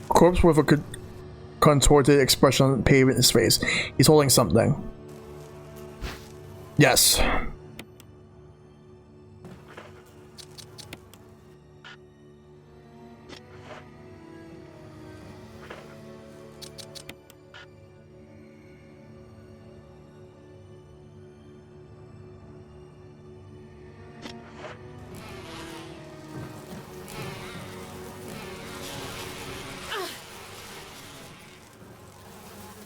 Corpse with a contorted expression on the pavement in his face. He's holding something. Yes.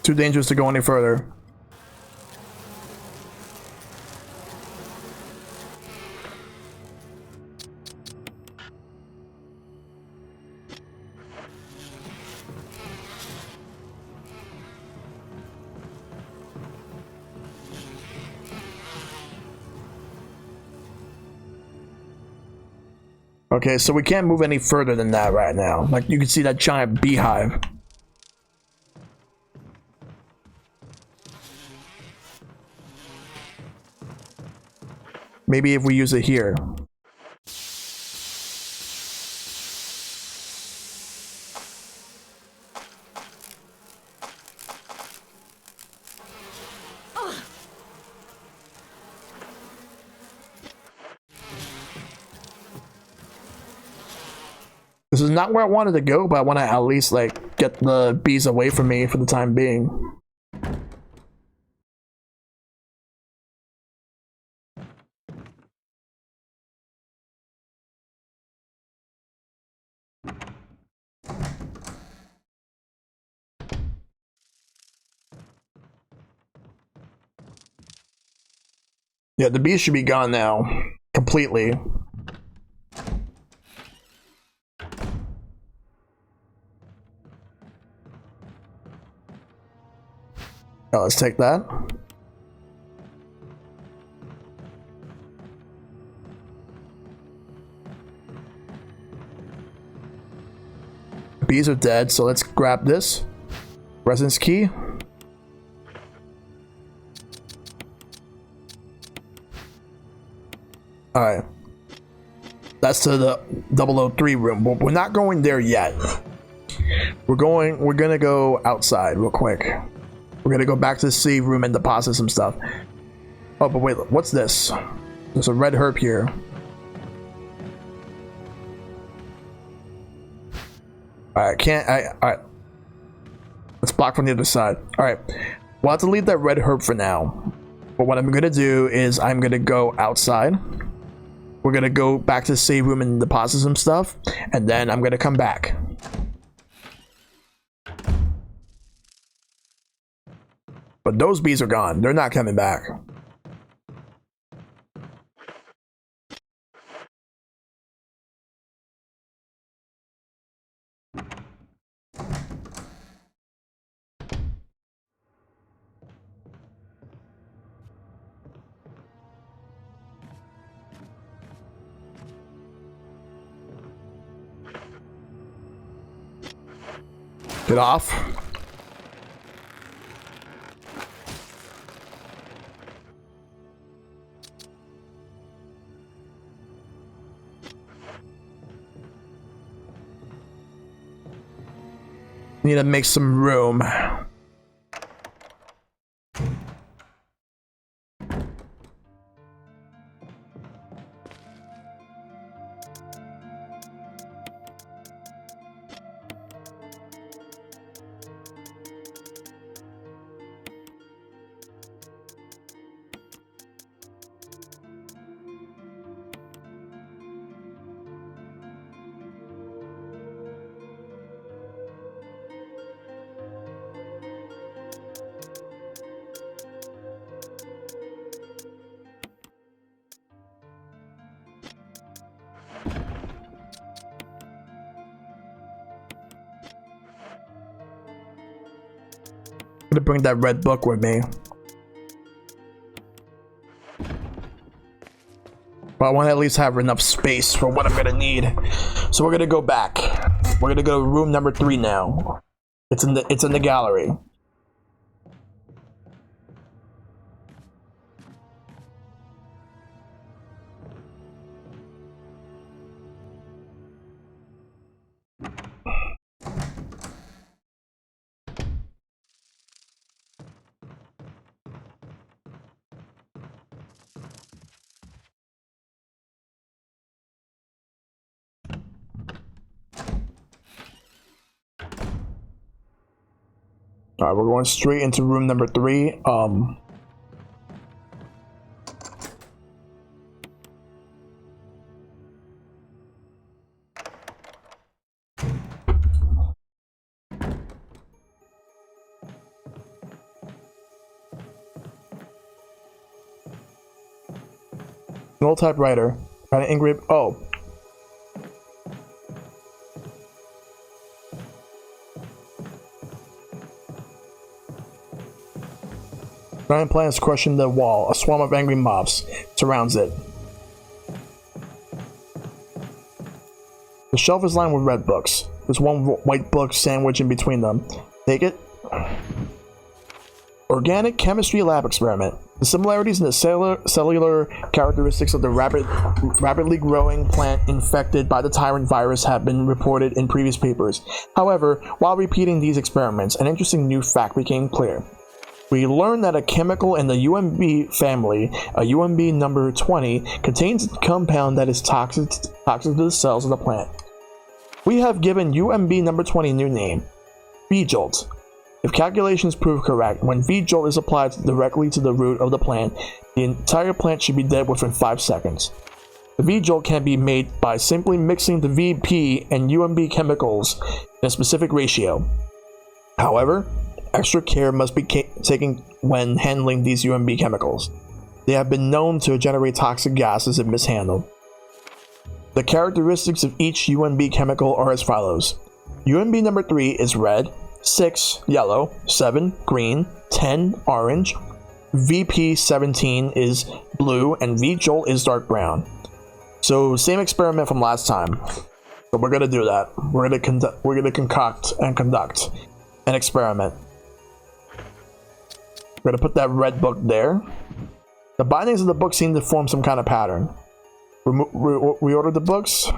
Too dangerous to go any further. Okay, so we can't move any further than that right now. Like, you can see that giant beehive. Maybe if we use it here. This is not where I wanted to go, but I want to at least like get the bees away from me for the time being. Yeah, the bees should be gone now. Completely. Oh, let's take that. Bees are dead, so let's grab this. Residence key. Alright. That's to the 003 room. But we're not going there yet. We're gonna go outside real quick. We're gonna go back to the save room and deposit some stuff. Oh, but wait, what's this? There's a red herb here. Alright, alright. Let's block from the other side. Alright. We'll have to leave that red herb for now. But what I'm gonna do is I'm gonna go outside. We're gonna go back to the save room and deposit some stuff. And then I'm gonna come back. But those bees are gone. They're not coming back. Get off. Need to make some room. I'm gonna bring that red book with me. But I want to at least have enough space for what I'm gonna need. So we're gonna go back. We're gonna go to room number 3 now. It's in the gallery. Alright, we're going straight into room number 3. An old typewriter. Trying to engrave. Oh. Giant plants crushing the wall. A swarm of angry mobs surrounds it. The shelf is lined with red books. There's one white book sandwiched in between them. Take it. Organic chemistry lab experiment. The similarities in the cellular characteristics of the rapidly growing plant infected by the tyrant virus have been reported in previous papers. However, while repeating these experiments, an interesting new fact became clear. We learned that a chemical in the UMB family, a UMB number 20, contains a compound that is toxic to the cells of the plant. We have given UMB number 20 a new name, V-Jolt. If calculations prove correct, when V-Jolt is applied directly to the root of the plant, the entire plant should be dead within 5 seconds. The V-Jolt can be made by simply mixing the VP and UMB chemicals in a specific ratio. However, extra care must be taken when handling these UMB chemicals. They have been known to generate toxic gases if mishandled. The characteristics of each UMB chemical are as follows. UMB number 3 is red, 6 yellow, 7 green, 10 orange, VP17 is blue, and V-Jolt is dark brown. So same experiment from last time. So we're gonna do that. We're gonna concoct and conduct an experiment. We're gonna put that red book there. The bindings of the book seem to form some kind of pattern. Reorder the books.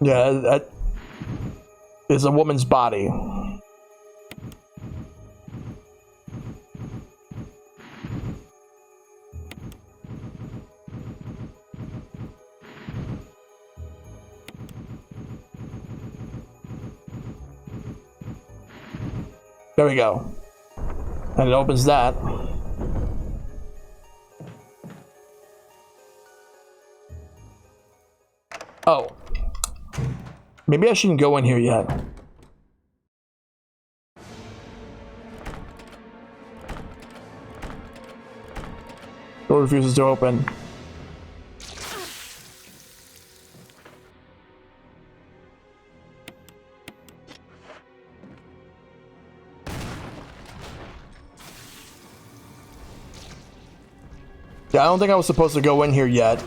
Yeah, that is a woman's body. There we go. And it opens that. Oh. Maybe I shouldn't go in here yet. Door refuses to open. Yeah, I don't think I was supposed to go in here yet.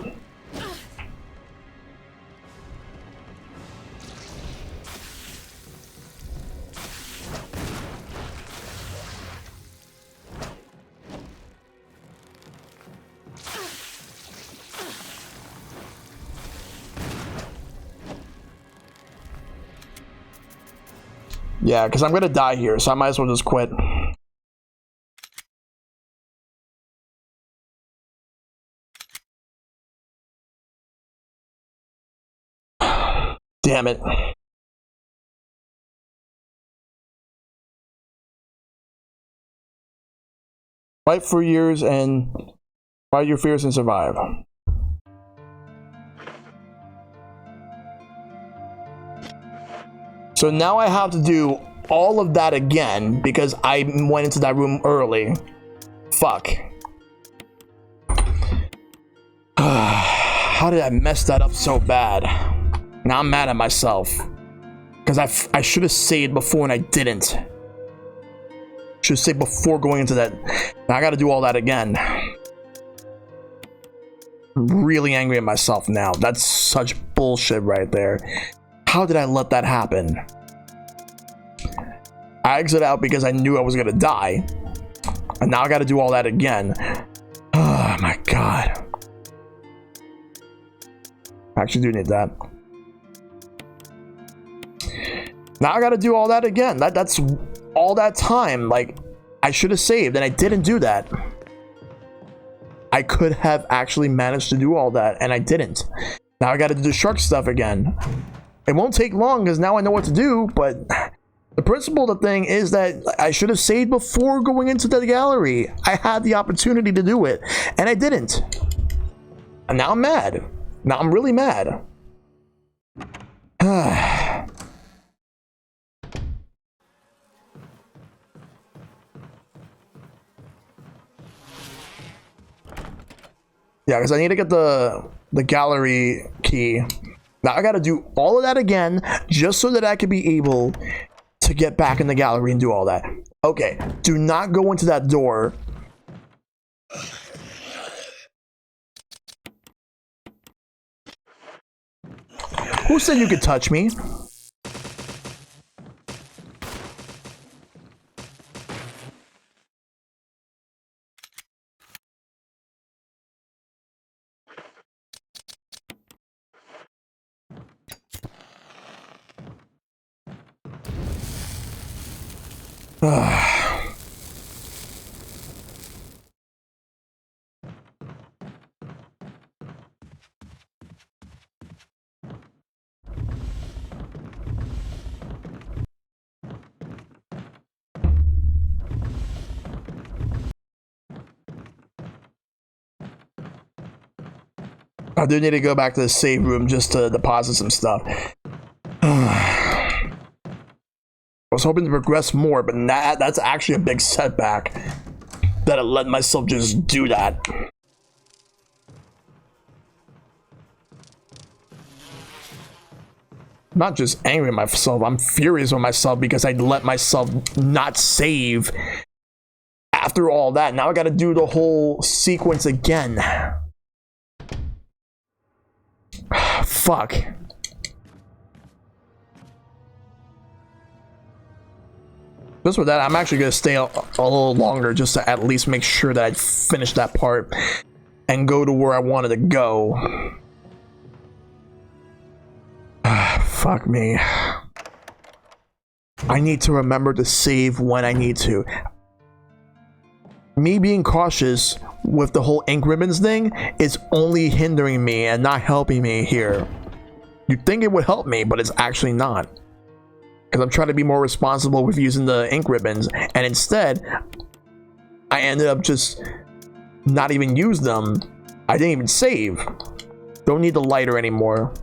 Yeah, because I'm gonna die here, so I might as well just quit. Damn it. Fight for years and fight your fears and survive. So now I have to do all of that again because I went into that room early. Fuck. How did I mess that up so bad? Now I'm mad at myself. Because I should have saved before and I didn't. Should have saved before going into that. Now I gotta do all that again. I'm really angry at myself now. That's such bullshit right there. How did I let that happen? I exited out because I knew I was gonna die. And now I gotta do all that again. Oh my god. I actually do need that. Now I gotta do all that again. That's all that time. Like, I should have saved and I didn't do that. I could have actually managed to do all that and I didn't. Now I gotta do the shark stuff again. It won't take long because now I know what to do, but the principle of the thing is that I should have saved before going into the gallery. I had the opportunity to do it and I didn't. And now I'm mad. Now I'm really mad. Yeah, because I need to get the gallery key. Now I gotta do all of that again just so that I can be able to get back in the gallery and do all that. Okay, do not go into that door. Who said you could touch me? I do need to go back to the save room just to deposit some stuff. I was hoping to progress more, but that's actually a big setback. That I let myself just do that. I'm not just angry at myself, I'm furious with myself because I let myself not save after all that. Now I gotta do the whole sequence again. Fuck. Just with that, I'm actually gonna stay a little longer just to at least make sure that I finish that part and go to where I wanted to go. Fuck me. I need to remember to save when I need to. Me being cautious with the whole ink ribbons thing is only hindering me and not helping me here. You'd think it would help me, but it's actually not. Because I'm trying to be more responsible with using the ink ribbons, and instead, I ended up just not even use them. I didn't even save. Don't need the lighter anymore.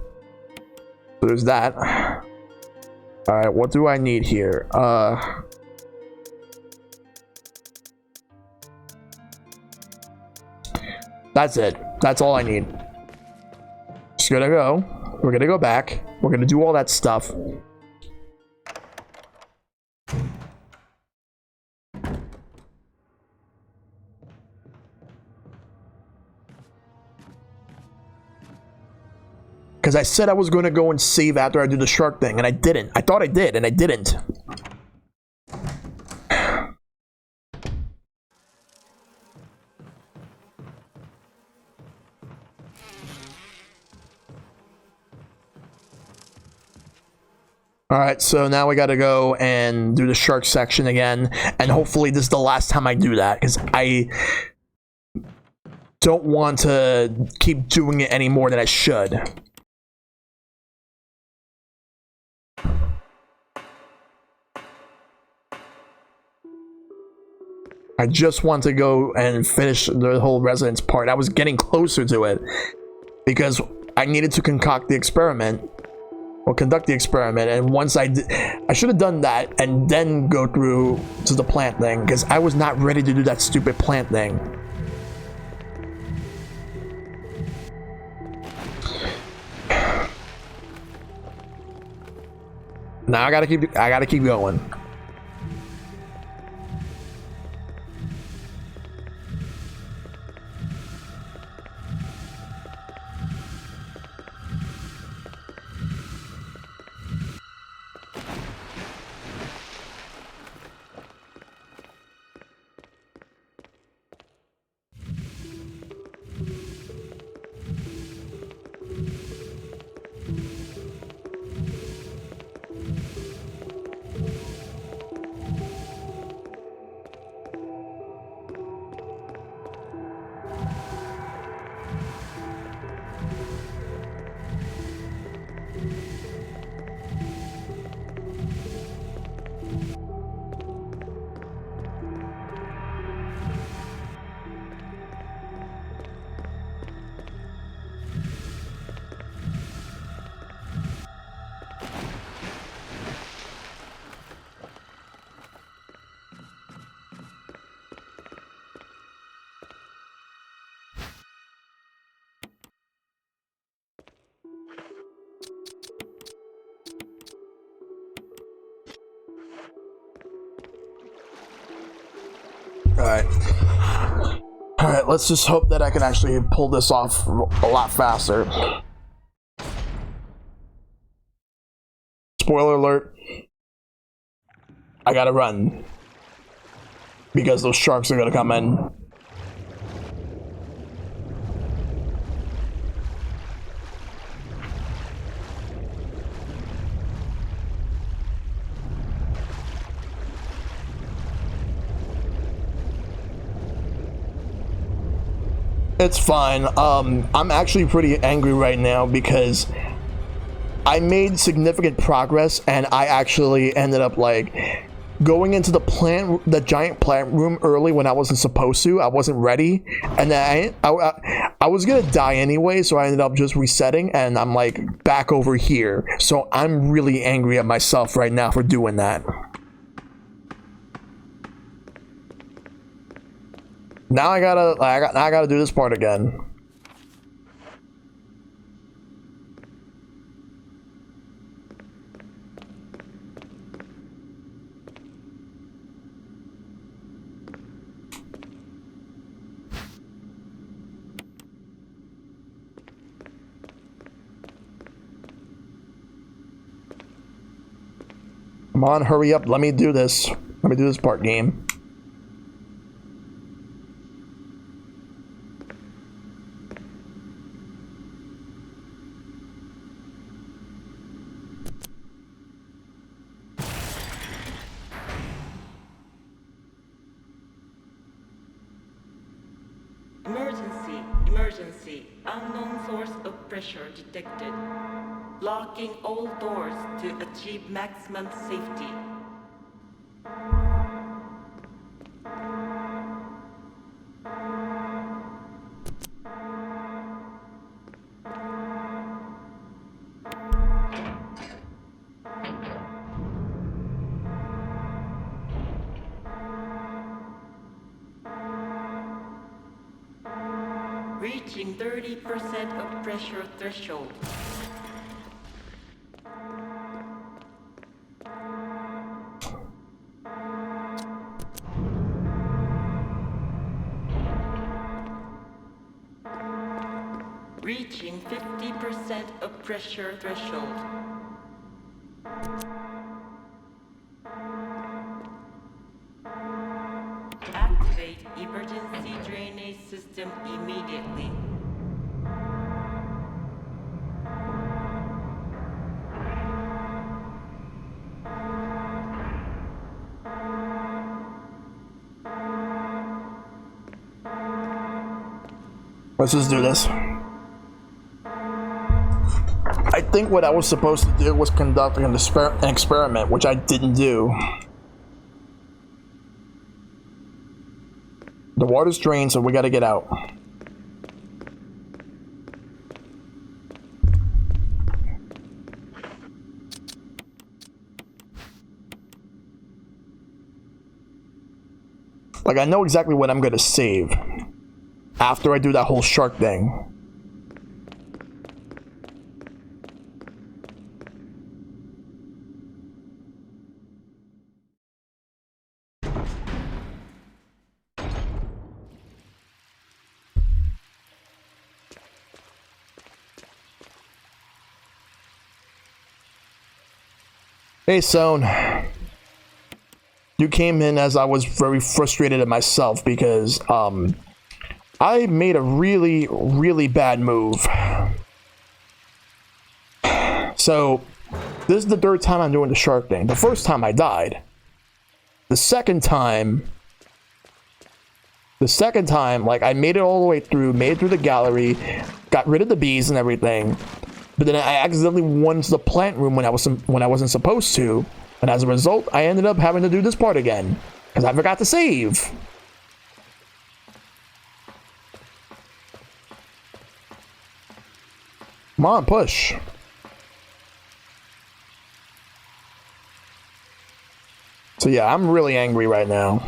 So there's that. Alright, what do I need here? That's it. That's all I need. Just gonna go. We're gonna go back. We're gonna do all that stuff. Because I said I was going to go and save after I do the shark thing, and I didn't. I thought I did, and I didn't. Alright, so now we gotta go and do the shark section again, and hopefully this is the last time I do that, because I don't want to keep doing it any more than I should. I just want to go and finish the whole residence part. I was getting closer to it because I needed to concoct the experiment or conduct the experiment, and once I should have done that and then go through to the plant thing, because I was not ready to do that stupid plant thing. Now I gotta keep going. Alright, let's just hope that I can actually pull this off a lot faster. Spoiler alert. I gotta run. Because those sharks are gonna come in. It's fine. I'm actually pretty angry right now because I made significant progress and I actually ended up like going into the giant plant room early when I wasn't supposed to. I wasn't ready, and then I was gonna die anyway, so I ended up just resetting, and I'm like back over here. So I'm really angry at myself right now for doing that. Now I gotta do this part again. Come on, hurry up. Let me do this. Let me do this part, game. Emergency, emergency. Unknown source of pressure detected. Locking all doors to achieve maximum safety. Reaching 30% of pressure threshold. Reaching 50% of pressure threshold. Activate emergency drainage system immediately. Let's just do this. I think what I was supposed to do was conduct an experiment, which I didn't do. The water's drained, so we gotta get out. Like, I know exactly what I'm gonna save after I do that whole shark thing. Hey, Sohn. You came in as I was very frustrated at myself because, I made a really, really bad move. So, this is the third time I'm doing the shark thing. The first time I died. The second time, like, I made it all the way through, made it through the gallery, got rid of the bees and everything. But then I accidentally went into the plant room when I wasn't supposed to, and as a result, I ended up having to do this part again because I forgot to save. Come on, push. So yeah, I'm really angry right now.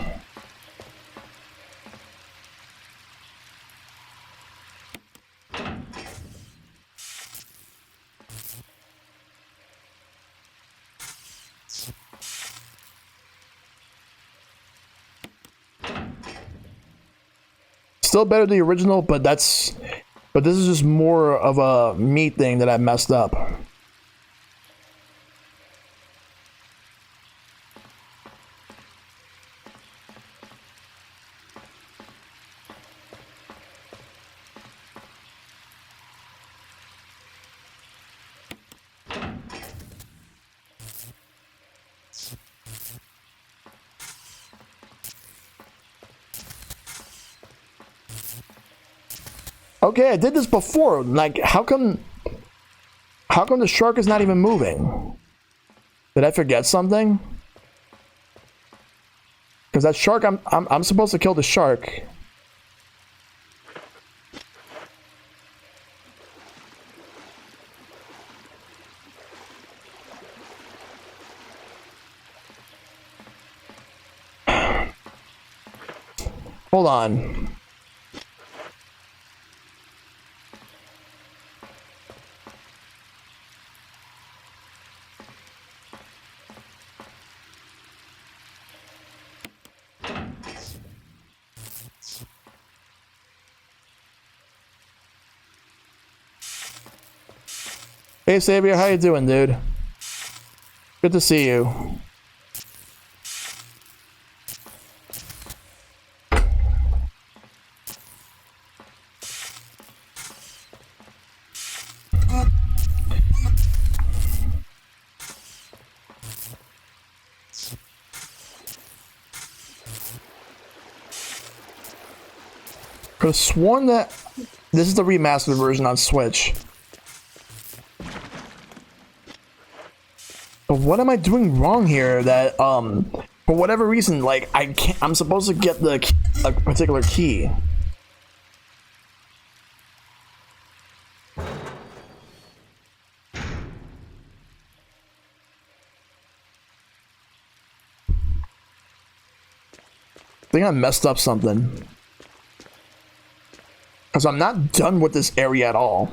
Still better than the original, but this is just more of a me thing that I messed up. Okay, I did this before. Like, how come the shark is not even moving? Did I forget something? Because that shark, I'm supposed to kill the shark. Hold on. Hey, Xavier, how you doing, dude? Good to see you. could have sworn that this is the remastered version on Switch. But what am I doing wrong here that, for whatever reason, like, I'm supposed to get a particular key. I think I messed up something. Because I'm not done with this area at all.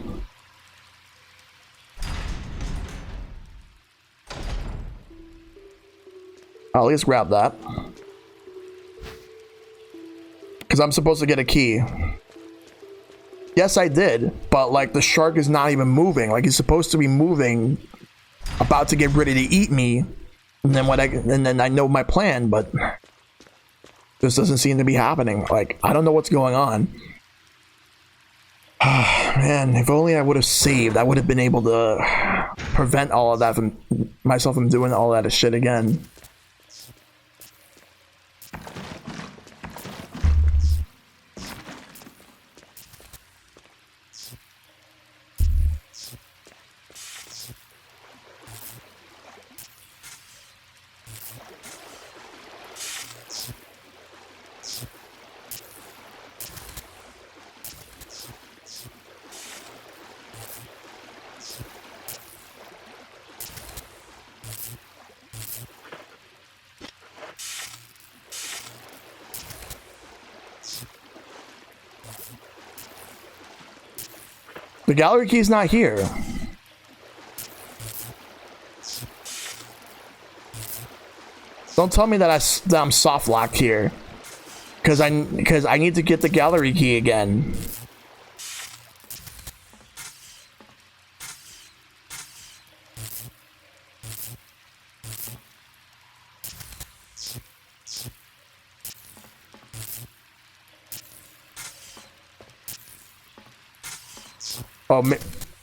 I'll at least grab that. Because I'm supposed to get a key. Yes, I did. But, like, the shark is not even moving. Like, he's supposed to be moving. About to get ready to eat me. And then I know my plan, but... this doesn't seem to be happening. Like, I don't know what's going on. Man, if only I would have saved. I would have been able to prevent all of that from... myself from doing all that shit again. The gallery key's not here. Don't tell me that I'm soft locked here, because I need to get the gallery key again.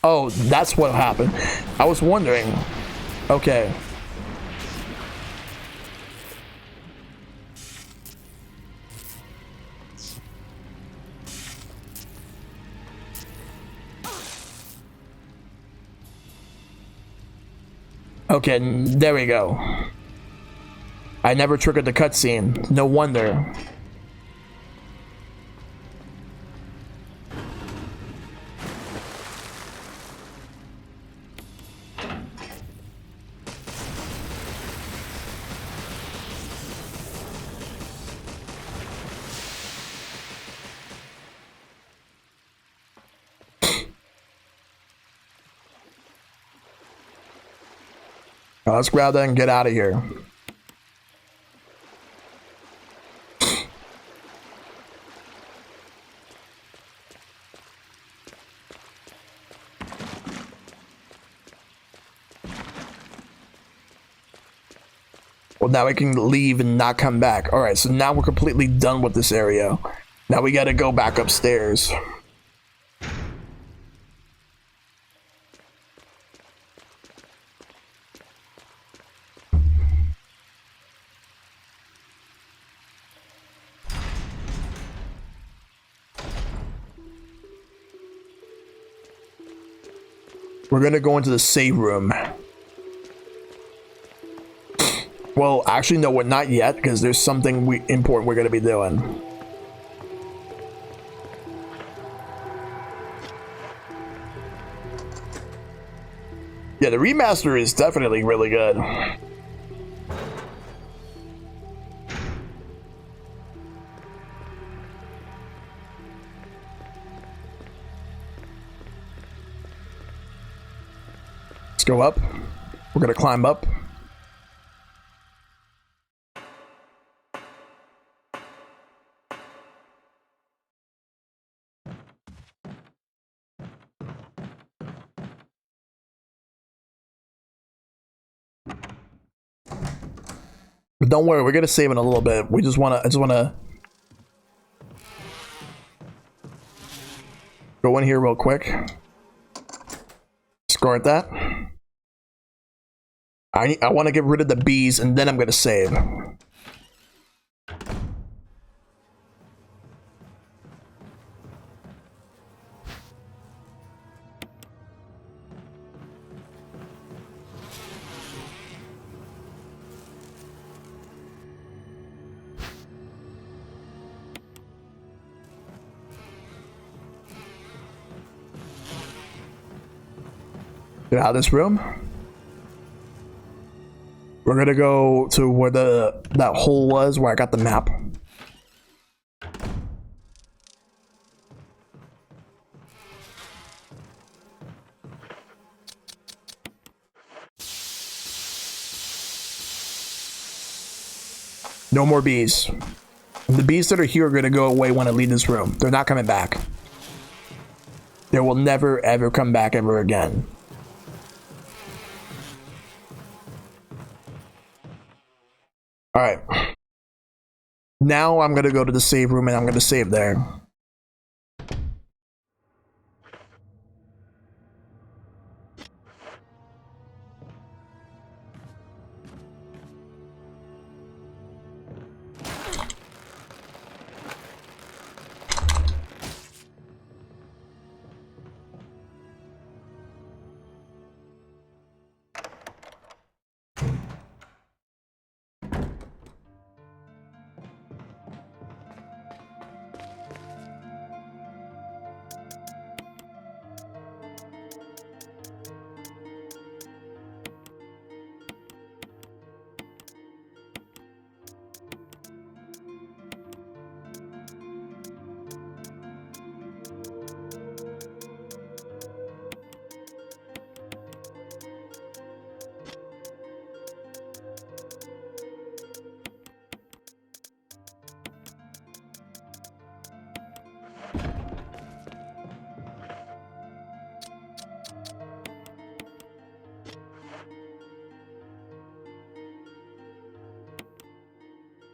Oh, that's what happened. I was wondering. Okay. Okay, there we go. I never triggered the cutscene. No wonder. Let's grab that and get out of here. Well, now we can leave and not come back. Alright, so now we're completely done with this area. Now we gotta go back upstairs. We're gonna go into the save room. Well, actually, no, we're not yet, because there's something important we're gonna be doing. Yeah, the remaster is definitely really good. Let's go up. We're gonna climb up. But don't worry, we're gonna save in a little bit. I just wanna go in here real quick. Discard that. I want to get rid of the bees, and then I'm gonna save. Get out of this room. We're gonna go to where that hole was, where I got the map. No more bees. The bees that are here are gonna go away when I leave this room. They're not coming back. They will never ever come back ever again. Alright. Now I'm gonna go to the save room and I'm gonna save there.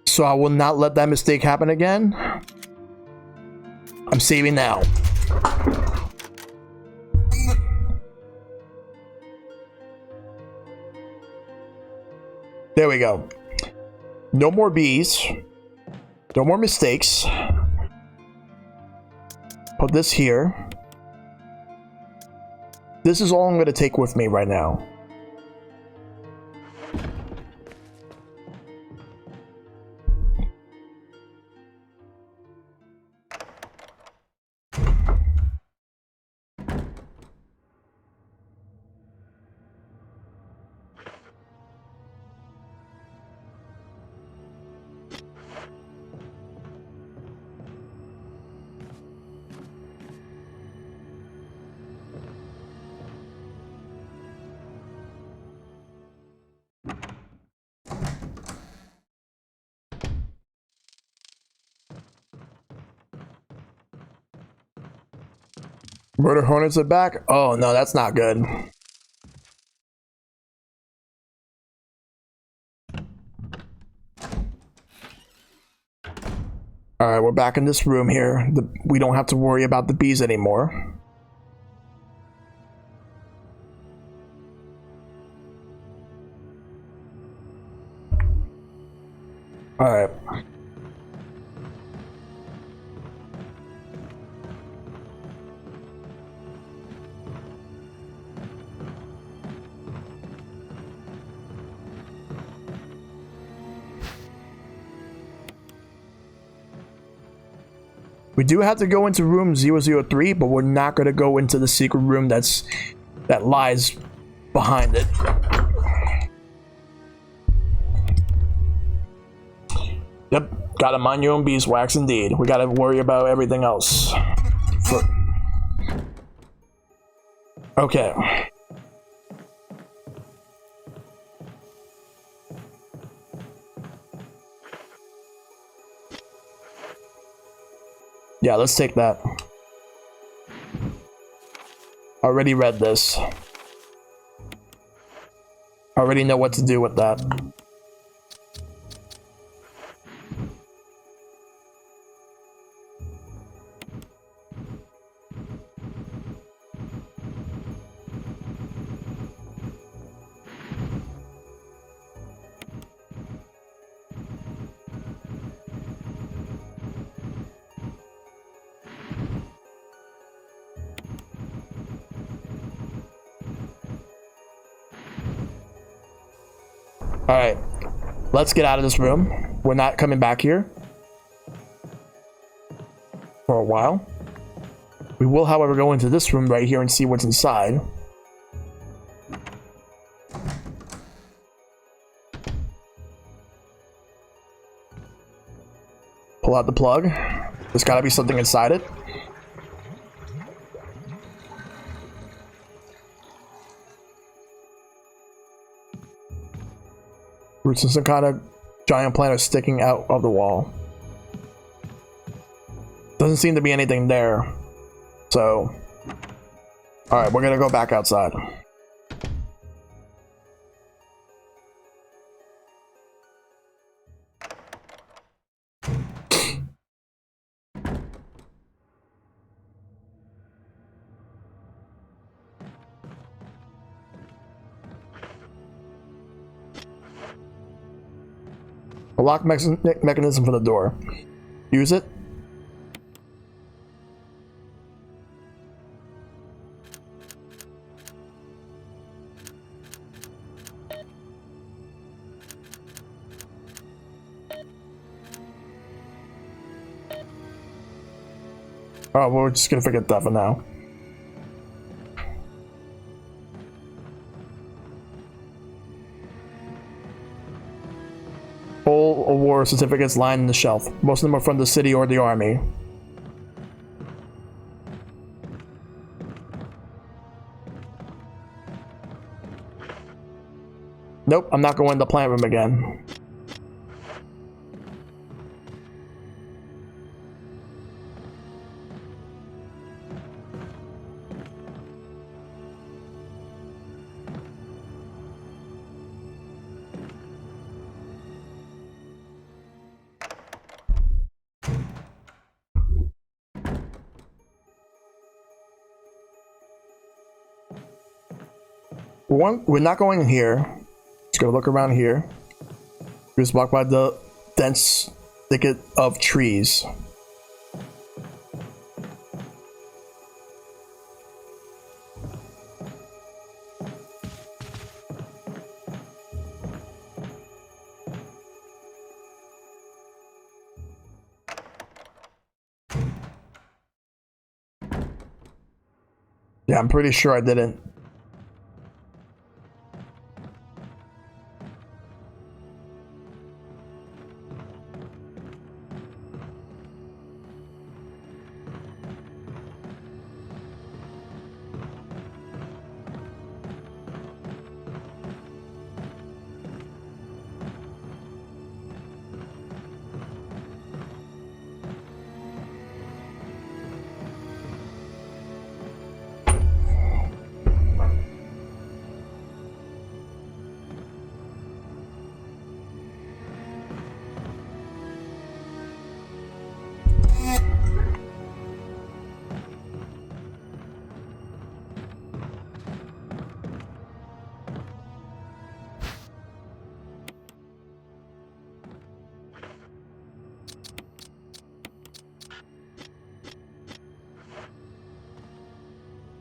So I will not let that mistake happen again. I'm saving now. There we go. No more bees. No more mistakes. Put this here. This is all I'm going to take with me right now. Murder Hornets are back? Oh no, that's not good. Alright, we're back in this room here. We don't have to worry about the bees anymore. Alright. We do have to go into room 003, but we're not going to go into the secret room that lies behind it. Yep, gotta mind your own beeswax indeed. We gotta worry about everything else. Okay. Yeah, let's take that. Already read this. Already know what to do with that. Alright, let's get out of this room. We're not coming back here for a while. We will, however, go into this room right here and see what's inside. pull out the plug. There's gotta be something inside it. Roots of some kind of giant plant are sticking out of the wall. Doesn't seem to be anything there. So, alright, we're gonna go back outside. A lock mechanism for the door. Use it. Oh, we're just gonna forget that for now. Full award certificates lined the shelf. Most of them are from the city or the army. Nope, I'm not going in the plant room again. We're not going in here. Just gonna look around here. We're just walk by the dense thicket of trees. Yeah, I'm pretty sure I didn't.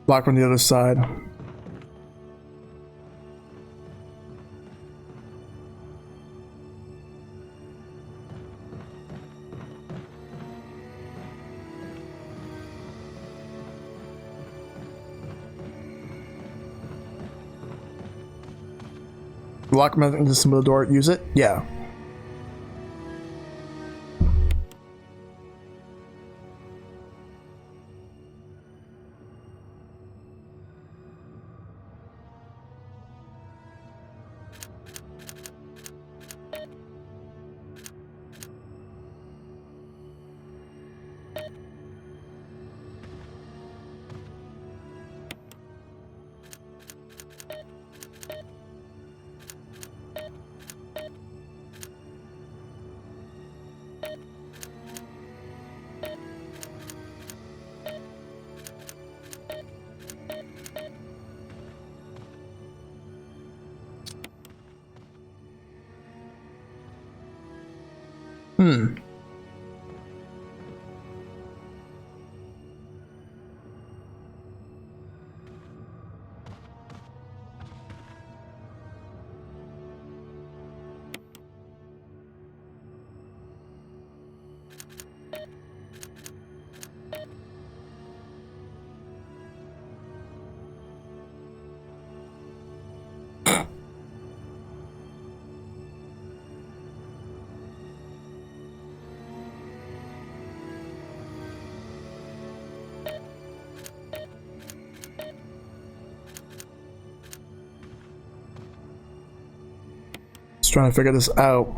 Block from the other side. Lock mechanism of the door. Use it? Yeah. trying to figure this out.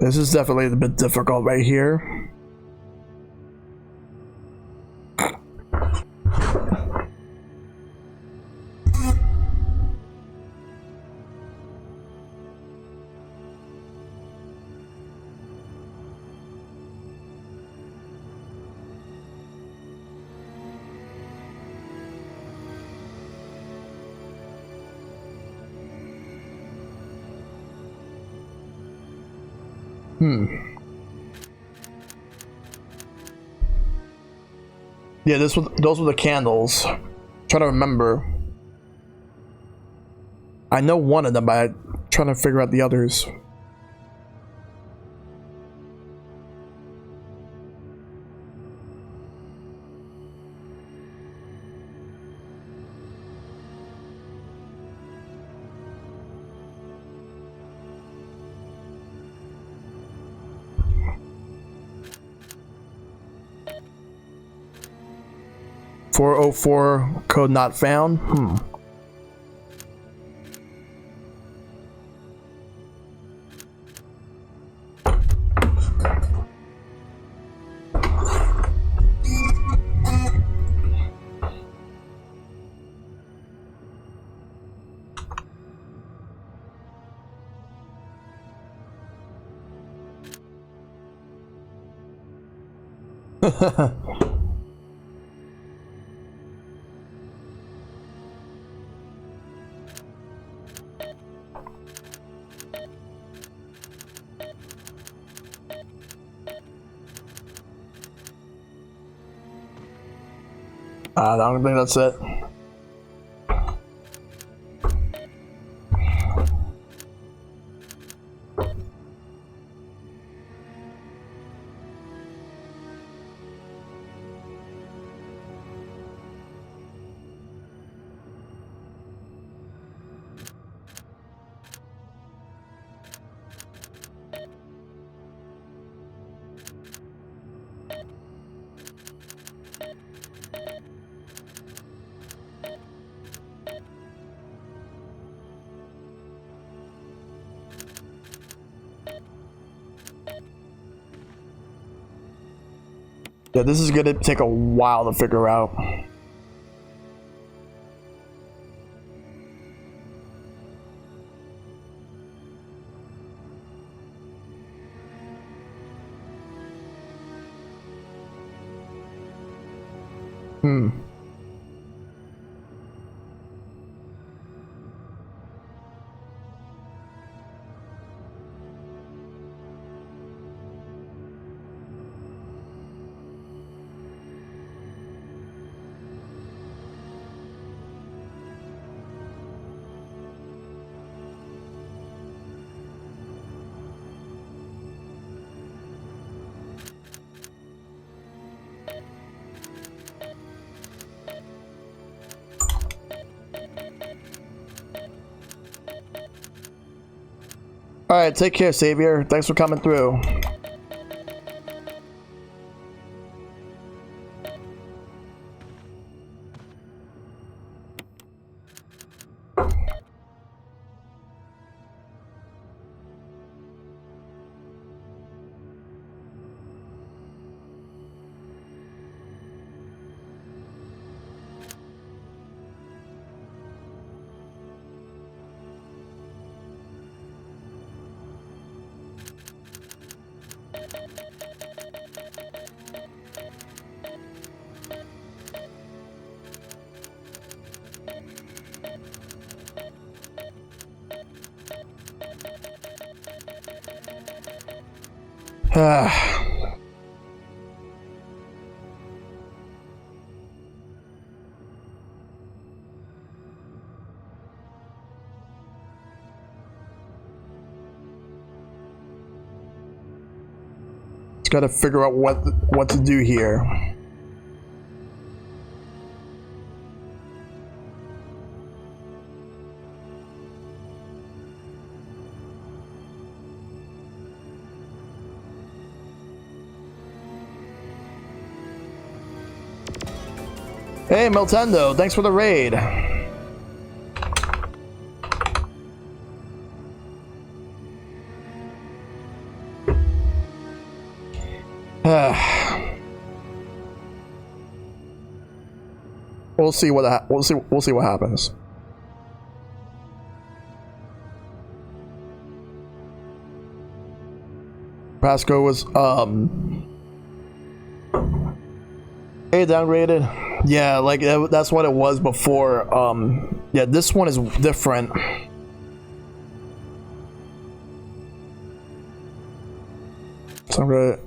This is definitely a bit difficult right here. Yeah, those were the candles. Trying to remember. I know one of them, but I'm trying to figure out the others. .404 code not found. I don't think that's it. Yeah, this is gonna take a while to figure out. All right, take care, Savior. Thanks for coming through. Just gotta figure out what to do here. Hey, Miltendo, thanks for the raid. We'll see what happens. Pasco was downgraded. Yeah, like that's what it was before. Yeah, this one is different. So I'm gonna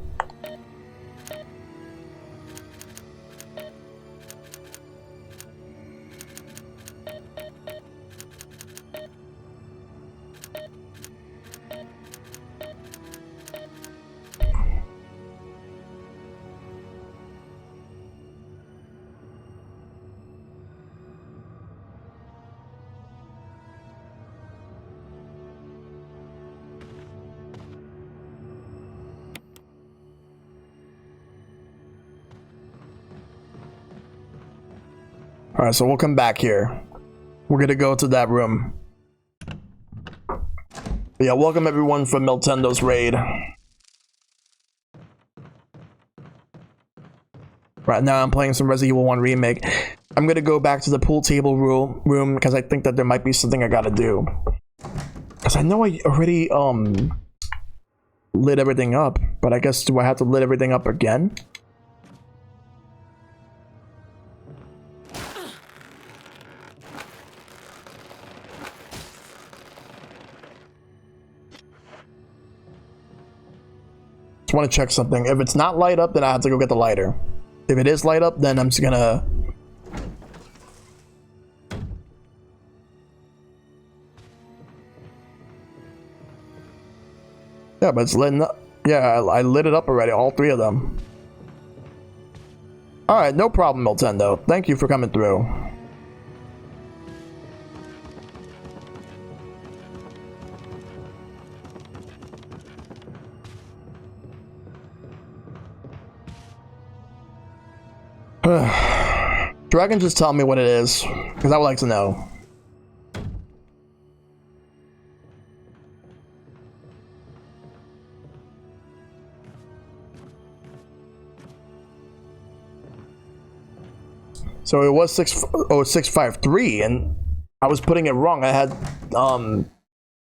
Alright, so we'll come back here. We're gonna go to that room. But yeah, welcome everyone from Miltendo's raid. Right now I'm playing some Resident Evil 1 Remake. I'm gonna go back to the pool table room because I think that there might be something I gotta do. Because I know I already lit everything up, but I guess do I have to lit everything up again? Want to check something. If it's not light up, then I have to go get the lighter. If it is light up, then I'm just gonna yeah, but it's lit up. Yeah, I lit it up already, all three of them. Alright, no problem, Miltendo. Thank you for coming through. Dragon, just tell me what it is, because I would like to know. So it was 653, and I was putting it wrong. I had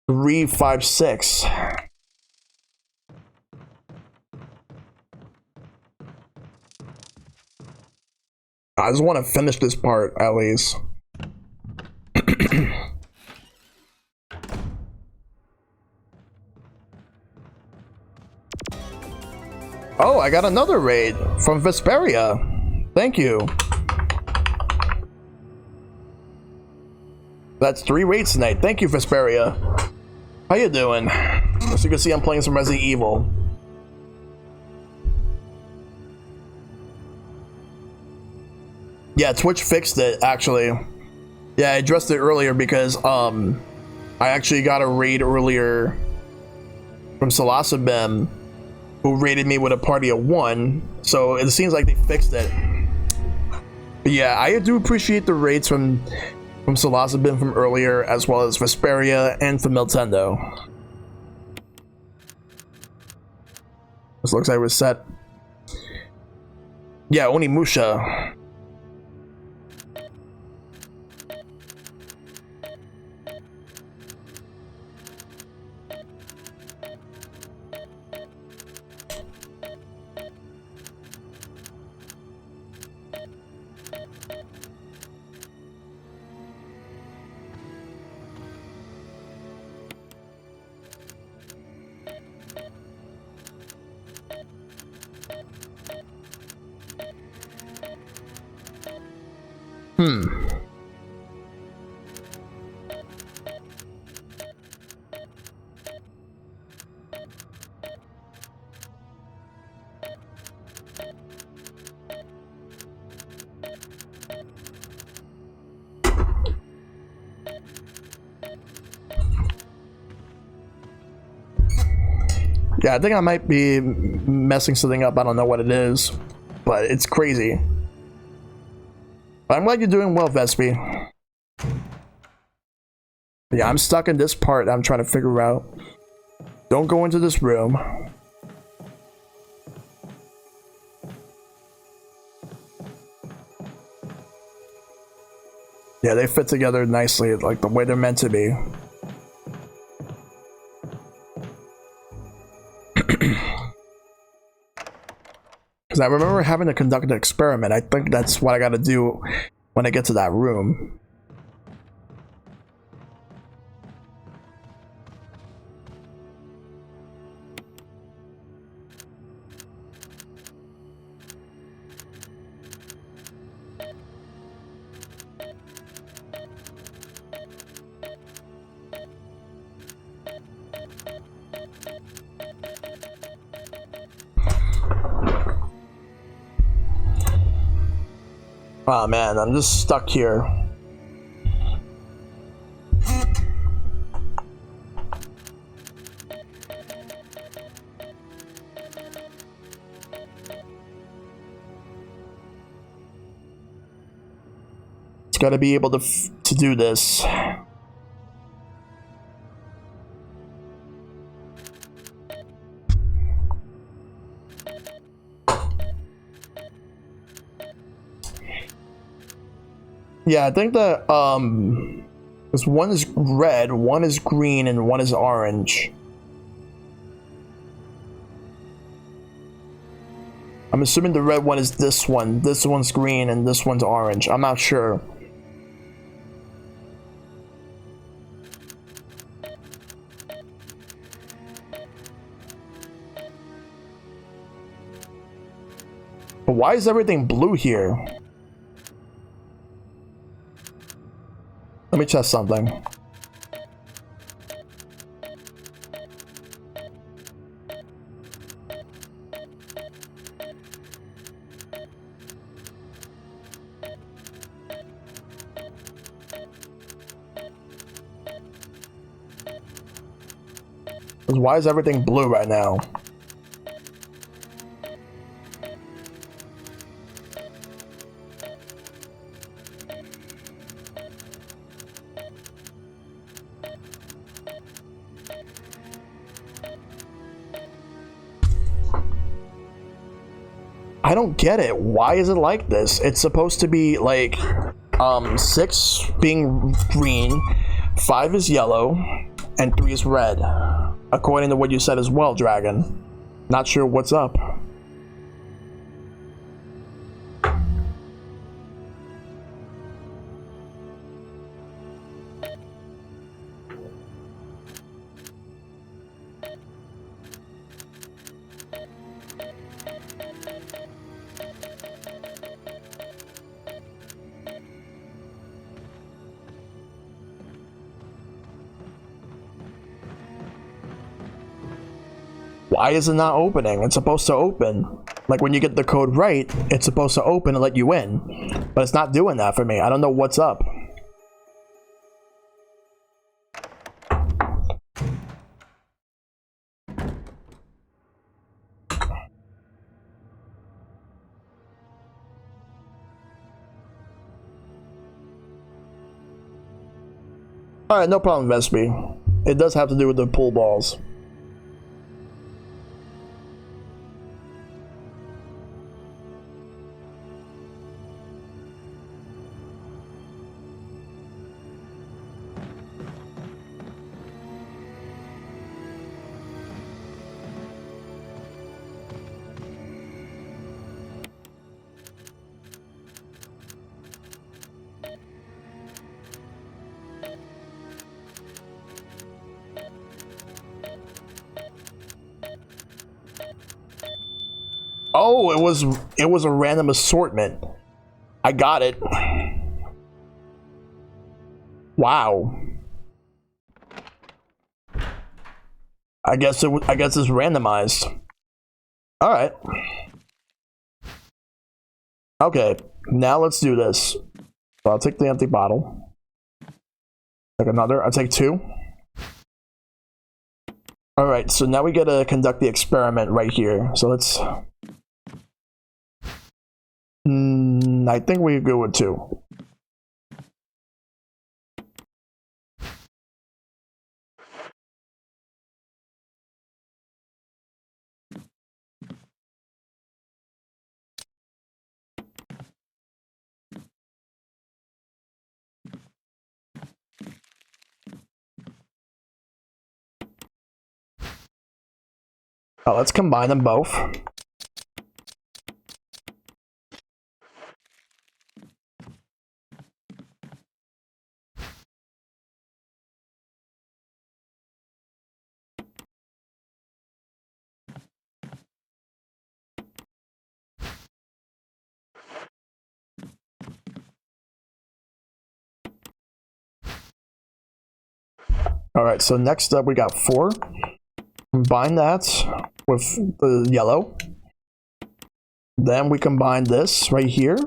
356. I just want to finish this part, at least. Oh, I got another raid from Vesperia. Thank you. That's 3 raids tonight. Thank you, Vesperia. How you doing? As you can see, I'm playing some Resident Evil. Yeah, Twitch fixed it, actually. Yeah, I addressed it earlier because I actually got a raid earlier from Psilocybin who rated me with a party of 1, so it seems like they fixed it. But yeah, I do appreciate the rates from Psilocybin from earlier, as well as Vesperia and from Nintendo. This looks like we're set. Yeah, Onimusha. Yeah, I think I might be messing something up. I don't know what it is, but it's crazy. But I'm glad you're doing well, Vespi. Yeah, I'm stuck in this part I'm trying to figure out. Don't go into this room. Yeah, they fit together nicely, like the way they're meant to be. Because I remember having to conduct an experiment. I think that's what I gotta do when I get to that room. Oh man, I'm just stuck here. It's gotta be able to do this. Yeah, I think that because one is red, one is green, and one is orange. I'm assuming the red one is this one's green, and this one's orange. I'm not sure. But why is everything blue here? Let me test something. Why is everything blue right now? I don't get it. Why is it like this? It's supposed to be like 6 being green, 5 is yellow, and 3 is red. According to what you said as well, Dragon. Not sure what's up. Why is it not opening? It's supposed to open. Like when you get the code right, it's supposed to open and let you in. But it's not doing that for me. I don't know what's up. Alright, no problem, Vespi. It does have to do with the pool balls. Oh, it was a random assortment. I got it. Wow. I guess it's randomized. All right. Okay, now let's do this. So I'll take the empty bottle. Take another. I'll take 2. All right, so now we gotta conduct the experiment right here. So let's. I think we go with 2. Oh, let's combine them both. All right, so next up we got 4. Combine that with the yellow. Then we combine this right here.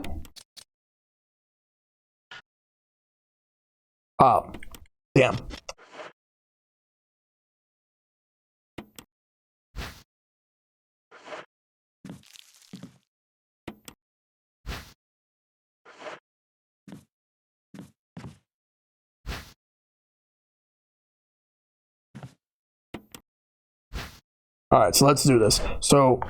Ah, damn. All right, so let's do this. So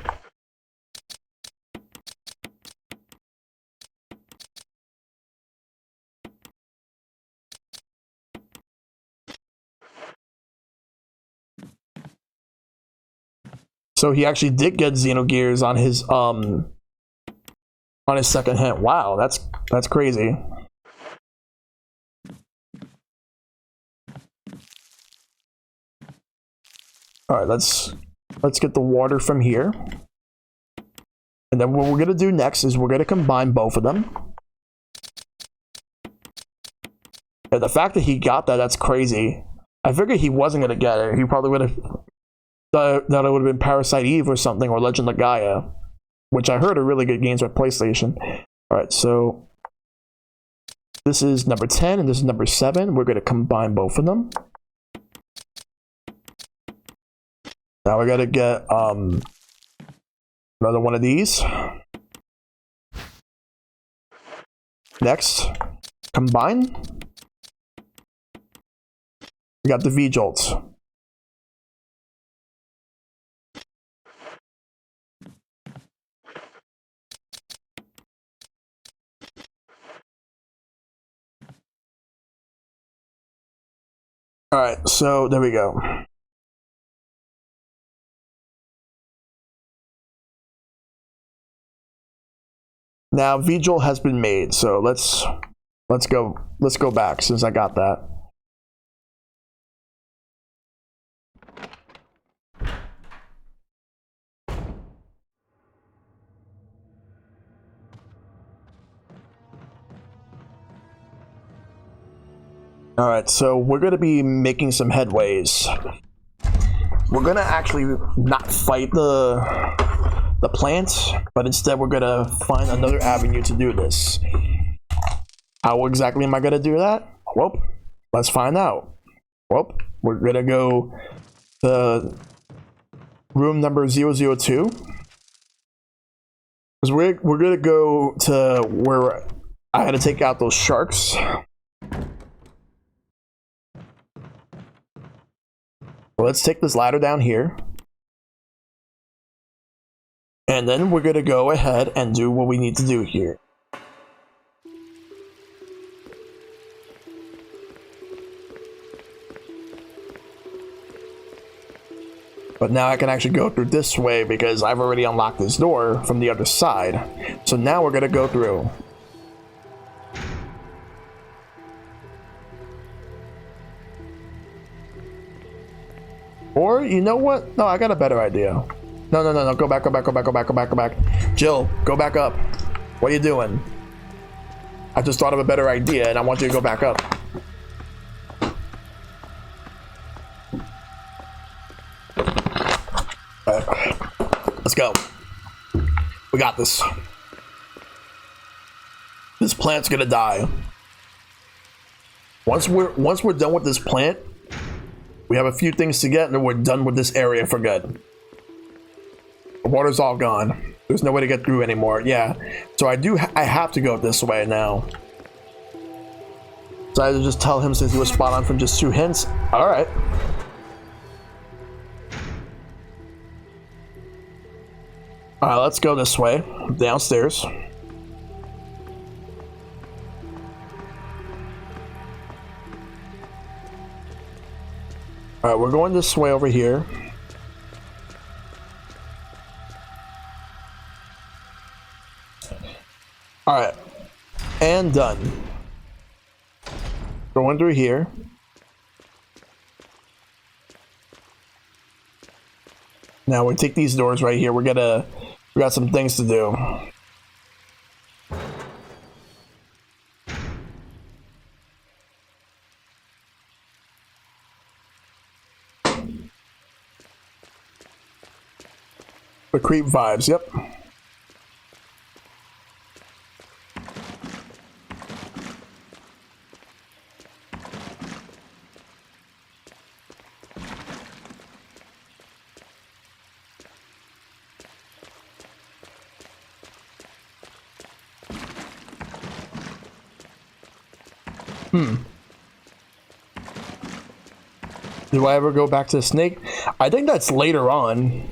he actually did get Xenogears on his second hit. Wow, that's crazy. All right, let's get the water from here. And then what we're gonna do next is we're gonna combine both of them. And the fact that he got that's crazy. I figured he wasn't gonna get it. He probably would have thought that it would have been Parasite Eve or something, or Legend of Gaia, which I heard are really good games with PlayStation. All right, so this is number 10 and this is number 7. We're gonna combine both of them. Now we gotta get another one of these. Next, combine. We got the V-Jolts. Alright, so there we go. Now V-Jolt has been made, so let's go back since I got that. Alright, so we're gonna be making some headways. We're gonna actually not fight the plant, but instead we're gonna find another avenue to do this. How exactly am I gonna do that? Well, let's find out. Well, we're gonna go to room number 002. Because we're gonna go to where I had to take out those sharks. let's take this ladder down here. And then we're going to go ahead and do what we need to do here. But now I can actually go through this way because I've already unlocked this door from the other side. So now we're going to go through. Or, you know what? No, I got a better idea. No. Go back. Jill, go back up. What are you doing? I just thought of a better idea and I want you to go back up. Alright. Let's go. We got this. This plant's gonna die. Once we're done with this plant, we have a few things to get and then we're done with this area for good. The water's all gone. There's no way to get through anymore. Yeah. So I have to go this way now. So I had to just tell him since he was spot on from just 2 hints. Alright. Alright, let's go this way. Downstairs. Alright, we're going this way over here. Alright. And done. Going through here. Now we take these doors right here. We got some things to do. The creep vibes, yep. Do I ever go back to the snake? I think that's later on.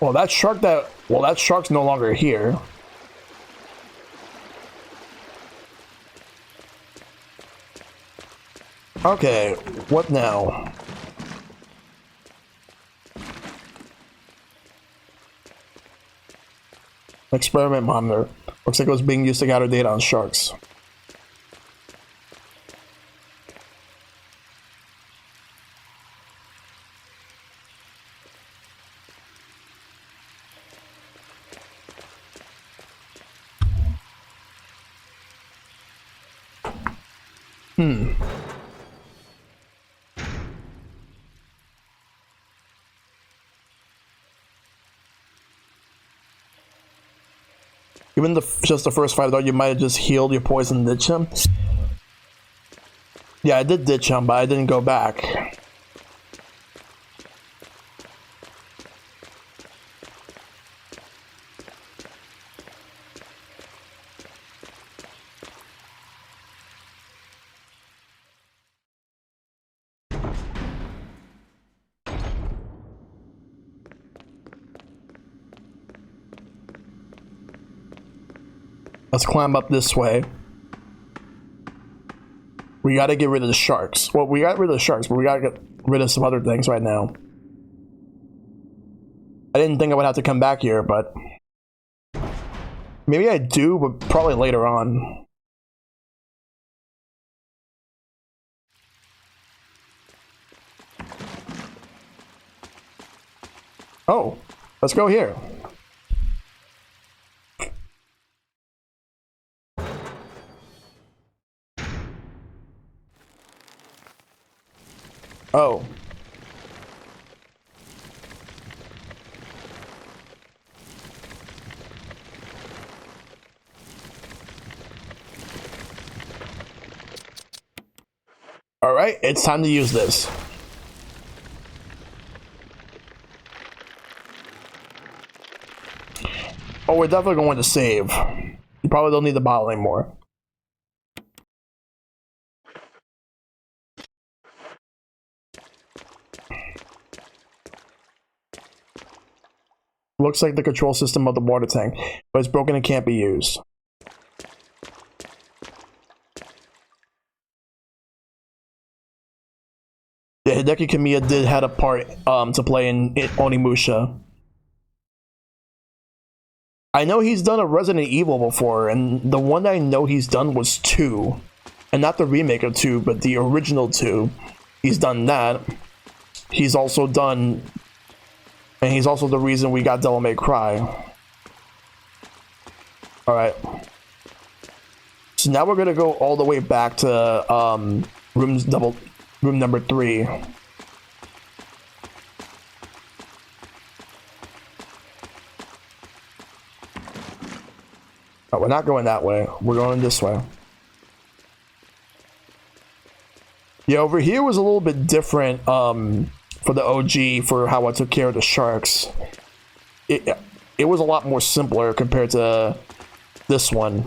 Well, that shark's no longer here. Okay, what now? Experiment monitor. Looks like it was being used to gather data on sharks. Given just the first fight, though, you might have just healed your poison and ditch him. Yeah, I did ditch him, but I didn't go back. Let's climb up this way. We gotta get rid of the sharks. Well, we got rid of the sharks, but we gotta get rid of some other things right now. I didn't think I would have to come back here, but maybe I do, but probably later on. Oh, let's go here. Oh. All right, it's time to use this. Oh, we're definitely going to save. You probably don't need the bottle anymore. Looks like the control system of the water tank, but it's broken and can't be used. Yeah, Hideki Kamiya did had a part to play in Onimusha. I know he's done a Resident Evil before, and the one that I know he's done was 2. And not the remake of 2, but the original 2. He's done that. He's also done... And he's also the reason we got Devil May Cry. Alright. So now we're gonna go all the way back to room number 3. Oh, we're not going that way. We're going this way. Yeah, over here was a little bit different for the OG, for how I took care of the sharks. It was a lot more simpler compared to this one.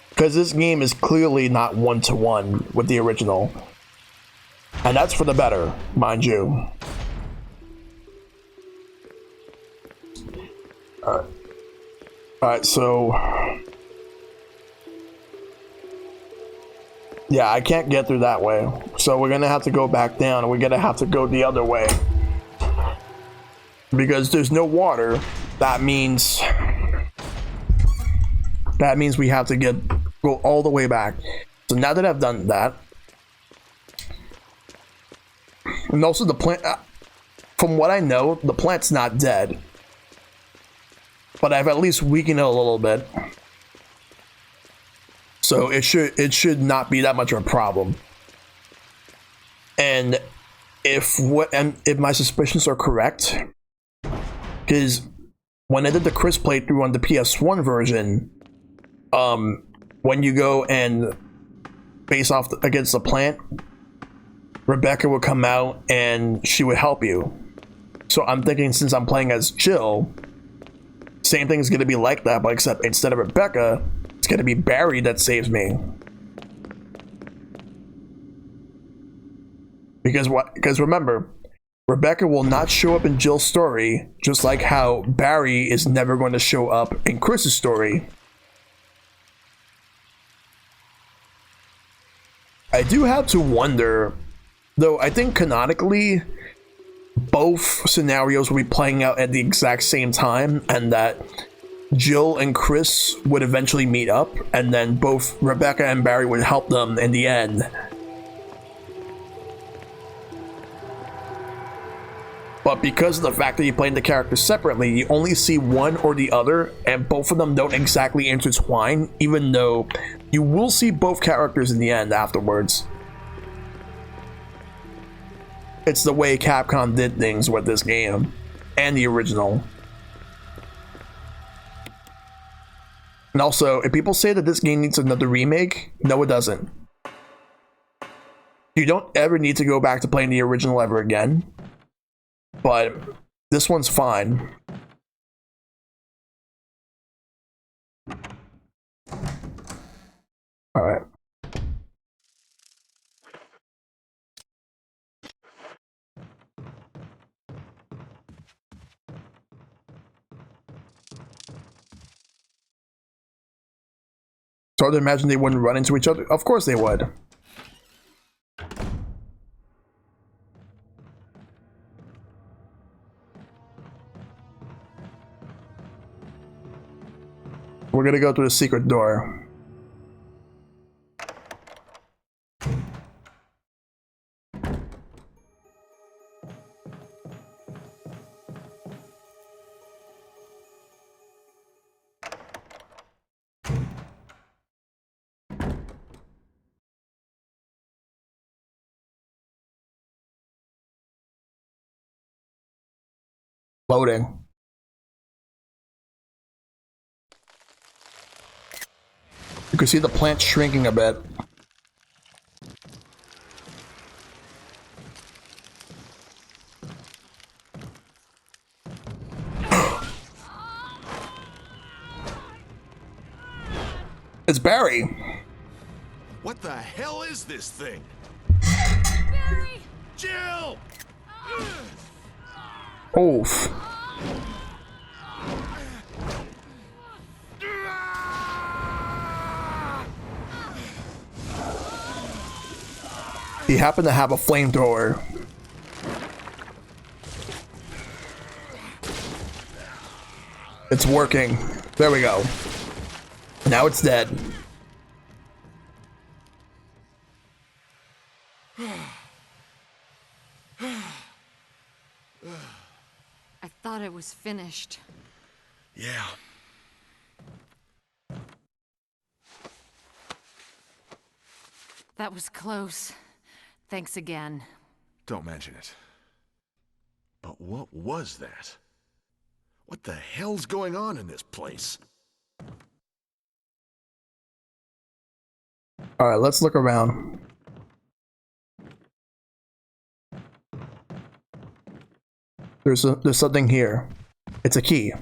Because this game is clearly not one-to-one with the original. And that's for the better, mind you. Alright, so... Yeah, I can't get through that way. So we're gonna have to go back down, and we're gonna have to go the other way. Because there's no water, that means we have to go all the way back. So now that I've done that, and also the plant, from what I know, the plant's not dead, but I've at least weakened it a little bit. So it should not be that much of a problem. And if my suspicions are correct, because when I did the Chris playthrough on the PS1 version, when you go and face off against the plant, Rebecca would come out and she would help you. So I'm thinking, since I'm playing as Jill, same thing's gonna be like that, but except instead of Rebecca, it's gonna be Barry that saves me. Because remember, Rebecca will not show up in Jill's story, just like how Barry is never going to show up in Chris's story. I do have to wonder, though I think canonically, both scenarios will be playing out at the exact same time, and that Jill and Chris would eventually meet up, and then both Rebecca and Barry would help them in the end. But because of the fact that you're playing the characters separately, you only see one or the other, and both of them don't exactly intertwine, even though you will see both characters in the end afterwards. It's the way Capcom did things with this game, and the original. And also, if people say that this game needs another remake, no it doesn't. You don't ever need to go back to playing the original ever again. But this one's fine. Alright. It's hard to imagine they wouldn't run into each other. Of course they would. We're gonna go through the secret door. Loading. You can see the plant shrinking a bit. It's Barry. What the hell is this thing? Barry! Jill! Oof. He happened to have a flamethrower. It's working. There we go. Now it's dead. I thought it was finished. Yeah. That was close. Thanks again. Don't mention it. But what was that? What the hell's going on in this place? Alright, let's look around. There's something here. It's a key.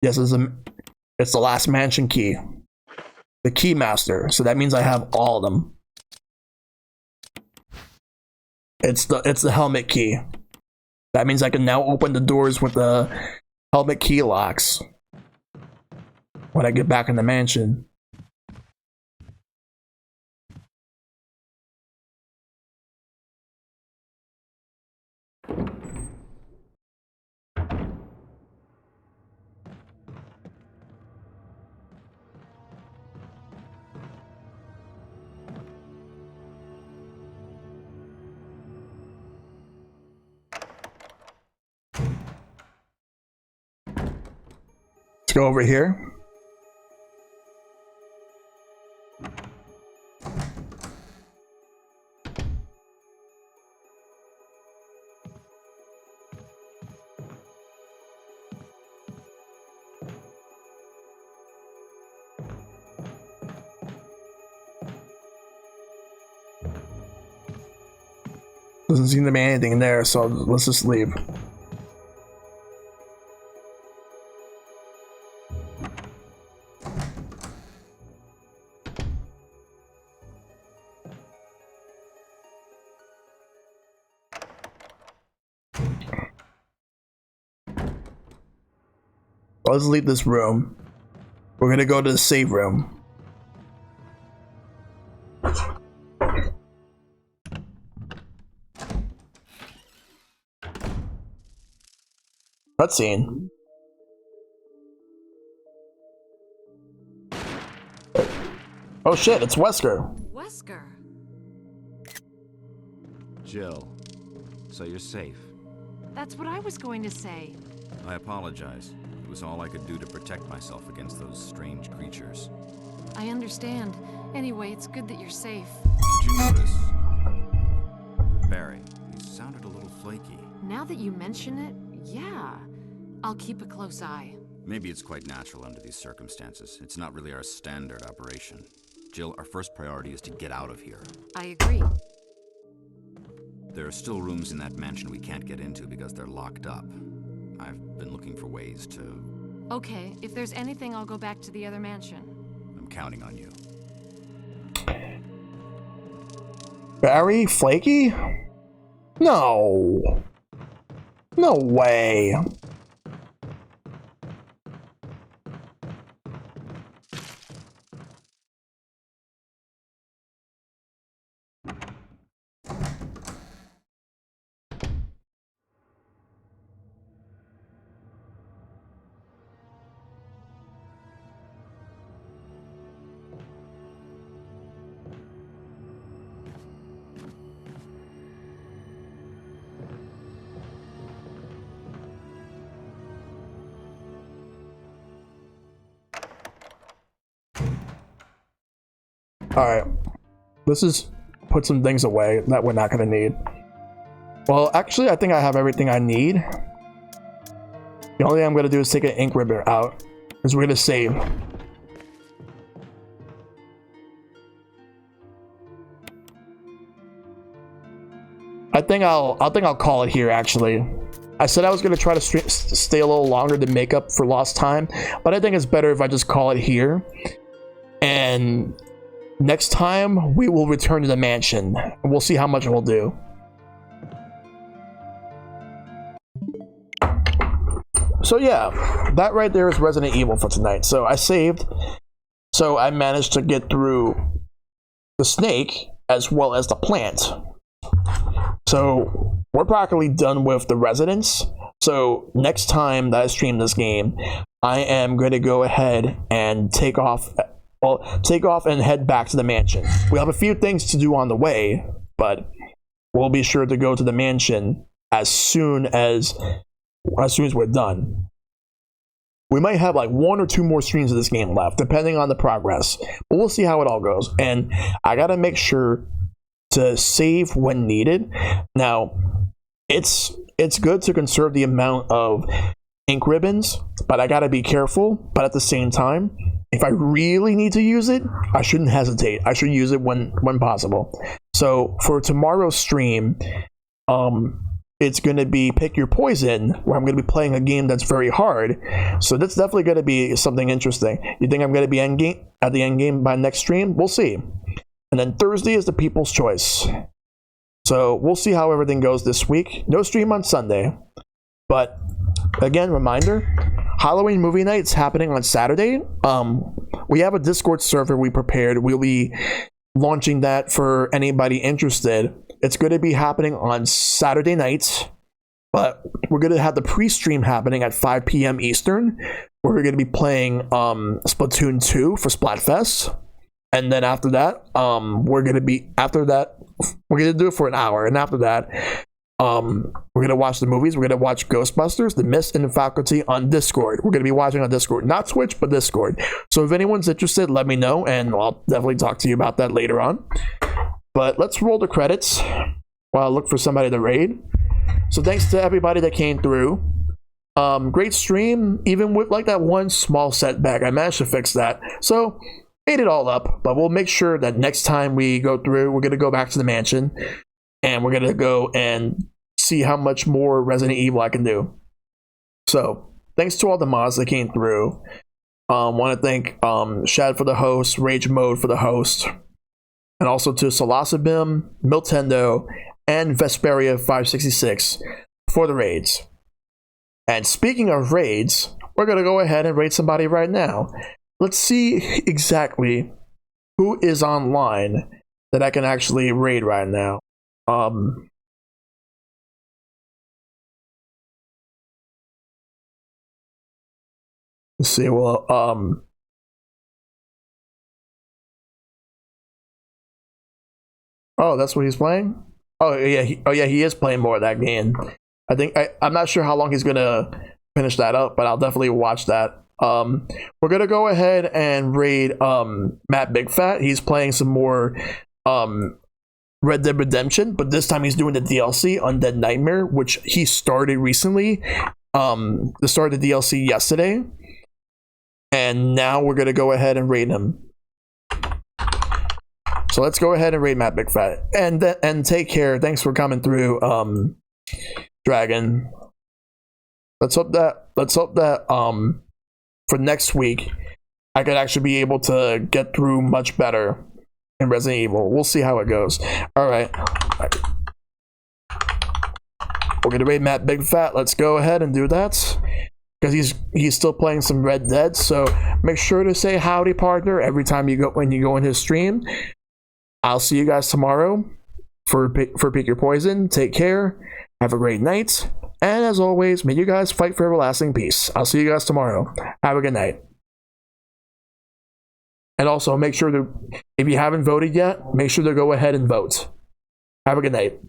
Yes, it's the last mansion key. The key master. So that means I have all of them. It's the helmet key. That means I can now open the doors with the helmet key locks when I get back in the mansion. Let's go over here. Doesn't seem to be anything there, so let's just leave. Let's leave this room. We're gonna go to the save room. Cutscene. Oh shit, it's Wesker. Wesker. Jill, so you're safe. That's what I was going to say. I apologize. It was all I could do to protect myself against those strange creatures. I understand. Anyway, it's good that you're safe. Did you notice? Barry, you sounded a little flaky. Now that you mention it, yeah. I'll keep a close eye. Maybe it's quite natural under these circumstances. It's not really our standard operation. Jill, our first priority is to get out of here. I agree. There are still rooms in that mansion we can't get into because they're locked up. I've been looking for ways to... Okay, if there's anything, I'll go back to the other mansion. I'm counting on you. Barry? Flaky? No. No way. Alright, let's just put some things away that we're not going to need. Well, actually, I think I have everything I need. The only thing I'm going to do is take an ink ribbon out, because we're going to save. I think I'll call it here, actually. I said I was going to try to stay a little longer to make up for lost time, but I think it's better if I just call it here. And next time we will return to the mansion. We'll see how much we'll do. So yeah, that right there is Resident Evil for tonight. So I saved. So I managed to get through the snake as well as the plant. So we're practically done with the residents. So next time that I stream this game, I am going to go ahead and take off and head back to the mansion. We have a few things to do on the way, but we'll be sure to go to the mansion as soon as we're done. We might have like 1 or 2 more streams of this game left, depending on the progress. But we'll see how it all goes. And I gotta make sure to save when needed. Now, it's good to conserve the amount of ink ribbons, but I gotta be careful. But at the same time, if I really need to use it, I shouldn't hesitate. I should use it when possible. So for tomorrow's stream, it's going to be Pick Your Poison, where I'm going to be playing a game that's very hard. So that's definitely going to be something interesting. You think I'm going to be at the end game by next stream? We'll see. And then Thursday is the People's Choice. So we'll see how everything goes this week. No stream on Sunday. But again, reminder, Halloween movie night's happening on Saturday. We have a Discord server we prepared. We'll be launching that for anybody interested. It's going to be happening on Saturday nights, but we're going to have the pre-stream happening at 5 p.m. Eastern, where we're going to be playing Splatoon 2 for Splatfest. And then after that, we're going to do it for an hour. And after that, we're going to watch the movies. We're going to watch Ghostbusters, The Mist, and the Faculty on Discord. We're going to be watching on Discord, not Twitch, but Discord. So if anyone's interested, let me know, and I'll definitely talk to you about that later on. But let's roll the credits while I look for somebody to raid. So thanks to everybody that came through. Great stream, even with like that one small setback. I managed to fix that. So ate it all up, but we'll make sure that next time we go through, we're going to go back to the mansion and we're going to go and see how much more Resident Evil I can do. So thanks to all the mods that came through. Want to thank Shad for the host, Rage Mode for the host, and also to Salasabim, Miltendo, and Vesperia 566 for the raids. And speaking of raids, we're going to go ahead and raid somebody right now. Let's see exactly who is online that I can actually raid right now. Let's see, well, oh, that's what he's playing? Oh yeah, he is playing more of that game. I'm not sure how long he's gonna finish that up, but I'll definitely watch that. We're gonna go ahead and raid Matt Big Fat. He's playing some more Red Dead Redemption, but this time he's doing the DLC Undead Nightmare, which he started recently. The start of the DLC yesterday, and now we're gonna go ahead and raid him. So let's go ahead and raid Matt Big Fat, and take care. Thanks for coming through, Dragon. Let's hope that for next week I could actually be able to get through much better in Resident Evil. We'll see how it goes. All right. We're gonna raid Matt Big Fat. Let's go ahead and do that, because he's still playing some Red Dead. So make sure to say howdy, partner, every time when you go in his stream. I'll see you guys tomorrow for Pick Your Poison. Take care. Have a great night. And as always, may you guys fight for everlasting peace. I'll see you guys tomorrow. Have a good night. And also make sure to, if you haven't voted yet, make sure to go ahead and vote. Have a good night.